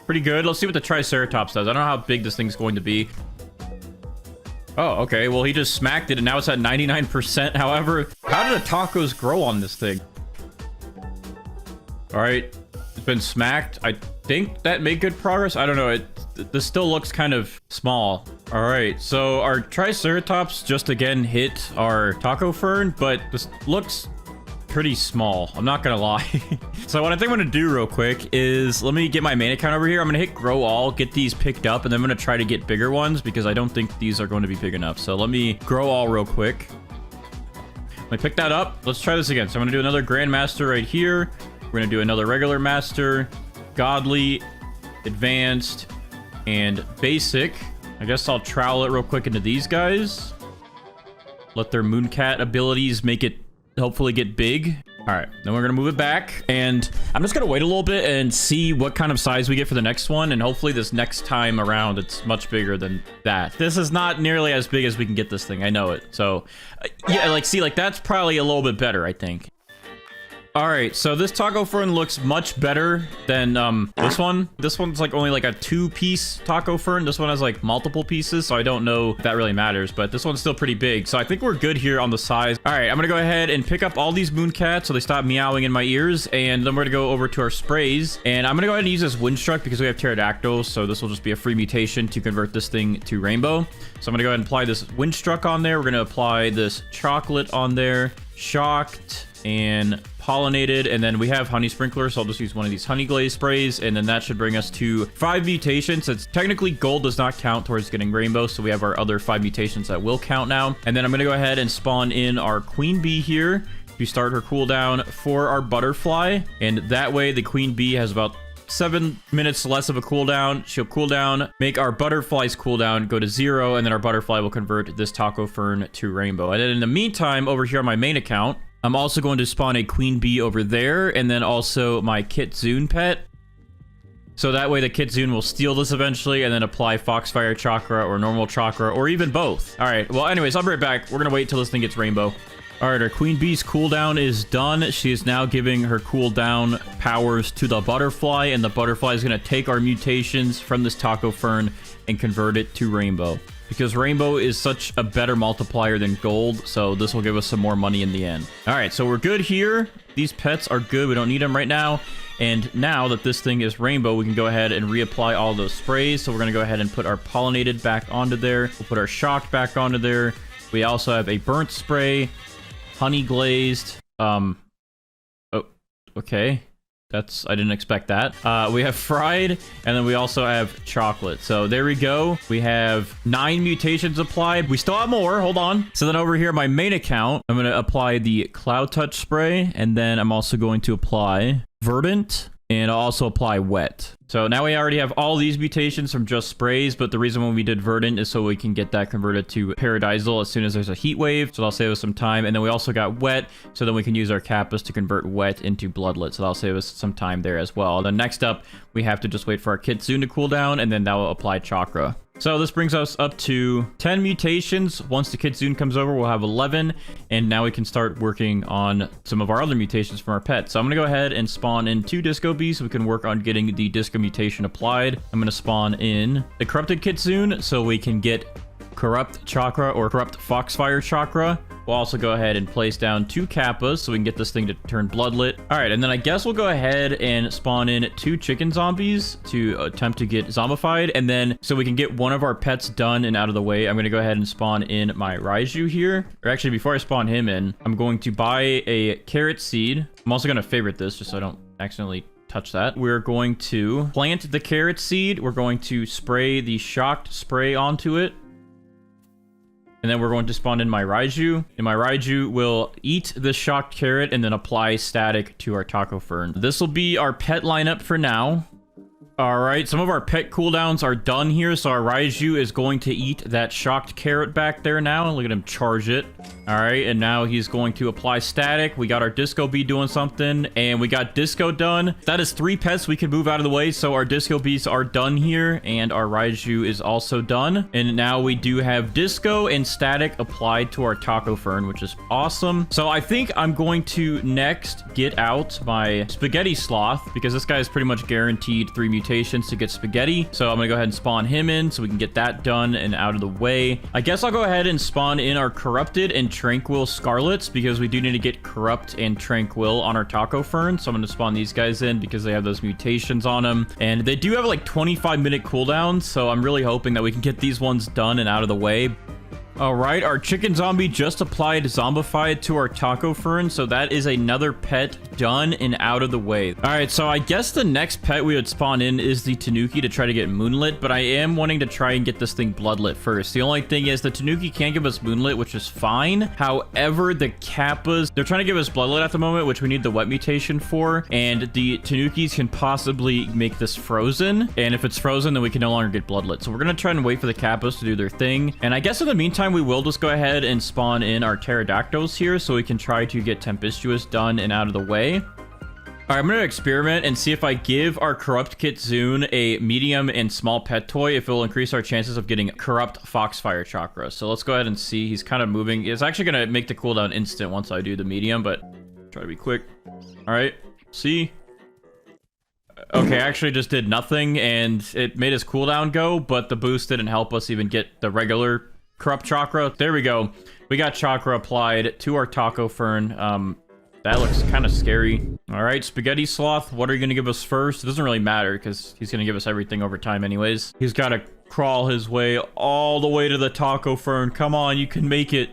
Pretty good. Let's see what the triceratops does. I don't know how big this thing's going to be. Oh, okay. Well, he just smacked it, and now it's at 99%. However, how did the tacos grow on this thing? All right. It's been smacked. I think that made good progress. I don't know. This still looks kind of small. All right. So our triceratops just again hit our taco fern, but this looks pretty small. I'm not gonna lie. So what I think I'm gonna do real quick is let me get my main account over here. I'm gonna hit grow all, get these picked up, and then I'm gonna try to get bigger ones because I don't think these are going to be big enough. So let me grow all real quick. Let me pick that up. Let's try this again. So I'm gonna do another grandmaster right here. We're gonna do another regular master, godly, advanced, and basic. I guess I'll trowel it real quick into these guys. Let their mooncat abilities make it hopefully get big. All right, then we're gonna move it back, and I'm just gonna wait a little bit and see what kind of size we get for the next one, and hopefully this next time around it's much bigger than that. This is not nearly as big as we can get this thing. I know it. So yeah, like, see, like, that's probably a little bit better, I think. All right, so this taco fern looks much better than this one. This one's like only like a 2-piece taco fern. This one has like multiple pieces, so I don't know if that really matters, but this one's still pretty big. So I think we're good here on the size. All right, I'm gonna go ahead and pick up all these mooncats so they stop meowing in my ears, and then we're gonna go over to our sprays, and I'm gonna go ahead and use this Windstruck because we have pterodactyls, so this will just be a free mutation to convert this thing to rainbow. So I'm gonna go ahead and apply this Windstruck on there. We're gonna apply this chocolate on there, shocked, and pollinated, and then we have honey sprinkler, so I'll just use one of these honey glaze sprays, and then that should bring us to 5 mutations. It's technically gold does not count towards getting rainbow, so we have our other 5 mutations that will count now. And then I'm gonna go ahead and spawn in our queen bee here to start her cooldown for our butterfly, and that way the queen bee has about 7 minutes less of a cooldown. She'll cool down, make our butterfly's cooldown go to 0, and then our butterfly will convert this taco fern to rainbow. And then in the meantime, over here on my main account, I'm also going to spawn a queen bee over there, and then also my kitsune pet. So that way the kitsune will steal this eventually, and then apply Foxfire Chakra or normal chakra, or even both. All right, well, anyways, I'll be right back. We're gonna wait till this thing gets rainbow. All right, our queen bee's cooldown is done. She is now giving her cooldown powers to the butterfly, and the butterfly is gonna take our mutations from this taco fern and convert it to rainbow. Because rainbow is such a better multiplier than gold, so this will give us some more money in the end. All right, so we're good here. These pets are good. We don't need them right now. And now that this thing is rainbow, we can go ahead and reapply all those sprays. So we're going to go ahead and put our pollinated back onto there. We'll put our shocked back onto there. We also have a burnt spray, honey glazed. Oh, okay. I didn't expect that. We have fried, and then we also have chocolate. So there we go. We have 9 mutations applied. We still have more. Hold on. So then over here, my main account, I'm going to apply the Cloud Touch spray, and then I'm also going to apply Verdant, and I'll also apply Wet. So now we already have all these mutations from just sprays, but the reason why we did Verdant is so we can get that converted to Paradisal as soon as there's a heat wave. So that'll save us some time. And then we also got Wet, so then we can use our Kappas to convert Wet into Bloodlet. So that'll save us some time there as well. Then next up, we have to just wait for our Kitsune to cool down, and then that will apply Chakra. So this brings us up to 10 mutations. Once the Kitsune comes over, we'll have 11. And now we can start working on some of our other mutations from our pets. So I'm going to go ahead and spawn in 2 Disco Bees so we can work on getting the Disco mutation applied. I'm going to spawn in the Corrupted Kitsune so we can get Corrupt Chakra or Corrupt Foxfire Chakra. We'll also go ahead and place down 2 Kappas so we can get this thing to turn Bloodlet. All right, and then I guess we'll go ahead and spawn in 2 chicken zombies to attempt to get zombified. And then so we can get one of our pets done and out of the way, I'm going to go ahead and spawn in my Raiju here. Or actually, before I spawn him in, I'm going to buy a carrot seed. I'm also going to favorite this just so I don't accidentally touch that. We're going to plant the carrot seed. We're going to spray the shocked spray onto it. And then we're going to spawn in my Raiju. And my Raiju will eat the shocked carrot and then apply static to our taco fern. This will be our pet lineup for now. All right, some of our pet cooldowns are done here. So our Raiju is going to eat that shocked carrot back there now. Look at him charge it. All right, and now he's going to apply static. We got our Disco Bee doing something, and we got Disco done. That is 3 pets we can move out of the way. So our Disco Bees are done here, and our Raiju is also done. And now we do have Disco and static applied to our taco fern, which is awesome. So I think I'm going to next get out my Spaghetti Sloth, because this guy is pretty much guaranteed 3 mutations to get Spaghetti. So I'm gonna go ahead and spawn him in so we can get that done and out of the way. I guess I'll go ahead and spawn in our Corrupted and Tranquil Scarlets, because we do need to get Corrupt and Tranquil on our taco fern. So I'm gonna spawn these guys in because they have those mutations on them, and they do have like 25-minute cooldowns. So I'm really hoping that we can get these ones done and out of the way. All right, our chicken zombie just applied zombified to our taco fern, so that is another pet done and out of the way. All right, so I guess the next pet we would spawn in is the Tanuki to try to get Moonlit, but I am wanting to try and get this thing Bloodlit first. The only thing is the Tanuki can't give us Moonlit, which is fine. However, the Kappas, they're trying to give us Bloodlit at the moment, which we need the Wet mutation for, and the Tanukis can possibly make this frozen, and if it's frozen, then we can no longer get Bloodlit. So we're going to try and wait for the Kappas to do their thing, and I guess in the meantime, we will just go ahead and spawn in our pterodactyls here so we can try to get Tempestuous done and out of the way. All right, I'm going to experiment and see if I give our Corrupt Kitsune a medium and small pet toy, if it will increase our chances of getting Corrupt Foxfire Chakra. So let's go ahead and see. He's kind of moving. It's actually going to make the cooldown instant once I do the medium, but Try to be quick. All right. See? Okay, I actually just did nothing, and it made his cooldown go, but the boost didn't help us even get the regular corrupt chakra. There we go. We got chakra applied to our taco fern. That looks kind of scary. All right, spaghetti sloth, what are you going to give us first? It doesn't really matter because he's going to give us everything over time anyways. He's got to crawl his way all the way to the taco fern. Come on, you can make it.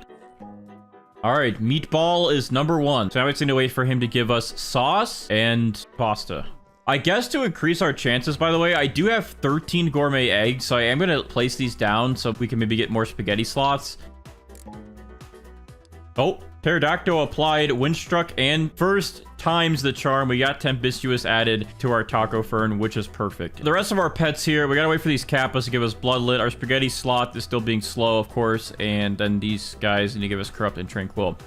All right, meatball is number 1. So now it's going to wait for him to give us sauce and pasta. I guess to increase our chances, by the way, I do have 13 gourmet eggs, so I am going to place these down so we can maybe get more spaghetti slots. Oh, pterodactyl applied, windstruck, and first times the charm. We got tempestuous added to our taco fern, which is perfect. The rest of our pets here, we gotta wait for these kappas to give us bloodlet. Our spaghetti sloth is still being slow, of course, and then these guys need to give us corrupt and tranquil.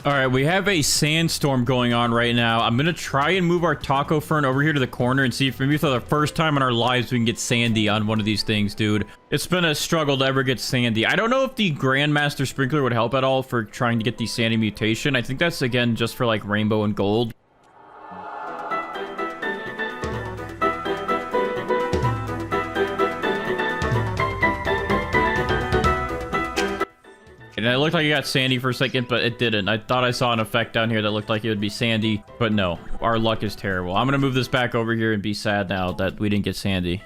All right, we have a sandstorm going on right now. I'm going to try and move our taco fern over here to the corner and see if maybe for the first time in our lives we can get sandy on one of these things, dude. It's been a struggle to ever get sandy. I don't know if the Grandmaster Sprinkler would help at all for trying to get the sandy mutation. I think that's, again, just for, like, rainbow and gold. And it looked like it got sandy for a second, but it didn't. I thought I saw an effect down here that looked like it would be sandy, but no. Our luck is terrible. I'm going to move this back over here and be sad now that we didn't get sandy.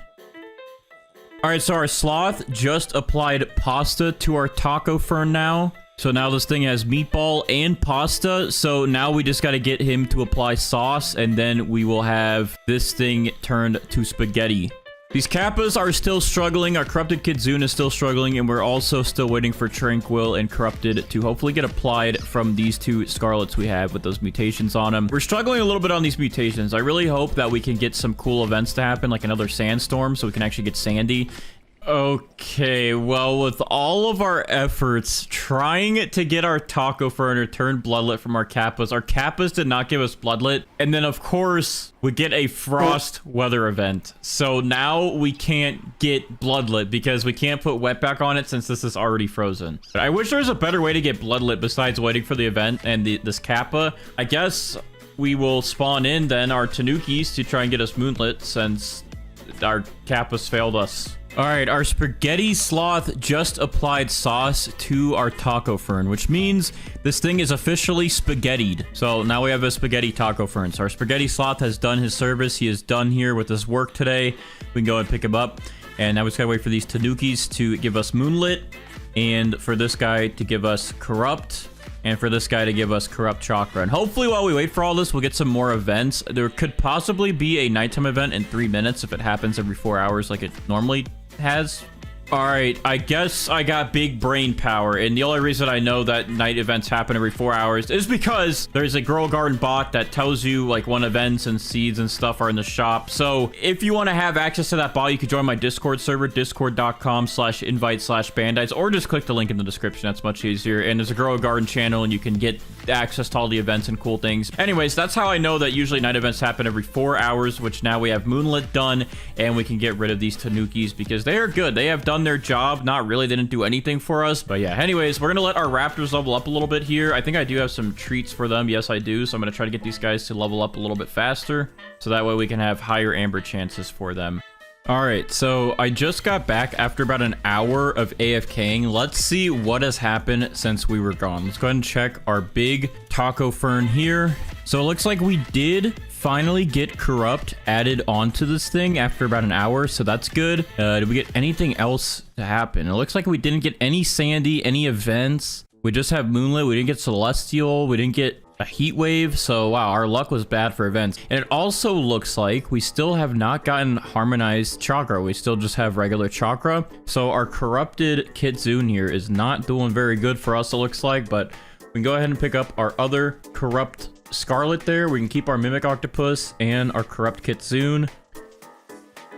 All right, so our sloth just applied pasta to our taco fern now. So now this thing has meatball and pasta. So now we just got to get him to apply sauce, and then we will have this thing turned to spaghetti. These kappas are still struggling. Our corrupted kitsune is still struggling, and we're also still waiting for tranquil and corrupted to hopefully get applied from these 2 scarlets we have with those mutations on them. We're struggling a little bit on these mutations. I really hope that we can get some cool events to happen, like another sandstorm, so we can actually get sandy. Okay, well, with all of our efforts trying to get our taco fern return bloodlet from our kappas did not give us bloodlet. And then, of course, we get a frost weather event. So now we can't get bloodlet because we can't put wetback on it since this is already frozen. But I wish there was a better way to get bloodlet besides waiting for the event and this kappa. I guess we will spawn in then our tanukis to try and get us moonlit since our kappas failed us. All right, our spaghetti sloth just applied sauce to our taco fern, which means this thing is officially spaghettied. So now we have a spaghetti taco fern. So our spaghetti sloth has done his service. He is done here with his work today. We can go and pick him up. And now we just gotta wait for these tanukis to give us moonlit, and for this guy to give us corrupt, and for this guy to give us corrupt chakra. And hopefully while we wait for all this, we'll get some more events. There could possibly be a nighttime event in 3 minutes if it happens every 4 hours like it normally has. All right, I guess I got big brain power, and the only reason I know that night events happen every 4 hours is because there's a Girl Garden bot that tells you like when events and seeds and stuff are in the shop. So if you want to have access to that bot, you can join my Discord server, discord.com/invite/bandites, or just click the link in the description. That's much easier. And there's a Girl Garden channel, and you can get access to all the events and cool things. Anyways, that's how I know that usually night events happen every 4 hours, which now we have moonlit done, and we can get rid of these tanukis because they are good. They have done their job. Not really, they didn't do anything for us, but yeah. Anyways, we're gonna let our raptors level up a little bit here. I think I do have some treats for them. Yes, I do. So I'm gonna try to get these guys to level up a little bit faster, so that way we can have higher amber chances for them. All right, so I just got back after about an hour of AFKing. Let's see what has happened since we were gone. Let's go ahead and check our big taco fern here. So it looks like we did finally get corrupt added onto this thing after about an hour, so that's good. Did we get anything else to happen? It looks like we didn't get any sandy, any events. We just have moonlit. We didn't get celestial. We didn't get a heat wave. So wow, our luck was bad for events. And it also looks like we still have not gotten harmonized chakra. We still just have regular chakra. So our corrupted kitsune here is not doing very good for us, it looks like, but we can go ahead and pick up our other corrupt scarlet there. We can keep our mimic octopus and our corrupt kitsune.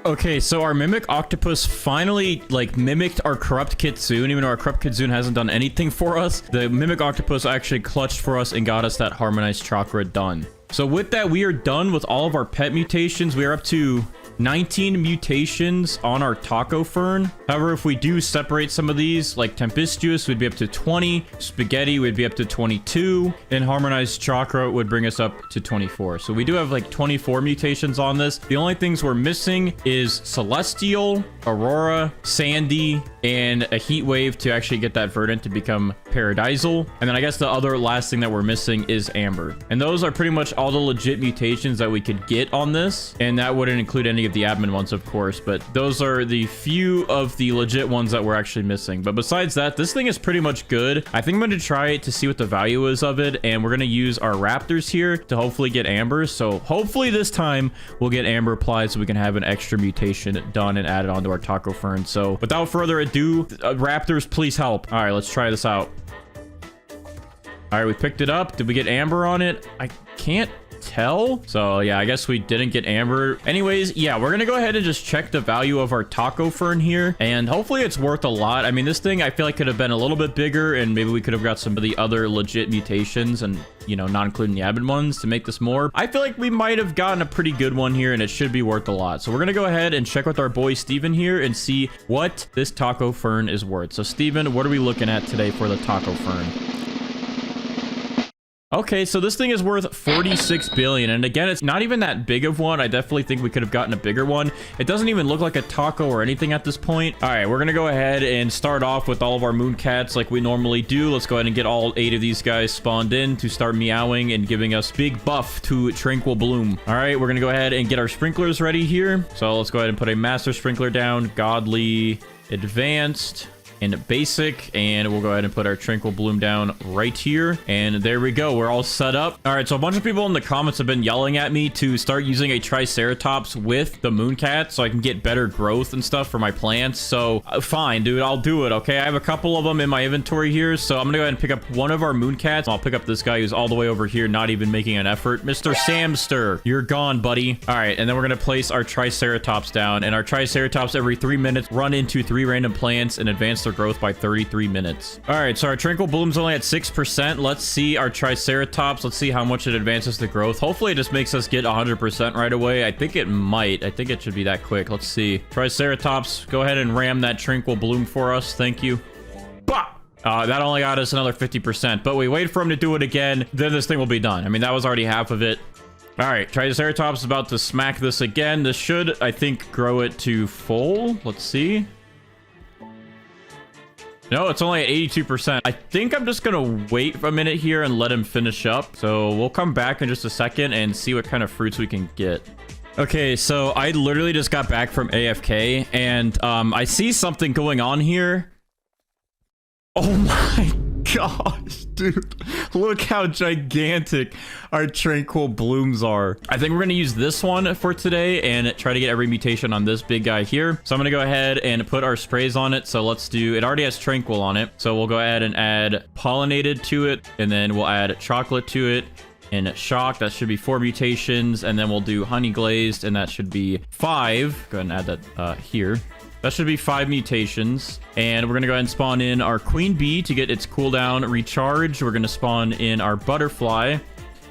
Okay, so our mimic octopus finally like mimicked our corrupt kitsune, even though our corrupt kitsune hasn't done anything for us. The mimic octopus actually clutched for us and got us that harmonized chakra done. So with that, we are done with all of our pet mutations. We are up to 19 mutations on our taco fern. However, if we do separate some of these, like tempestuous would be up to 20, spaghetti would be up to 22, and harmonized chakra would bring us up to 24. So we do have like 24 mutations on this. The only things we're missing is celestial, aurora, sandy, and a heat wave to actually get that verdant to become paradisal. And then I guess the other last thing that we're missing is amber. And those are pretty much all the legit mutations that we could get on this. And that wouldn't include any of the admin ones, of course, but those are the few of the legit ones that we're actually missing. But besides that, this thing is pretty much good. I think I'm going to try it to see what the value is of it. And we're going to use our raptors here to hopefully get amber. So hopefully this time we'll get amber applied so we can have an extra mutation done and added onto our taco fern. So without further ado, raptors, please help. All right, let's try this out. All right, we picked it up. Did we get amber on it? I can't tell. So yeah, I guess we didn't get amber. Anyways, yeah, we're gonna go ahead and just check the value of our taco fern here, and hopefully it's worth a lot. I mean, this thing I feel like could have been a little bit bigger, and maybe we could have got some of the other legit mutations, and you know, not including the admin ones, to make this more. I feel like we might have gotten a pretty good one here, and it should be worth a lot. So we're gonna go ahead and check with our boy Steven here and see what this taco fern is worth. So Steven, what are we looking at today for the taco fern? Okay, so this thing is worth 46 billion. And again, it's not even that big of one. I definitely think we could have gotten a bigger one. It doesn't even look like a taco or anything at this point. All right, we're going to go ahead and start off with all of our moon cats like we normally do. Let's go ahead and get all 8 of these guys spawned in to start meowing and giving us big buff to Tranquil Bloom. All right, we're going to go ahead and get our sprinklers ready here. So let's go ahead and put a master sprinkler down, godly, advanced, and basic, and we'll go ahead and put our Tranquil Bloom down right here, and there we go. We're all set up. All right, so a bunch of people in the comments have been yelling at me to start using a Triceratops with the Mooncat so I can get better growth and stuff for my plants. So fine, dude, I'll do it. Okay, I have a couple of them in my inventory here, so I'm gonna go ahead and pick up one of our Mooncats. I'll pick up this guy who's all the way over here, not even making an effort. Mr. Samster, you're gone, buddy. All right, and then we're gonna place our Triceratops down, and our Triceratops every 3 minutes run into 3 random plants and advance their growth by 33 minutes. All right, so our Tranquil Bloom's only at 6%. Let's see our Triceratops. Let's see how much it advances the growth. Hopefully it just makes us get 100% right away. I think it might. I think it should be that quick. Let's see. Triceratops, go ahead and ram that Tranquil Bloom for us. Thank you. Bah! That only got us another 50%, but we wait for him to do it again, then this thing will be done. I mean, that was already half of it. All right, Triceratops is about to smack this again. This should, I think, grow it to full. Let's see. No, it's only at 82%. I think I'm just gonna wait for a minute here and let him finish up. So we'll come back in just a second and see what kind of fruits we can get. Okay, so I literally just got back from AFK, and I see something going on here. Oh my gosh, dude. Look how gigantic our Tranquil Blooms are. I think we're going to use this one for today and try to get every mutation on this big guy here. So I'm going to go ahead and put our sprays on it. So let's do, it already has Tranquil on it. So we'll go ahead and add pollinated to it, and then we'll add chocolate to it. And shock, that should be 4 mutations. And then we'll do honey glazed, and that should be 5. Go ahead and add that here. That should be 5 mutations. And we're going to go ahead and spawn in our queen bee to get its cooldown recharge. We're going to spawn in our butterfly.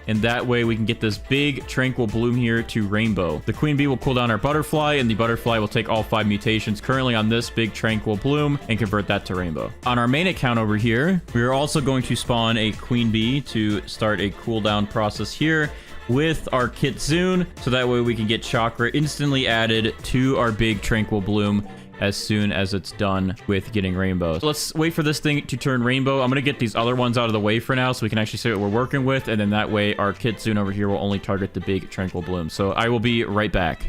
And that way we can get this big Tranquil Bloom here to rainbow. The queen bee will cool down our butterfly, and the butterfly will take all 5 mutations currently on this big Tranquil Bloom and convert that to rainbow. On our main account over here, we are also going to spawn a queen bee to start a cooldown process here with our Kitsune, so that way we can get chakra instantly added to our big Tranquil Bloom as soon as it's done with getting rainbow. So let's wait for this thing to turn rainbow. I'm gonna get these other ones out of the way for now so we can actually see what we're working with, and then that way our Kitsune over here will only target the big Tranquil Bloom. So I will be right back.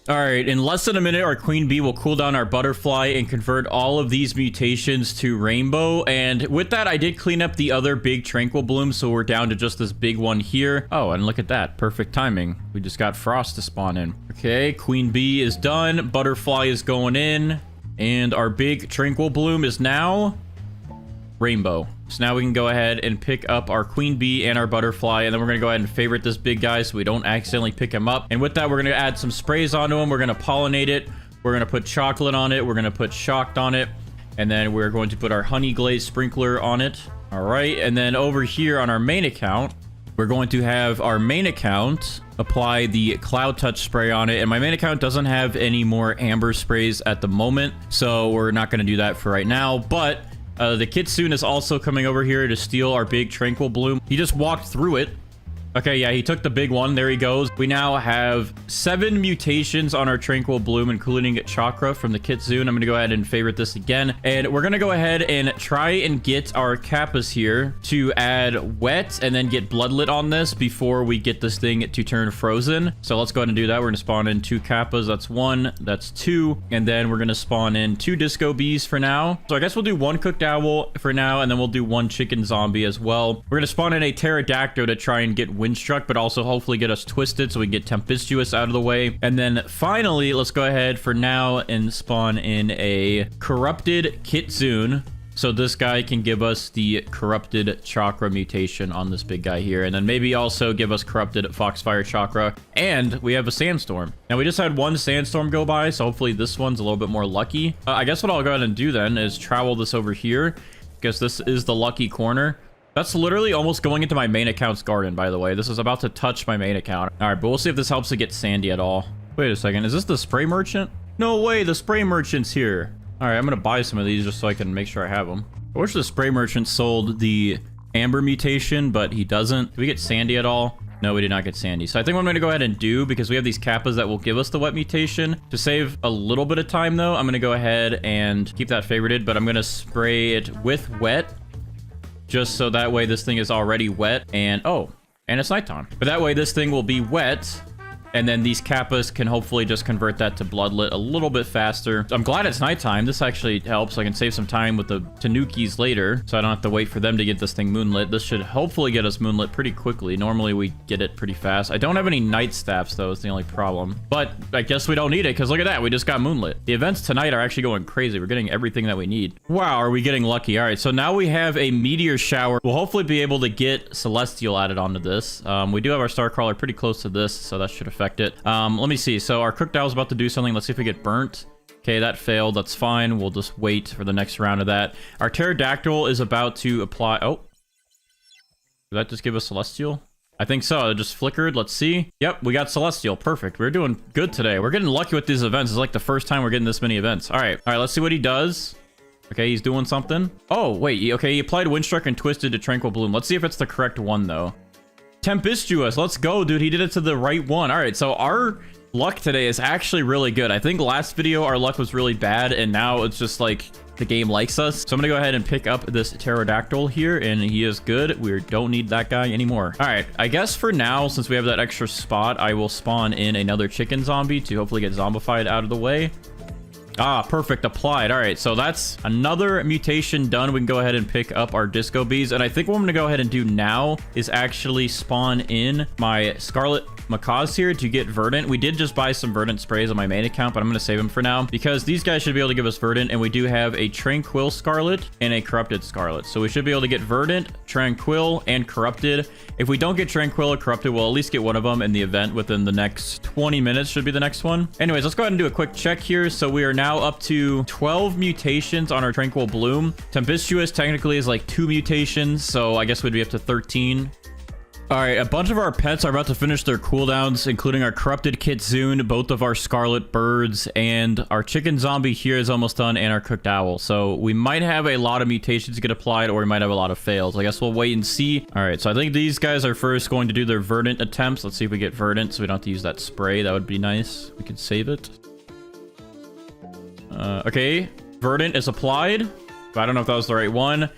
All right, in less than a minute, our queen bee will cool down our butterfly and convert all of these mutations to rainbow. And with that, I did clean up the other big Tranquil Bloom, so we're down to just this big one here. Oh, and look at that. Perfect timing. We just got Frost to spawn in. Okay, queen bee is done. Butterfly is going in. And our big Tranquil Bloom is now rainbow. So now we can go ahead and pick up our queen bee and our butterfly, and then we're going to go ahead and favorite this big guy so we don't accidentally pick him up. And with that, we're going to add some sprays onto him. We're going to pollinate it. We're going to put chocolate on it. We're going to put shocked on it. And then we're going to put our honey glazed sprinkler on it. All right. And then over here on our main account, we're going to have our main account apply the Cloud Touch spray on it. And my main account doesn't have any more amber sprays at the moment, so we're not going to do that for right now. But the Kitsune is also coming over here to steal our big Tranquil Bloom. He just walked through it. Okay, yeah, he took the big one. There he goes. We now have 7 mutations on our Tranquil Bloom, including Chakra from the Kitsune. I'm going to go ahead and favorite this again. And we're going to go ahead and try and get our Kappas here to add Wet and then get Bloodlet on this before we get this thing to turn frozen. So let's go ahead and do that. We're going to spawn in 2 Kappas. That's 1. That's 2. And then we're going to spawn in 2 Disco Bees for now. So I guess we'll do 1 Cooked Owl for now, and then we'll do 1 Chicken Zombie as well. We're going to spawn in a Pterodactyl to try and get Windstruck, but also hopefully get us Twisted so we can get Tempestuous out of the way. And then finally, let's go ahead for now and spawn in a Corrupted Kitsune. So this guy can give us the Corrupted Chakra mutation on this big guy here. And then maybe also give us Corrupted Foxfire Chakra. And we have a Sandstorm. Now we just had 1 Sandstorm go by, so hopefully this one's a little bit more lucky. I guess what I'll go ahead and do then is travel this over here. Guess this is the lucky corner. That's literally almost going into my main account's garden, by the way. This is about to touch my main account. All right, but we'll see if this helps to get Sandy at all. Wait a second. Is this the Spray Merchant? No way. The Spray Merchant's here. All right, I'm going to buy some of these just so I can make sure I have them. I wish the Spray Merchant sold the Amber mutation, but he doesn't. Did we get Sandy at all? No, we did not get Sandy. So I think what I'm going to go ahead and do, because we have these Kappas that will give us the Wet mutation, to save a little bit of time, though, I'm going to go ahead and keep that favorited, but I'm going to spray it with Wet. Just so that way this thing is already wet, and it's nighttime. But that way this thing will be wet, and then these Kappas can hopefully just convert that to Bloodlet a little bit faster. I'm glad it's nighttime. This actually helps. I can save some time with the Tanukis later, so I don't have to wait for them to get this thing moonlit. This should hopefully get us moonlit pretty quickly. Normally we get it pretty fast. I don't have any night staffs though, is the only problem. But I guess we don't need it, because look at that, we just got moonlit. The events tonight are actually going crazy. We're getting everything that we need. Wow, are we getting lucky? All right, so now we have a meteor shower. We'll hopefully be able to get Celestial added onto this. We do have our Starcrawler pretty close to this, so that should affect it. Let me see. So our Cooked Owl's about to do something. Let's see if we get burnt. Okay, that failed. That's fine. We'll just wait for the next round of that. Our Pterodactyl is about to apply. Oh, did that just give us Celestial? I think so. It just flickered. Let's see. Yep, we got Celestial. Perfect. We're doing good today. We're getting lucky with these events. It's like the first time we're getting this many events. All right, let's see what he does. Okay, he's doing something. Oh, wait. Okay, he applied Windstruck and Twisted to Tranquil Bloom. Let's see if it's the correct one, though. Tempestuous. Let's go, dude. He did it to the right one. All right, so our luck today is actually really good. I think last video our luck was really bad, and now it's just like the game likes us. So I'm gonna go ahead and pick up this Pterodactyl here, and he is good. We don't need that guy anymore. All right, I guess for now, since we have that extra spot, I will spawn in another Chicken Zombie to hopefully get zombified out of the way. Ah, perfect. Applied. All right, so that's another mutation done. We can go ahead and pick up our Disco Bees. And I think what I'm going to go ahead and do now is actually spawn in my Scarlet Macaws here to get Verdant. We did just buy some Verdant sprays on my main account, but I'm going to save them for now because these guys should be able to give us Verdant. And we do have a Tranquil Scarlet and a Corrupted Scarlet. So we should be able to get Verdant, Tranquil, and Corrupted. If we don't get Tranquil or Corrupted, we'll at least get one of them in the event within the next 20 minutes should be the next one. Anyways, let's go ahead and do a quick check here. So we are now up to 12 mutations on our Tranquil Bloom. Tempestuous technically is like 2 mutations, so I guess we'd be up to 13. All right, a bunch of our pets are about to finish their cooldowns, including our Corrupted Kitsune, both of our Scarlet Birds, and our Chicken Zombie here is almost done, and our Cooked Owl. So we might have a lot of mutations get applied, or we might have a lot of fails. I guess we'll wait and see. All right, so I think these guys are first going to do their Verdant attempts. Let's see if we get Verdant, so we don't have to use that spray. That would be nice. We could save it. Okay, Verdant is applied, but I don't know if that was the right one.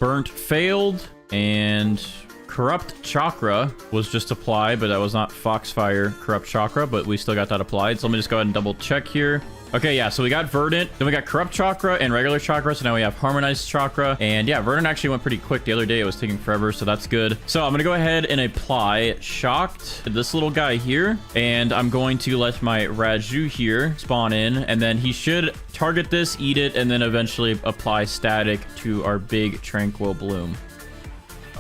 Burnt failed, and Corrupt Chakra was just applied, but that was not Foxfire Corrupt Chakra, but we still got that applied. So let me just go ahead and double check here. Okay, yeah, so we got Verdant, then we got Corrupt Chakra and regular Chakra, so now we have Harmonized Chakra, and yeah, Verdant actually went pretty quick. The other day it was taking forever, so that's good. So I'm gonna go ahead and apply Shocked to this little guy here, and I'm going to let my Raju here spawn in, and then he should target this, eat it, and then eventually apply Static to our big Tranquil Bloom.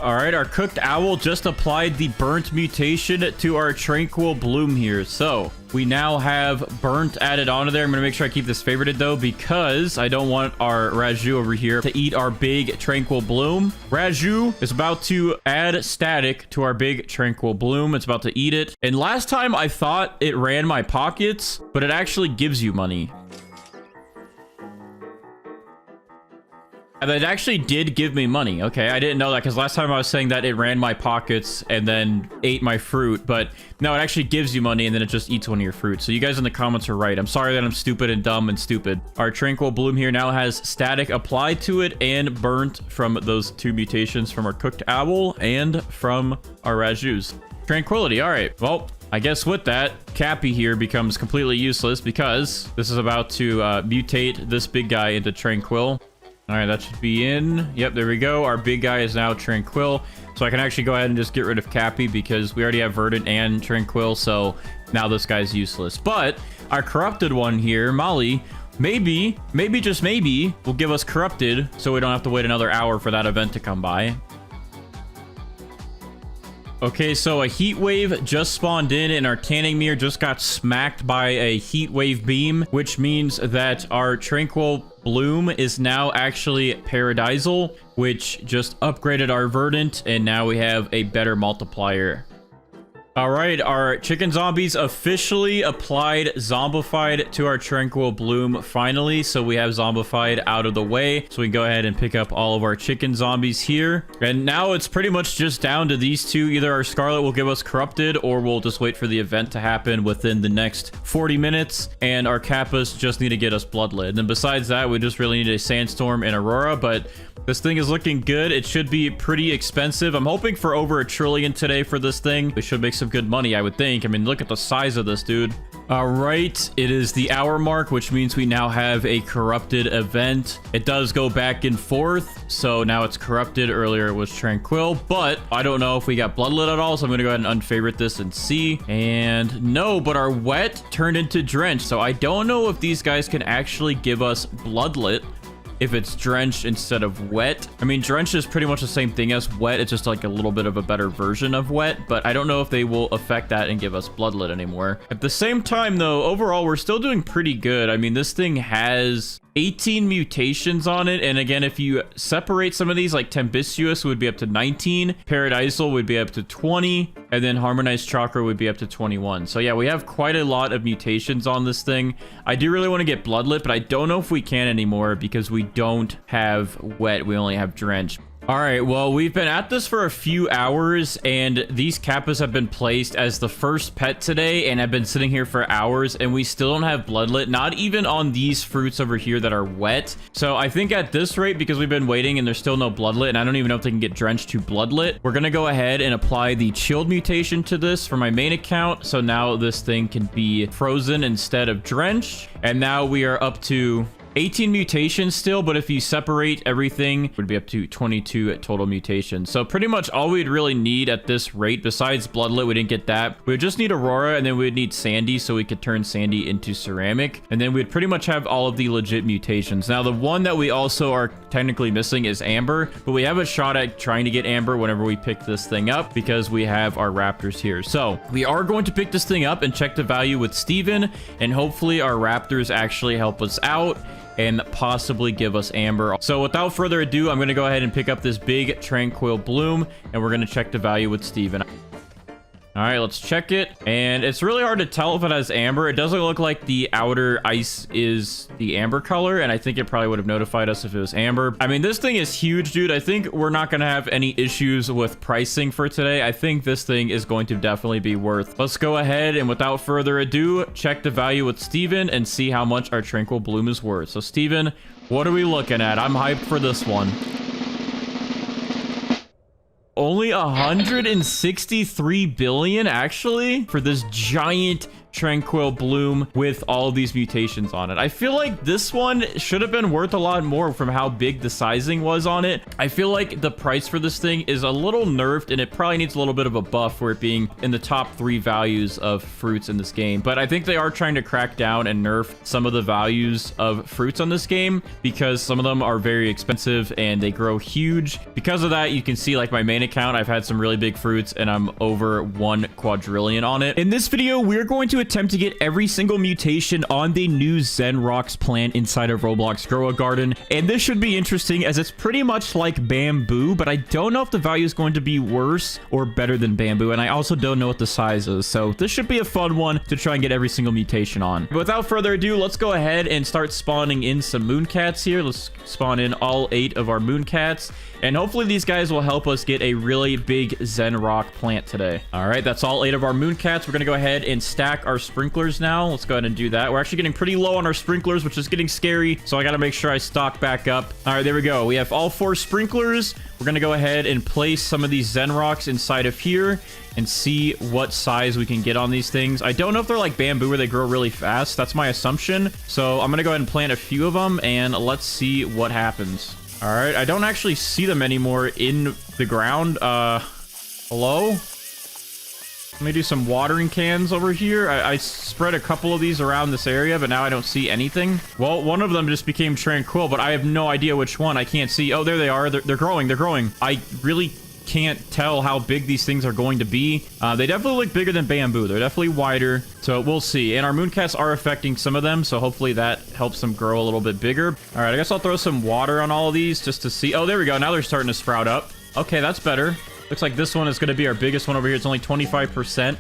All right, our cooked owl just applied the burnt mutation to our tranquil bloom here. So we now have burnt added onto there. I'm going to make sure I keep this favorited though, because I don't want our Raju over here to eat our big tranquil bloom. Raju is about to add static to our big tranquil bloom. It's about to eat it. And last time I thought it ran my pockets, but it actually gives you money. And it actually did give me money. Okay, I didn't know that because last time I was saying that it ran my pockets and then ate my fruit. But no, it actually gives you money and then it just eats one of your fruits. So you guys in the comments are right. I'm sorry that I'm stupid and dumb and stupid. Our tranquil bloom here now has static applied to it and burnt from those 2 mutations from our cooked owl and from our Rajus. Tranquility. All right. Well, I guess with that, Cappy here becomes completely useless because this is about to mutate this big guy into Tranquil. All right, that should be in. Yep, there we go. Our big guy is now Tranquil. So I can actually go ahead and just get rid of Cappy because we already have Verdant and Tranquil. So now this guy's useless. But our corrupted one here, Molly, maybe, just maybe, will give us corrupted so we don't have to wait another hour for that event to come by. Okay, so a heat wave just spawned in and our tanning mirror just got smacked by a heat wave beam, which means that our tranquil bloom is now actually paradisal, which just upgraded our verdant, and now we have a better multiplier. All right, our chicken zombies officially applied zombified to our tranquil bloom finally. So we have zombified out of the way. So we can go ahead and pick up all of our chicken zombies here. And now it's pretty much just down to these two. Either our Scarlet will give us corrupted or we'll just wait for the event to happen within the next 40 minutes. And our Kappas just need to get us bloodlet. And besides that, we just really need a sandstorm and Aurora. But this thing is looking good. It should be pretty expensive. I'm hoping for over $1 trillion today for this thing. We should make some good money, I would think. I mean, look at the size of this, dude. All right, it is the hour mark, which means we now have a corrupted event. It does go back and forth, so now it's corrupted. Earlier it was tranquil, but I don't know if we got bloodlet at all, so I'm gonna go ahead and unfavorite this and see. And no, but our wet turned into drench, so I don't know if these guys can actually give us bloodlet if it's drenched instead of wet. I mean, drenched is pretty much the same thing as wet. It's just like a little bit of a better version of wet, but I don't know if they will affect that and give us bloodlet anymore. At the same time though, overall, we're still doing pretty good. I mean, this thing has 18 mutations on it. And again, if you separate some of these, like Tempestuous would be up to 19, Paradisal would be up to 20, and then Harmonized Chakra would be up to 21. So yeah, we have quite a lot of mutations on this thing. I do really want to get bloodlet, but I don't know if we can anymore because we don't have wet. We only have drench. All right, well, we've been at this for a few hours, and these Kappas have been placed as the first pet today, and have been sitting here for hours, and we still don't have bloodlet, not even on these fruits over here that are wet. So I think at this rate, because we've been waiting and there's still no bloodlet, and I don't even know if they can get drenched to bloodlet, we're gonna go ahead and apply the chilled mutation to this for my main account. So now this thing can be frozen instead of drenched, and now we are up to 18 mutations still, but if you separate everything, it would be up to 22 total mutations. So pretty much all we'd really need at this rate, besides bloodlet, we didn't get that. We would just need Aurora, and then we would need Sandy, so we could turn Sandy into ceramic. And then we'd pretty much have all of the legit mutations. Now, the one that we also are technically missing is Amber, but we have a shot at trying to get Amber whenever we pick this thing up because we have our Raptors here. So we are going to pick this thing up and check the value with Steven, and hopefully our Raptors actually help us out and possibly give us Amber. So without further ado, I'm going to go ahead and pick up this big Tranquil Bloom, and we're going to check the value with Steven. All right, let's check it. And it's really hard to tell if it has amber. It doesn't look like the outer ice is the amber color, and I think it probably would have notified us if it was amber. I mean, this thing is huge, dude. I think we're not going to have any issues with pricing for today. I think this thing is going to definitely be worth. Let's go ahead and without further ado, check the value with Steven and see how much our Tranquil Bloom is worth. So Steven, what are we looking at? I'm hyped for this one. Only 163 billion actually for this giant tranquil bloom with all of these mutations on it. I feel like this one should have been worth a lot more from how big the sizing was on it. I feel like the price for this thing is a little nerfed, and it probably needs a little bit of a buff for it being in the top 3 values of fruits in this game. But I think they are trying to crack down and nerf some of the values of fruits on this game, because some of them are very expensive and they grow huge. Because of that, you can see like my main account, I've had some really big fruits and I'm over 1 quadrillion on it. In this video, we're going to attempt to get every single mutation on the new Zen Rocks plant inside of Roblox Grow a Garden. And this should be interesting as it's pretty much like bamboo, but I don't know if the value is going to be worse or better than bamboo. And I also don't know what the size is. So this should be a fun one to try and get every single mutation on. But without further ado, let's go ahead and start spawning in some mooncats here. Let's spawn in all 8 of our mooncats. And hopefully these guys will help us get a really big Zen Rock plant today. All right, that's all 8 of our mooncats. We're going to go ahead and stack our sprinklers now. Let's go ahead and do that. We're actually getting pretty low on our sprinklers, which is getting scary. So I got to make sure I stock back up. All right, there we go. We have all 4 sprinklers. We're going to go ahead and place some of these Zen Rocks inside of here and see what size we can get on these things. I don't know if they're like bamboo where they grow really fast. That's my assumption. So I'm going to go ahead and plant a few of them and let's see what happens. All right, I don't actually see them anymore in the ground. Hello? Let me do some watering cans over here. I spread a couple of these around this area, but now I don't see anything. Well, one of them just became tranquil, but I have no idea which one. I can't see. Oh, there they are. They're growing. They're growing. I really can't tell how big these things are going to be. They definitely look bigger than bamboo. They're definitely wider, so we'll see. And our mooncats are affecting some of them, so hopefully that helps them grow a little bit bigger. All right, I guess I'll throw some water on all of these just to see. Oh, there we go. Now they're starting to sprout up. Okay, that's better. Looks like this one is going to be our biggest one over here. It's only 25%,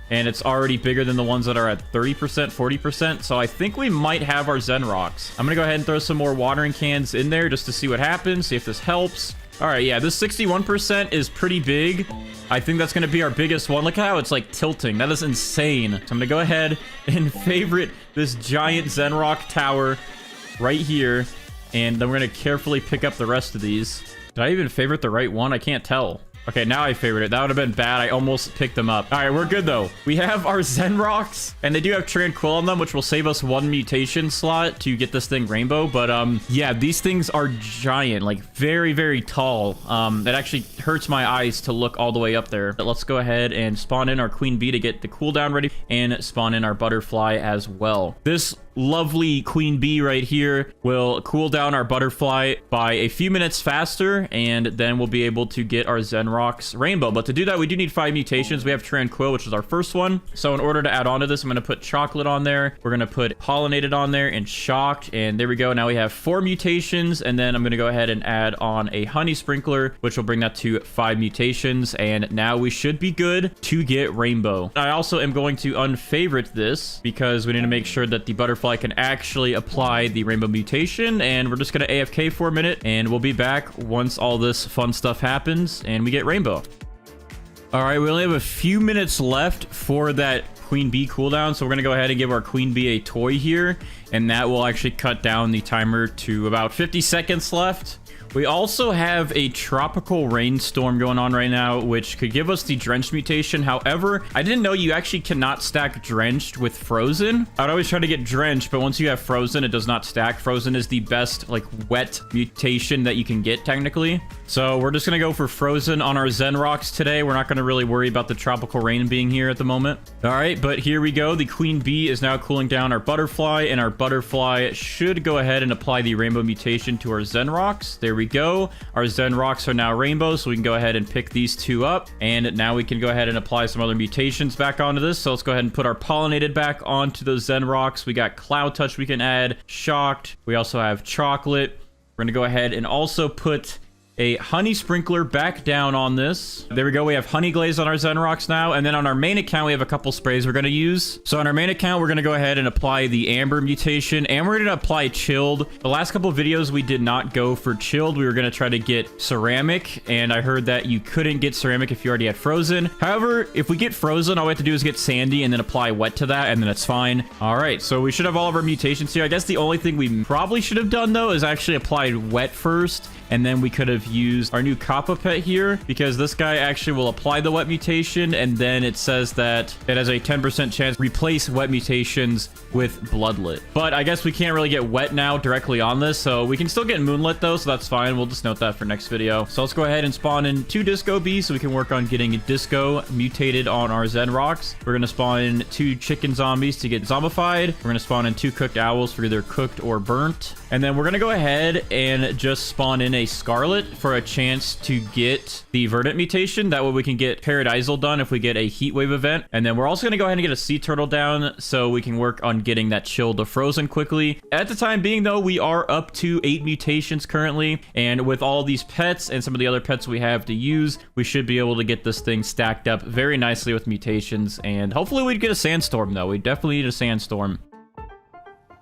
and it's already bigger than the ones that are at 30%, 40%. So I think we might have our Zen Rocks. I'm going to go ahead and throw some more watering cans in there just to see what happens, see if this helps. All right, yeah, this 61% is pretty big. I think that's going to be our biggest one. Look how it's like tilting. That is insane. So I'm going to go ahead and favorite this giant Zen Rock tower right here. And then we're going to carefully pick up the rest of these. Did I even favorite the right one? I can't tell. Okay, now I favored it. That would have been bad. I almost picked them up. All right, we're good, though. We have our Zen Rocks, and they do have Tranquil on them, which will save us 1 mutation slot to get this thing rainbow. But, yeah, these things are giant, like very, very tall. It actually hurts my eyes to look all the way up there. But let's go ahead and spawn in our Queen Bee to get the cooldown ready and spawn in our Butterfly as well. This lovely Queen Bee right here will cool down our Butterfly by a few minutes faster, and then we'll be able to get our Zen Rocks rainbow. But to do that, we do need 5 mutations. We have Tranquil, which is our first one. So in order to add on to this, I'm going to put Chocolate on there. We're going to put Pollinated on there and Shocked. And there we go. Now we have 4 mutations. And then I'm going to go ahead and add on a Honey Sprinkler, which will bring that to 5 mutations. And now we should be good to get rainbow. I also am going to unfavorite this because we need to make sure that the Butterfly can actually apply the rainbow mutation. And we're just going to AFK for a minute, and we'll be back once all this fun stuff happens and we get rainbow. All right, we only have a few minutes left for that Queen Bee cooldown, so we're going to go ahead and give our Queen Bee a toy here, and that will actually cut down the timer to about 50 seconds left. We also have a tropical rainstorm going on right now, which could give us the drenched mutation. However, I didn't know you actually cannot stack drenched with frozen. I'd always try to get drenched, but once you have frozen, it does not stack. Frozen is the best like wet mutation that you can get technically. So we're just going to go for frozen on our Zen Rocks today. We're not going to really worry about the tropical rain being here at the moment. All right, but here we go. The Queen Bee is now cooling down our Butterfly, and our Butterfly should go ahead and apply the rainbow mutation to our Zen Rocks. There we go. Our Zen Rocks are now rainbow, so we can go ahead and pick these 2 up. And now we can go ahead and apply some other mutations back onto this. So let's go ahead and put our Pollinated back onto those Zen Rocks. We got Cloud Touch we can add, Shocked. We also have Chocolate. We're going to go ahead and also put a Honey Sprinkler back down on this. There we go. We have Honey Glaze on our Zen Rocks now. And then on our main account, we have a couple sprays we're going to use. So on our main account, we're going to go ahead and apply the Amber mutation, and we're going to apply Chilled. The last couple of videos, we did not go for Chilled. We were going to try to get Ceramic, and I heard that you couldn't get Ceramic if you already had Frozen. However, if we get Frozen, all we have to do is get Sandy and then apply Wet to that, and then it's fine. All right, so we should have all of our mutations here. I guess the only thing we probably should have done, though, is actually applied Wet first, and then we could have use our new Kappa pet here, because this guy actually will apply the wet mutation, and then it says that it has a 10% chance to replace wet mutations with bloodlet. But I guess we can't really get wet now directly on this, so we can still get moonlit though, so that's fine. We'll just note that for next video. So let's go ahead and spawn in 2 disco bees so we can work on getting disco mutated on our Zen rocks. We're going to spawn in 2 chicken zombies to get zombified. We're going to spawn in 2 cooked owls for either cooked or burnt. And then we're going to go ahead and just spawn in a scarlet for a chance to get the verdant mutation. That way we can get paradisal done if we get a heat wave event. And then we're also going to go ahead and get a sea turtle down so we can work on getting that chill to frozen quickly. At the time being though, we are up to 8 mutations currently. And with all these pets and some of the other pets we have to use, we should be able to get this thing stacked up very nicely with mutations. And hopefully we'd get a sandstorm though. We definitely need a sandstorm.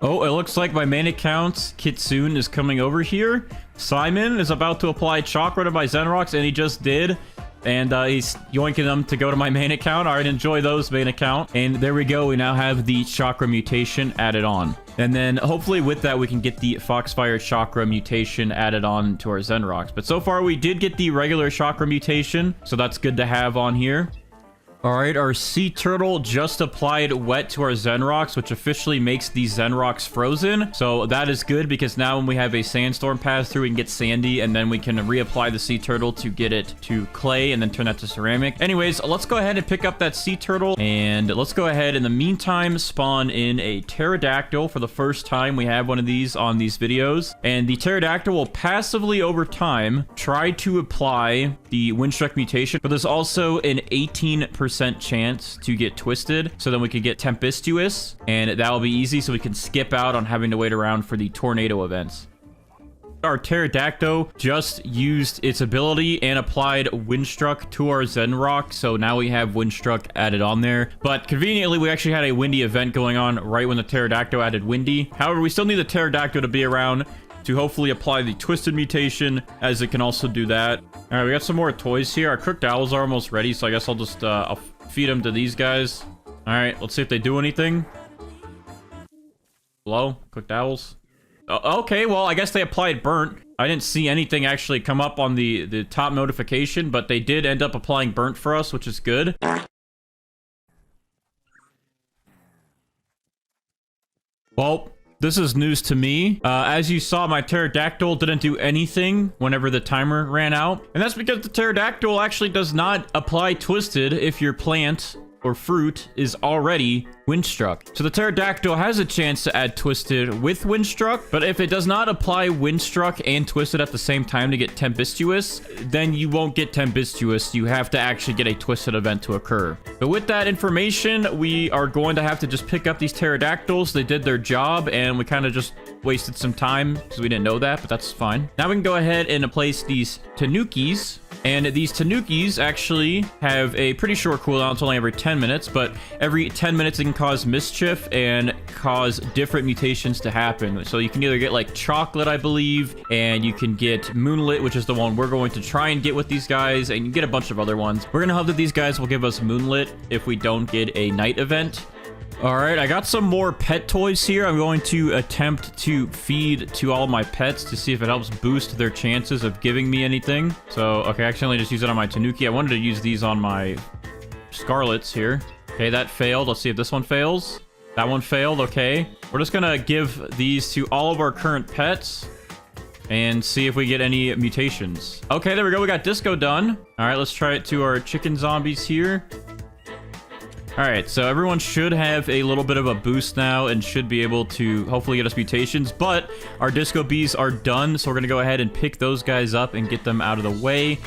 Oh, it looks like my main account, Kitsune, is coming over here. Simon is about to apply chakra to my Zenrox, and he just did. And he's yoinking them to go to my main account. All right, enjoy those, main account. And there we go. We now have the chakra mutation added on. And then hopefully with that, we can get the Foxfire chakra mutation added on to our Zenrox. But so far, we did get the regular chakra mutation, so that's good to have on here. All right, our sea turtle just applied wet to our Zenrox, which officially makes these Zenrox frozen. So that is good because now when we have a sandstorm pass through, we can get sandy, and then we can reapply the sea turtle to get it to clay and then turn that to ceramic. Anyways, let's go ahead and pick up that sea turtle, and let's go ahead in the meantime spawn in a pterodactyl for the first time. We have one of these on these videos, and the pterodactyl will passively over time try to apply the windstruck mutation, but there's also an 18% chance to get twisted, so then we can get tempestuous, and that will be easy, so we can skip out on having to wait around for the tornado events. Our pterodactyl just used its ability and applied windstruck to our Zenrock, so now we have windstruck added on there. But conveniently, we actually had a windy event going on right when the pterodactyl added windy. However, we still need the pterodactyl to be around to hopefully apply the twisted mutation, as it can also do that. All right, we got some more toys here. Our cooked owls are almost ready, so I guess I'll just I'll feed them to these guys. All right, let's see if they do anything. Hello, cooked owls. Okay, well, I guess they applied burnt. I didn't see anything actually come up on the top notification, but they did end up applying burnt for us, which is good. Well, this is news to me. As you saw, my pterodactyl didn't do anything whenever the timer ran out. And that's because the pterodactyl actually does not apply twisted if your plant or fruit is already windstruck. So the pterodactyl has a chance to add twisted with windstruck, but if it does not apply windstruck and twisted at the same time to get tempestuous, then you won't get tempestuous. You have to actually get a twisted event to occur. But with that information, we are going to have to just pick up these pterodactyls. They did their job, and we kind of just wasted some time because we didn't know that, but that's fine. Now we can go ahead and place these tanukis. And these tanukis actually have a pretty short cooldown. It's only every 10 minutes, but every 10 minutes it can cause mischief and cause different mutations to happen. So you can either get like chocolate, I believe, and you can get moonlit, which is the one we're going to try and get with these guys, and you get a bunch of other ones. We're gonna hope that these guys will give us moonlit if we don't get a night event. All right, I got some more pet toys here. I'm going to attempt to feed to all my pets to see if it helps boost their chances of giving me anything. So, okay, I accidentally just used it on my Tanuki. I wanted to use these on my Scarlets here. Okay, that failed. Let's see if this one fails. That one failed, okay. We're just gonna give these to all of our current pets and see if we get any mutations. Okay, there we go. We got Disco done. All right, let's try it to our chicken zombies here. All right, so everyone should have a little bit of a boost now and should be able to hopefully get us mutations, but our disco bees are done, so we're going to go ahead and pick those guys up and get them out of the way.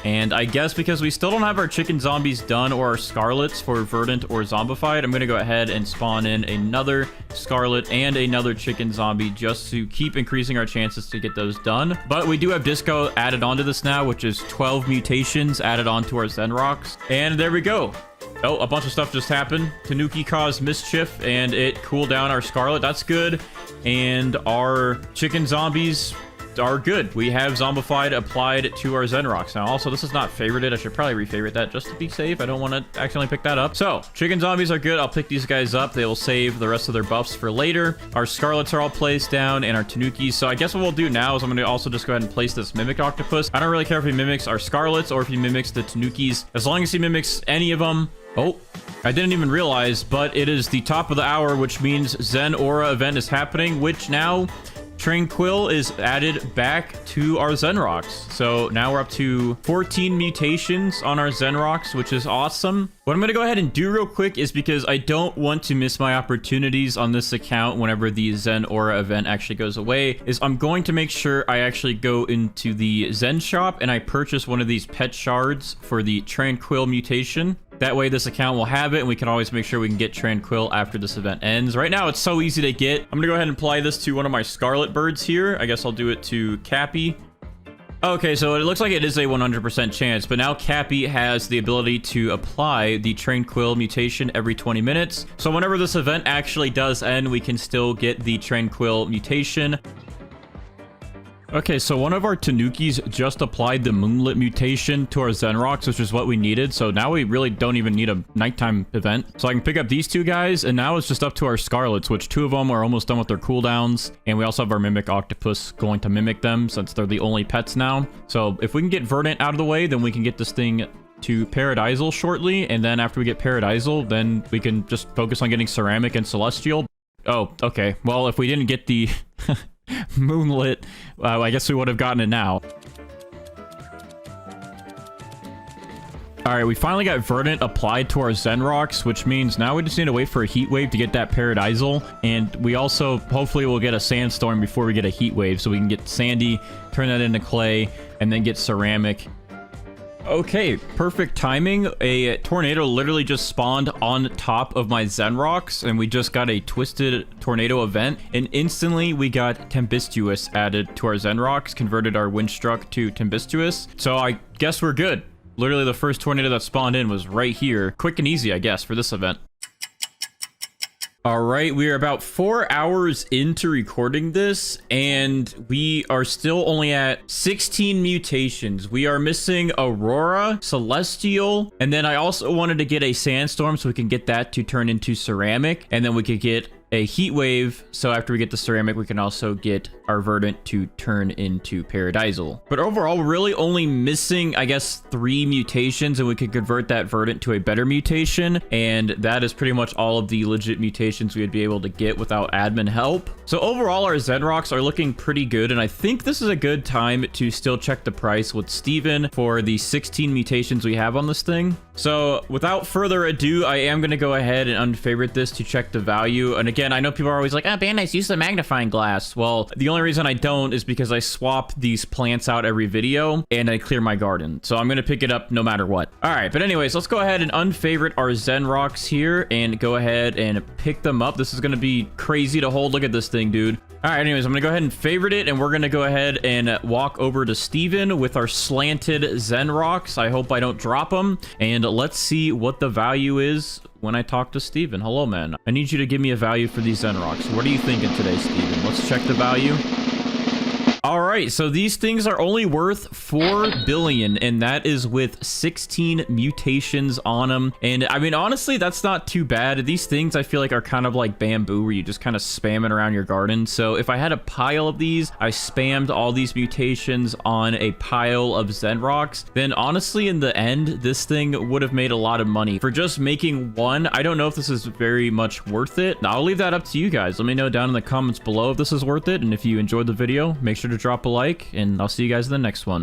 And I guess because we still don't have our chicken zombies done or our scarlets for verdant or zombified, I'm going to go ahead and spawn in another scarlet and another chicken zombie just to keep increasing our chances to get those done. But we do have disco added onto this now, which is 12 mutations added onto our Zenrox. And there we go. Oh, a bunch of stuff just happened. Tanuki caused mischief, and it cooled down our Scarlet. That's good. And our chicken zombies are good. We have Zombified applied to our Zen Rocks. Now, also, this is not favorited. I should probably refavorite that just to be safe. I don't want to accidentally pick that up. So, chicken zombies are good. I'll pick these guys up. They will save the rest of their buffs for later. Our Scarlets are all placed down and our Tanukis. So, I guess what we'll do now is I'm going to also just go ahead and place this Mimic Octopus. I don't really care if he mimics our Scarlets or if he mimics the Tanukis. As long as he mimics any of them. Oh, I didn't even realize, but it is the top of the hour, which means Zen Aura event is happening, which now Tranquil is added back to our Zen Rocks. So now we're up to 14 mutations on our Zen Rocks, which is awesome. What I'm going to go ahead and do real quick is because I don't want to miss my opportunities on this account whenever the Zen Aura event actually goes away, is I'm going to make sure I actually go into the Zen shop and I purchase one of these pet shards for the Tranquil mutation. That way this account will have it and we can always make sure we can get Tranquil after this event ends. Right now it's so easy to get. I'm gonna go ahead and apply this to one of my Scarlet birds here. I guess I'll do it to Cappy. Okay, so it looks like it is a 100% chance, but now Cappy has the ability to apply the Tranquil mutation every 20 minutes. So whenever this event actually does end, we can still get the Tranquil mutation. Okay, so one of our Tanukis just applied the Moonlit mutation to our Zen Rocks, which is what we needed. So now we really don't even need a nighttime event. So I can pick up these two guys, and now it's just up to our Scarlets, which two of them are almost done with their cooldowns. And we also have our Mimic Octopus going to mimic them since they're the only pets now. So if we can get Verdant out of the way, then we can get this thing to Paradisal shortly. And then after we get Paradisal, then we can just focus on getting Ceramic and Celestial. Oh, okay. Well, if we didn't get the... Moonlit, I guess we would have gotten it now. All right, we finally got Verdant applied to our Zen Rocks, which means now we just need to wait for a heat wave to get that Paradisal. And we also hopefully will get a sandstorm before we get a heat wave, so we can get Sandy, turn that into clay, and then get Ceramic. Okay, perfect timing. A tornado literally just spawned on top of my Zen Rocks, and we just got a twisted tornado event, and instantly we got Tempestuous added to our Zen Rocks, converted our Windstruck to Tempestuous. So I guess we're good. Literally the first tornado that spawned in was right here. Quick and easy, I guess, for this event. All right, we are about 4 hours into recording this, and we are still only at 16 mutations. We are missing Aurora, Celestial, and then I also wanted to get a Sandstorm so we can get that to turn into Ceramic, and then we could get a Heat Wave, so after we get the Ceramic, we can also get our Verdant to turn into Paradisal. But overall, we're really only missing, I guess, 3 mutations, and we could convert that Verdant to a better mutation, and that is pretty much all of the legit mutations we would be able to get without admin help. So overall, our Zen Rocks are looking pretty good, and I think this is a good time to still check the price with Steven for the 16 mutations we have on this thing. So without further ado, I am going to go ahead and unfavorite this to check the value. And again, I know people are always like, Bandites, use the magnifying glass. Well, the only reason I don't is because I swap these plants out every video and I clear my garden. So I'm going to pick it up no matter what. All right, but anyways, let's go ahead and unfavorite our Zen Rocks here and go ahead and pick them up. This is going to be crazy to hold. Look at this thing, dude. All right, anyways, I'm going to go ahead and favorite it, and we're going to go ahead and walk over to Steven with our slanted Zen Rocks. I hope I don't drop them, and let's see what the value is when I talk to Steven. Hello, man. I need you to give me a value for these Zen Rocks. What are you thinking today, Steven? Let's check the value. All right, so these things are only worth 4 billion, and that is with 16 mutations on them. And I mean, honestly, that's not too bad. These things I feel like are kind of like bamboo, where you just kind of spam it around your garden. So if I had a pile of these, I spammed all these mutations on a pile of Zen Rocks, then honestly, in the end, this thing would have made a lot of money. For just making one, I don't know if this is very much worth it. Now, I'll leave that up to you guys. Let me know down in the comments below if this is worth it, and if you enjoyed the video, make sure to drop a like, and I'll see you guys in the next one.